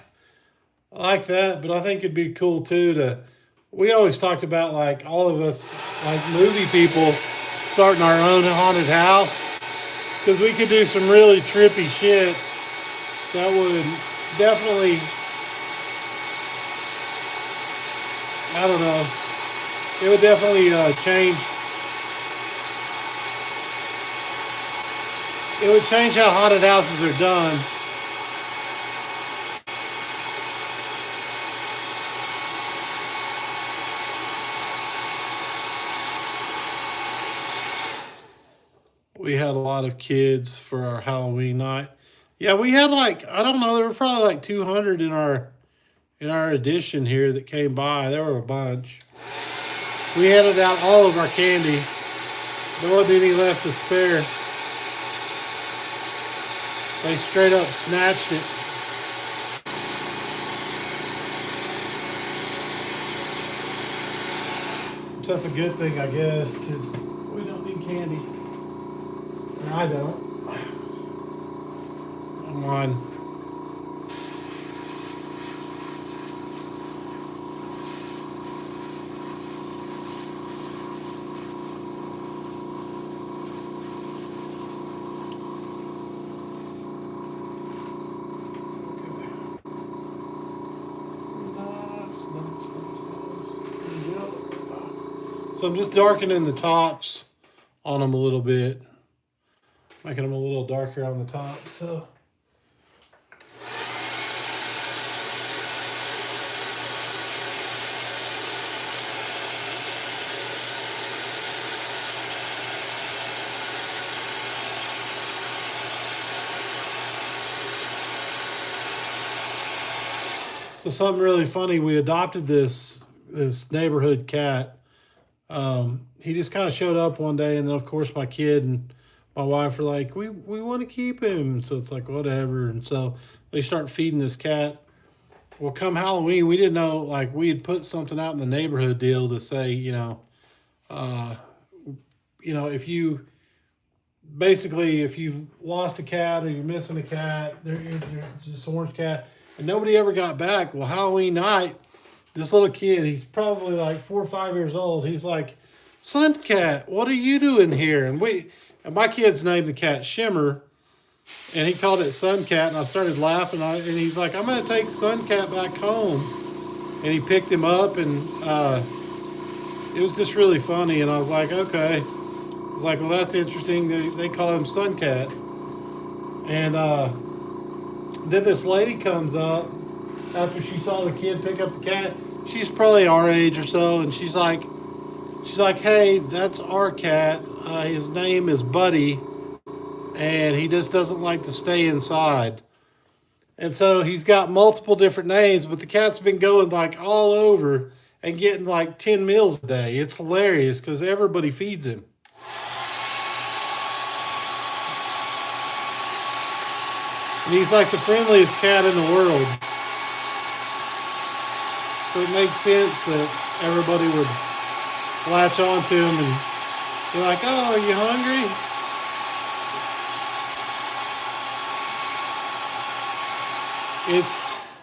I like that, but I think it'd be cool too we always talked about like all of us like movie people starting our own haunted house because we could do some really trippy shit that would definitely, I don't know, it would definitely change. It would change how haunted houses are done. We had a lot of kids for our Halloween night. Yeah, we had like, I don't know, there were probably like 200 in our edition here that came by. There were a bunch. We handed out all of our candy. There wasn't any left to spare. They straight up snatched it. Which that's a good thing, I guess, because we don't need candy. And I don't. Come on. So I'm just darkening the tops on them a little bit, making them a little darker on the top. So So something really funny. We adopted this neighborhood cat. He just kind of showed up one day, and then of course my kid and my wife are like, we want to keep him. So it's like whatever, and so they start feeding this cat. Well, come Halloween, we didn't know, like, we had put something out in the neighborhood deal to say, uh, if you basically, if you've lost a cat or you're missing a cat, it's this orange cat, and nobody ever got back. Well, Halloween night, this little kid, he's probably like 4 or 5 years old. He's like, "Sun Cat, what are you doing here?" And my kid's named the cat Shimmer, and he called it Sun Cat, and I started laughing. And he's like, "I'm gonna take Sun Cat back home," and he picked him up, and it was just really funny. And I was like, "Okay." I was like, "Well, that's interesting. They call him Sun Cat." And then this lady comes up after she saw the kid pick up the cat. She's probably our age or so, and she's like, "Hey, that's our cat. His name is Buddy, and he just doesn't like to stay inside." And so he's got multiple different names, but the cat's been going like all over and getting like 10 meals a day. It's hilarious because everybody feeds him. And he's like the friendliest cat in the world. So it makes sense that everybody would latch on to him and be like, "Oh, are you hungry?"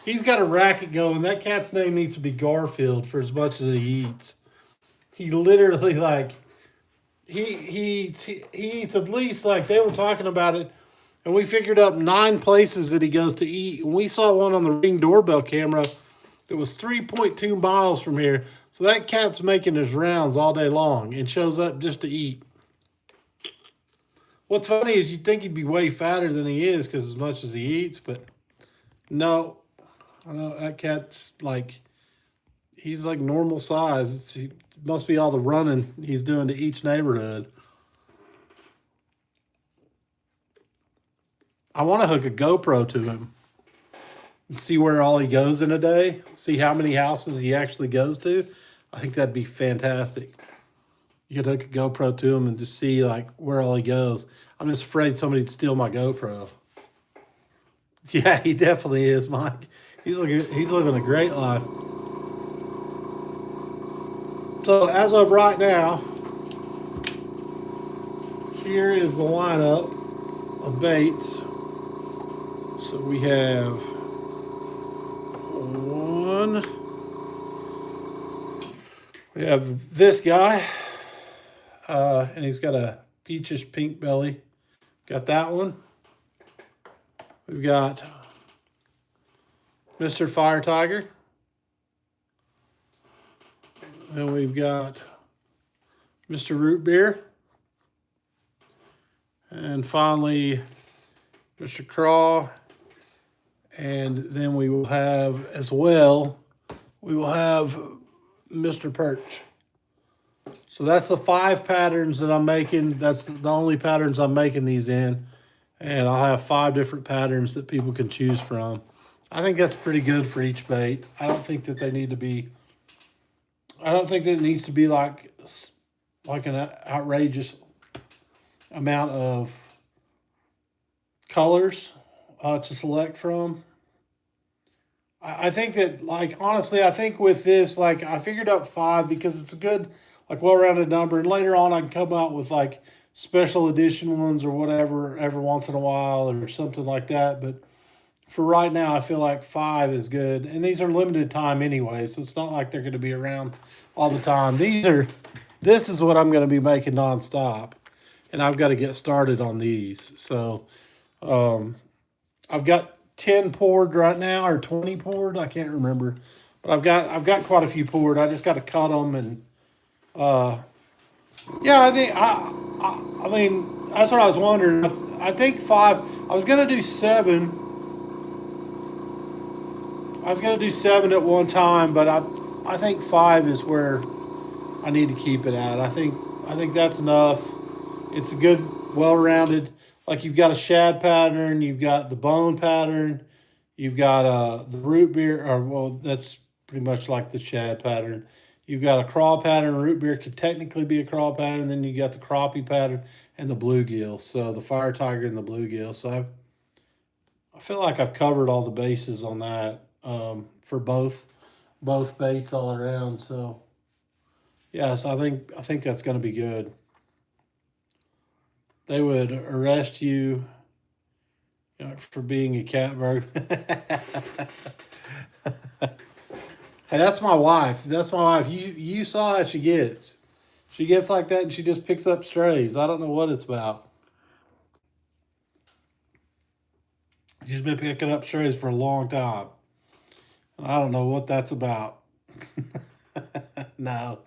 He's got a racket going. That cat's name needs to be Garfield for as much as he eats. He literally he eats at least, like they were talking about it, and we figured up 9 places that he goes to eat. And we saw one on the Ring doorbell camera that was 3.2 miles from here. So that cat's making his rounds all day long and shows up just to eat. What's funny is you'd think he'd be way fatter than he is because as much as he eats, but no, that cat's like, he's like normal size. It must be all the running he's doing to each neighborhood. I want to hook a GoPro to him and see where all he goes in a day, see how many houses he actually goes to. I think that'd be fantastic. You could hook a GoPro to him and just see like where all he goes. I'm just afraid somebody'd steal my GoPro. Yeah, he definitely is, Mike. He's living a great life. So as of right now, here is the lineup of baits. So we have one. We have this guy, and he's got a peachish pink belly. Got that one. We've got Mr. Fire Tiger. And we've got Mr. Root Beer. And finally, Mr. Craw. And then we will have as well, we will have Mr. Perch. So that's the 5 patterns that I'm making. That's the only patterns I'm making these in. And I'll have 5 different patterns that people can choose from. I think that's pretty good for each bait. I don't think that they need to be, I don't think that it needs to be like an outrageous amount of colors to select from. I think that, like, honestly, I think with this, like, I figured out 5 because it's a good, like, well-rounded number. And later on, I can come out with, like, special edition ones or whatever every once in a while or something like that. But for right now, I feel like 5 is good. And these are limited time anyway, so it's not like they're going to be around all the time. This is what I'm going to be making nonstop. And I've got to get started on these. So I've got 10 poured right now, or 20 poured. I can't remember. But I've got quite a few poured. I just got to cut them. And yeah, I mean, that's what I was wondering. I think 5. I was going to do 7. I was going to do 7 at one time, but I think 5 is where I need to keep it at. I think that's enough. It's a good, well-rounded, like you've got a shad pattern, you've got the bone pattern, You've got the root beer, or well, that's pretty much like the shad pattern. You've got a crawl pattern. Root beer could technically be a crawl pattern. Then you got the crappie pattern and the bluegill. So the fire tiger and the bluegill. So I feel like I've covered all the bases on that for both baits all around. So yeah, so I think that's going to be good. They would arrest you, for being a cat burglar. Hey, that's my wife. That's my wife. You saw how she gets. She gets like that and she just picks up strays. I don't know what it's about. She's been picking up strays for a long time. And I don't know what that's about. No.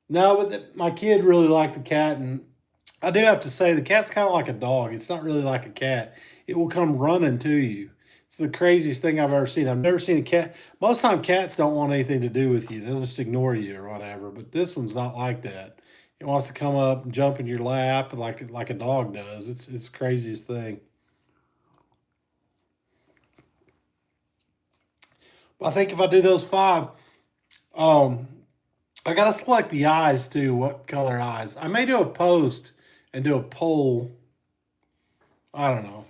No, but my kid really liked the cat, and I do have to say the cat's kind of like a dog. It's not really like a cat. It will come running to you. It's the craziest thing I've ever seen. I've never seen a cat. Most time cats don't want anything to do with you. They'll just ignore you or whatever. But this one's not like that. It wants to come up and jump in your lap like a dog does. It's the craziest thing. But I think if I do those 5, um, I gotta select the eyes too. What color eyes? I may do a post and do a poll. I don't know.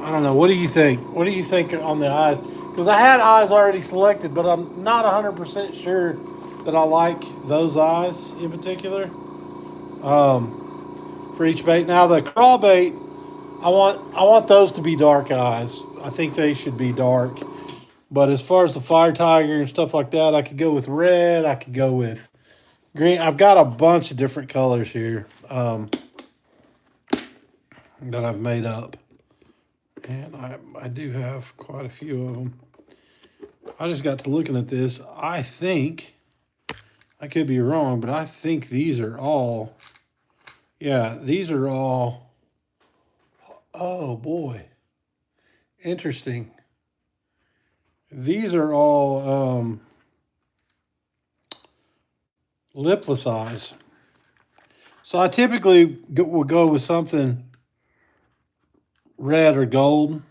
I don't know. What do you think? What do you think on the eyes? Because I had eyes already selected, but I'm not 100% sure that I like those eyes in particular for each bait. Now the crawl bait, I want those to be dark eyes. I think they should be dark. But as far as the fire tiger and stuff like that, I could go with red. I could go with green. I've got a bunch of different colors here that I've made up. And I do have quite a few of them. I just got to looking at this. I think, I could be wrong, but I think these are all, yeah, these are all, oh boy, interesting. These are all lipless eyes. So I typically will go with something red or gold.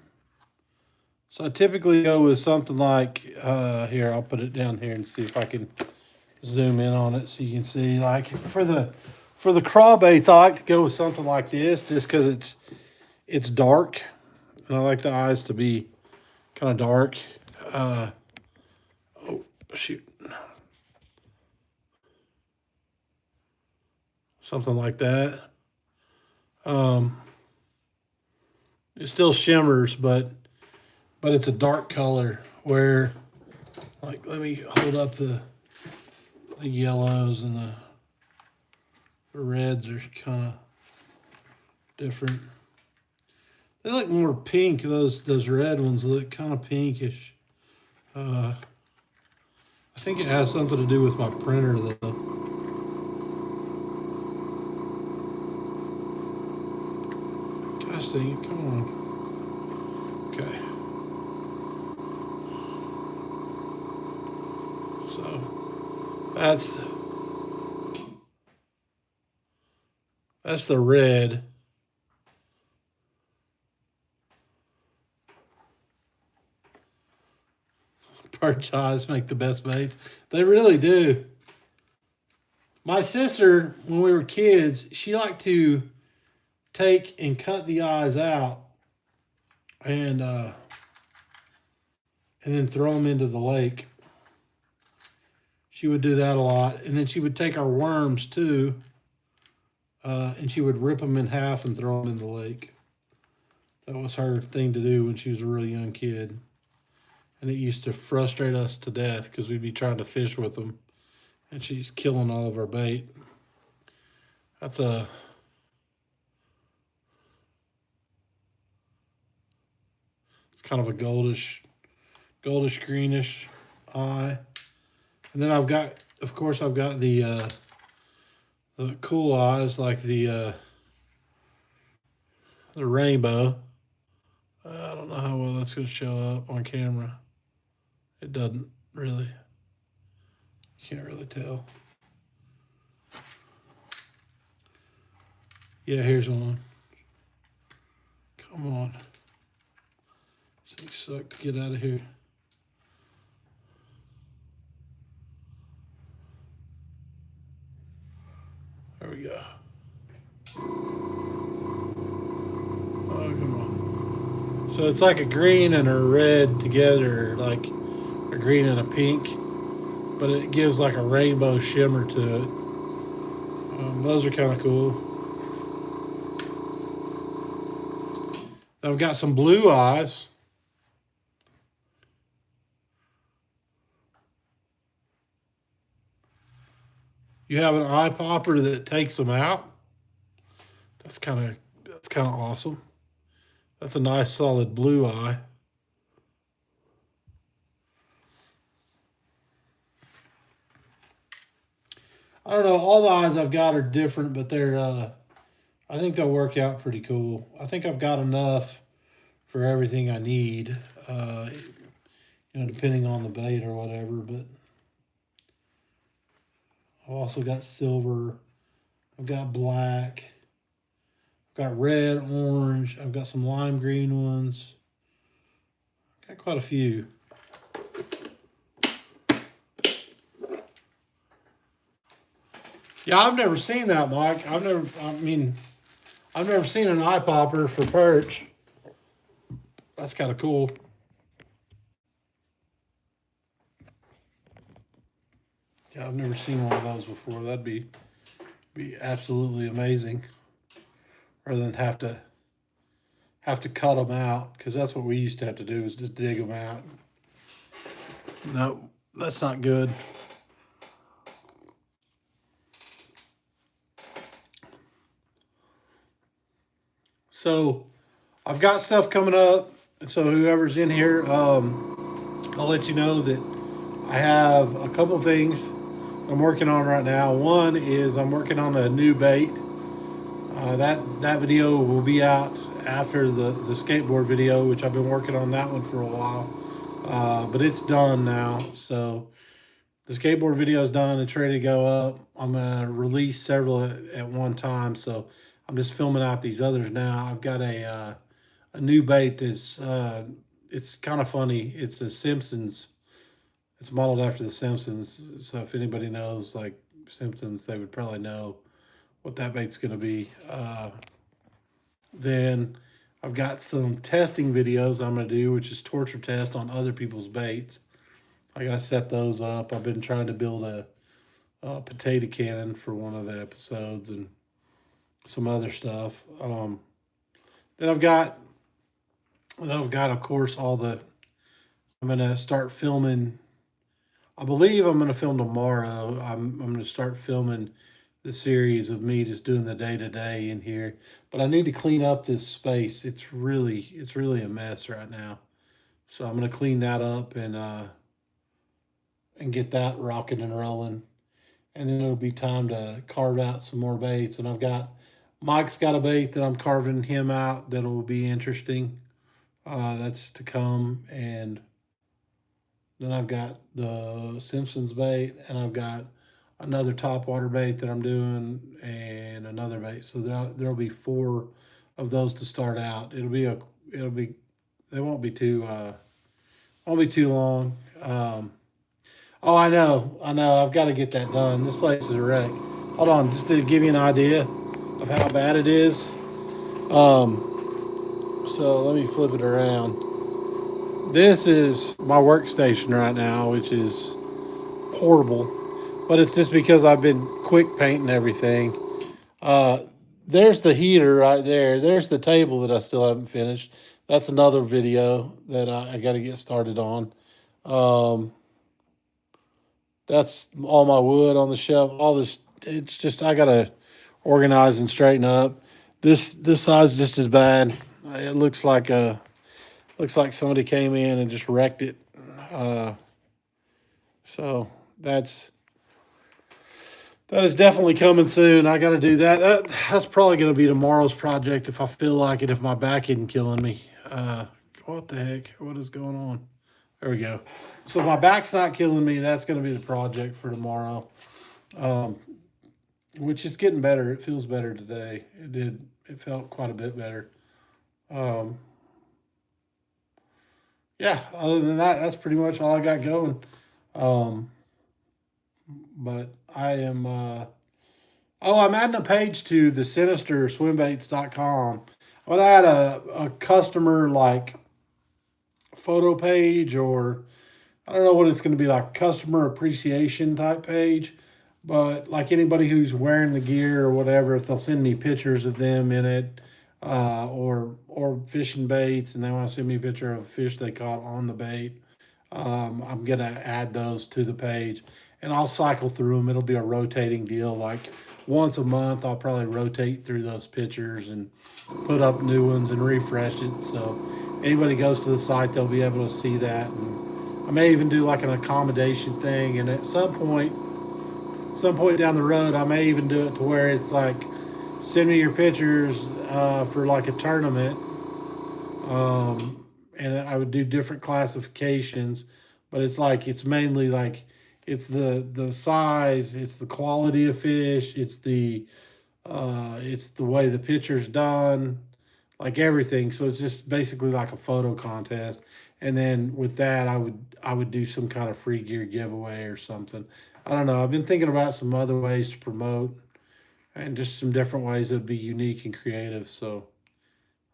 So I typically go with something like, here, I'll put it down here and see if I can zoom in on it so you can see. Like for the crawl baits, I like to go with something like this just because it's dark. And I like the eyes to be kind of dark. Oh, shoot. Something like that. It still shimmers, but it's a dark color where, like, let me hold up the yellows and the reds are kind of different. They look more pink. Those red ones look kind of pinkish. I think it has something to do with my printer, though. Gosh dang it, come on. Okay. So that's the red. Birch eyes make the best baits. They really do. My sister, when we were kids, she liked to take and cut the eyes out and then throw them into the lake. She would do that a lot. And then she would take our worms too, and she would rip them in half and throw them in the lake. That was her thing to do when she was a really young kid. And it used to frustrate us to death because we'd be trying to fish with them. And she's killing all of our bait. It's kind of a goldish greenish eye. And then I've got the cool eyes like the rainbow. I don't know how well that's going to show up on camera. It doesn't really. You can't really tell. Yeah, here's one. Come on. suck to get out of here. There we go. Oh, come on. So it's like a green and a red together, like a green and a pink, but it gives like a rainbow shimmer to it. Those are kind of cool. I've got some blue eyes. You have an eye popper that takes them out. That's kind of awesome. That's a nice solid blue eye. I don't know. All the eyes I've got are different, but they're. I think they'll work out pretty cool. I think I've got enough for everything I need. Depending on the bait or whatever. But I've also got silver. I've got black. I've got red, orange. I've got some lime green ones. Got quite a few. Yeah, I've never seen that, Mike. I've never seen an eye popper for perch. That's kind of cool. Yeah, I've never seen one of those before. That'd be absolutely amazing. Rather than have to cut them out, because that's what we used to have to do, is just dig them out. No, that's not good. So I've got stuff coming up. So whoever's in here, I'll let you know that I have a couple things I'm working on right now. One is I'm working on a new bait. That video will be out after the skateboard video, which I've been working on that one for a while. But it's done now. So the skateboard video is done. It's ready to go up. I'm going to release several at one time. So I'm just filming out these others now. I've got a new bait that's, it's kind of funny. It's a Simpsons. It's modeled after the Simpsons. So if anybody knows like Simpsons, they would probably know what that bait's going to be. Then I've got some testing videos I'm going to do, which is torture test on other people's baits. I got to set those up. I've been trying to build a potato cannon for one of the episodes and some other stuff. Then I've got, of course, I'm going to start filming. I believe I'm going to film tomorrow. I'm going to start filming the series of me just doing the day-to-day in here. But I need to clean up this space. It's really a mess right now. So I'm going to clean that up and get that rocking and rolling. And then it'll be time to carve out some more baits. And Mike's got a bait that I'm carving him out that'll be interesting. That's to come. And then I've got the Simpsons bait, and I've got another topwater bait that I'm doing, and another bait. So there'll be 4 of those to start out. They won't be too long. Oh, I know. I've got to get that done. This place is a wreck. Hold on, just to give you an idea of how bad it is. So let me flip it around. This is my workstation right now, which is horrible, but it's just because I've been quick painting everything. There's the heater right there. There's the table that I still haven't finished. That's another video that I got to get started on. That's all my wood on the shelf. All this, it's just, I got to organize and straighten up. This side's just as bad. It looks like somebody came in and just wrecked it. So that is definitely coming soon. I got to do that. That's probably going to be tomorrow's project if I feel like it, if my back isn't killing me. What the heck? What is going on? There we go. So if my back's not killing me, that's going to be the project for tomorrow, which is getting better. It feels better today. It did. It felt quite a bit better. yeah, other than that, that's pretty much all I got going. Um, but I am, oh, I'm adding a page to the sinisterswimbaits.com. I'm going to add a customer like photo page, or I don't know what it's going to be, like customer appreciation type page. But like anybody who's wearing the gear or whatever, if they'll send me pictures of them in it, or fishing baits, and they want to send me a picture of a fish they caught on the bait, I'm gonna add those to the page, and I'll cycle through them. It'll be a rotating deal. Like once a month, I'll probably rotate through those pictures and put up new ones and refresh it. So anybody goes to the site, they'll be able to see that. And I may even do like an accommodation thing. And at some point down the road, I may even do it to where it's like, send me your pictures for like a tournament, and I would do different classifications, but it's like it's mainly like it's the size, it's the quality of fish, it's the way the picture's done, like everything. So it's just basically like a photo contest. And then with that, I would do some kind of free gear giveaway or something. I don't know. I've been thinking about some other ways to promote, and just some different ways that'd be unique and creative. So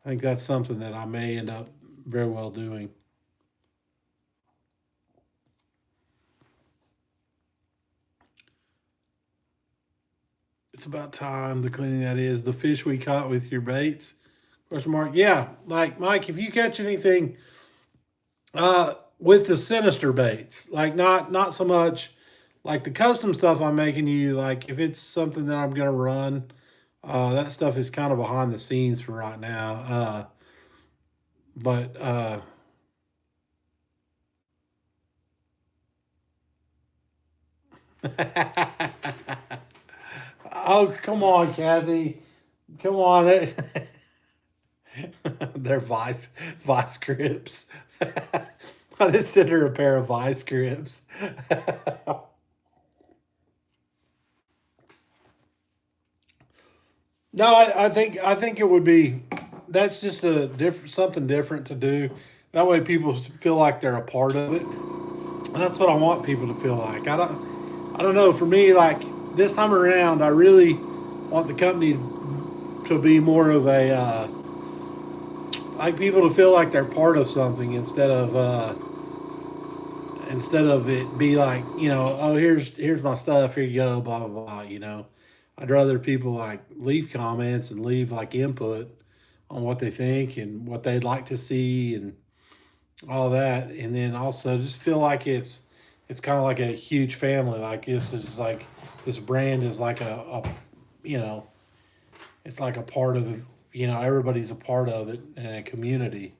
I think that's something that I may end up very well doing. It's about time. The cleaning, that is. The fish we caught with your baits? Question mark. Yeah, like Mike, if you catch anything with the sinister baits, like not so much like the custom stuff I'm making you, like if it's something that I'm gonna run, that stuff is kind of behind the scenes for right now. But oh, come on, Kathy. Come on. They're vice grips. I just sent her a pair of vice grips. No, I think it would be, that's just a different, something different to do. That way people feel like they're a part of it. And that's what I want people to feel like. I don't know, for me, like this time around I really want the company to be more of a like people to feel like they're part of something, instead of it be like, oh, here's my stuff, here you go, blah blah blah. I'd rather people like leave comments and leave like input on what they think and what they'd like to see and all that, and then also just feel like it's kind of like a huge family. Like this is like, this brand is like a you know it's like a part of, everybody's a part of it in a community.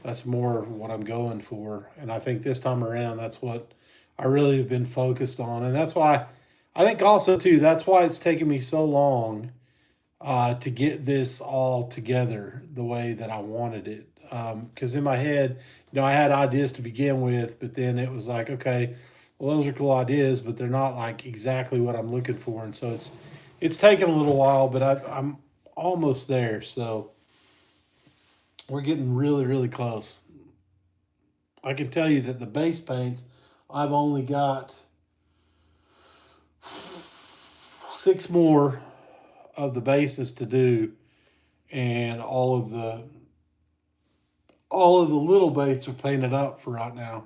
That's more what I'm going for. And I think this time around, that's what I really have been focused on. And that's why I think also, too, that's why it's taken me so long to get this all together the way that I wanted it. Because in my head, I had ideas to begin with, but then it was like, okay, well, those are cool ideas, but they're not like exactly what I'm looking for. And so it's taken a little while, but I'm almost there. So we're getting really, really close. I can tell you that the base paints, I've only got 6 more of the bases to do, and all of the little baits are painted up for right now.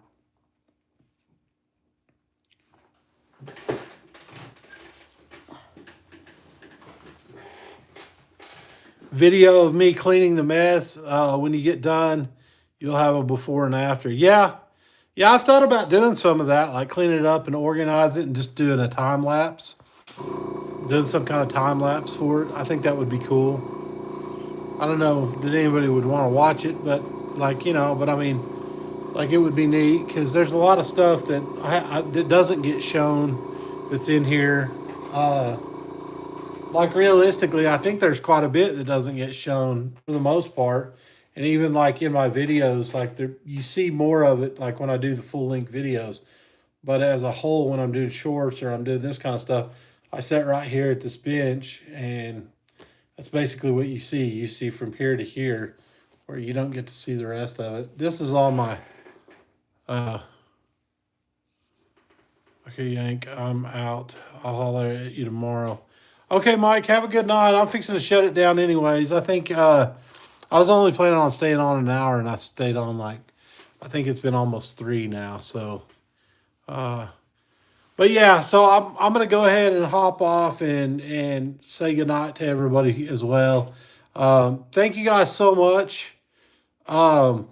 Video of me cleaning the mess. When you get done, you'll have a before and after. Yeah, I've thought about doing some of that, like cleaning it up and organize it and just doing a time lapse, doing some kind of time lapse for it. I think that would be cool. I don't know that anybody would want to watch it, but but I mean, like it would be neat because there's a lot of stuff that that doesn't get shown that's in here. Like realistically, I think there's quite a bit that doesn't get shown for the most part. And even like in my videos, like you see more of it like when I do the full length videos. But as a whole, when I'm doing shorts or I'm doing this kind of stuff, I sit right here at this bench, and that's basically what you see. You see from here to here, where you don't get to see the rest of it. This is all my, okay, Yank, I'm out. I'll holler at you tomorrow. Okay, Mike, have a good night. I'm fixing to shut it down anyways. I think I was only planning on staying on an hour, and I stayed on like, I think it's been almost 3 now. So, but yeah, so I'm gonna go ahead and hop off and say goodnight to everybody as well. Thank you guys so much for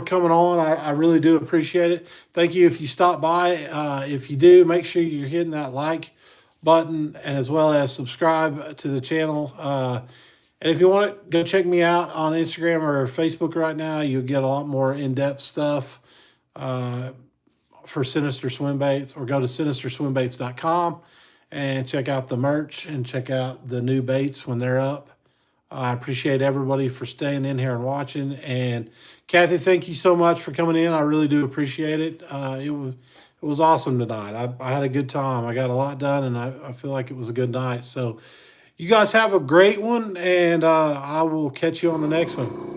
coming on. I really do appreciate it. Thank you if you stop by. If you do, make sure you're hitting that like button and as well as subscribe to the channel. And if you want it, go check me out on Instagram or Facebook right now. You'll get a lot more in-depth stuff for Sinister Swim Baits, or go to sinisterswimbaits.com and check out the merch and check out the new baits when they're up. I appreciate everybody for staying in here and watching. And Kathy, thank you so much for coming in. I really do appreciate it. It was awesome tonight. I had a good time. I got a lot done, and I feel like it was a good night. So you guys have a great one, and I will catch you on the next one.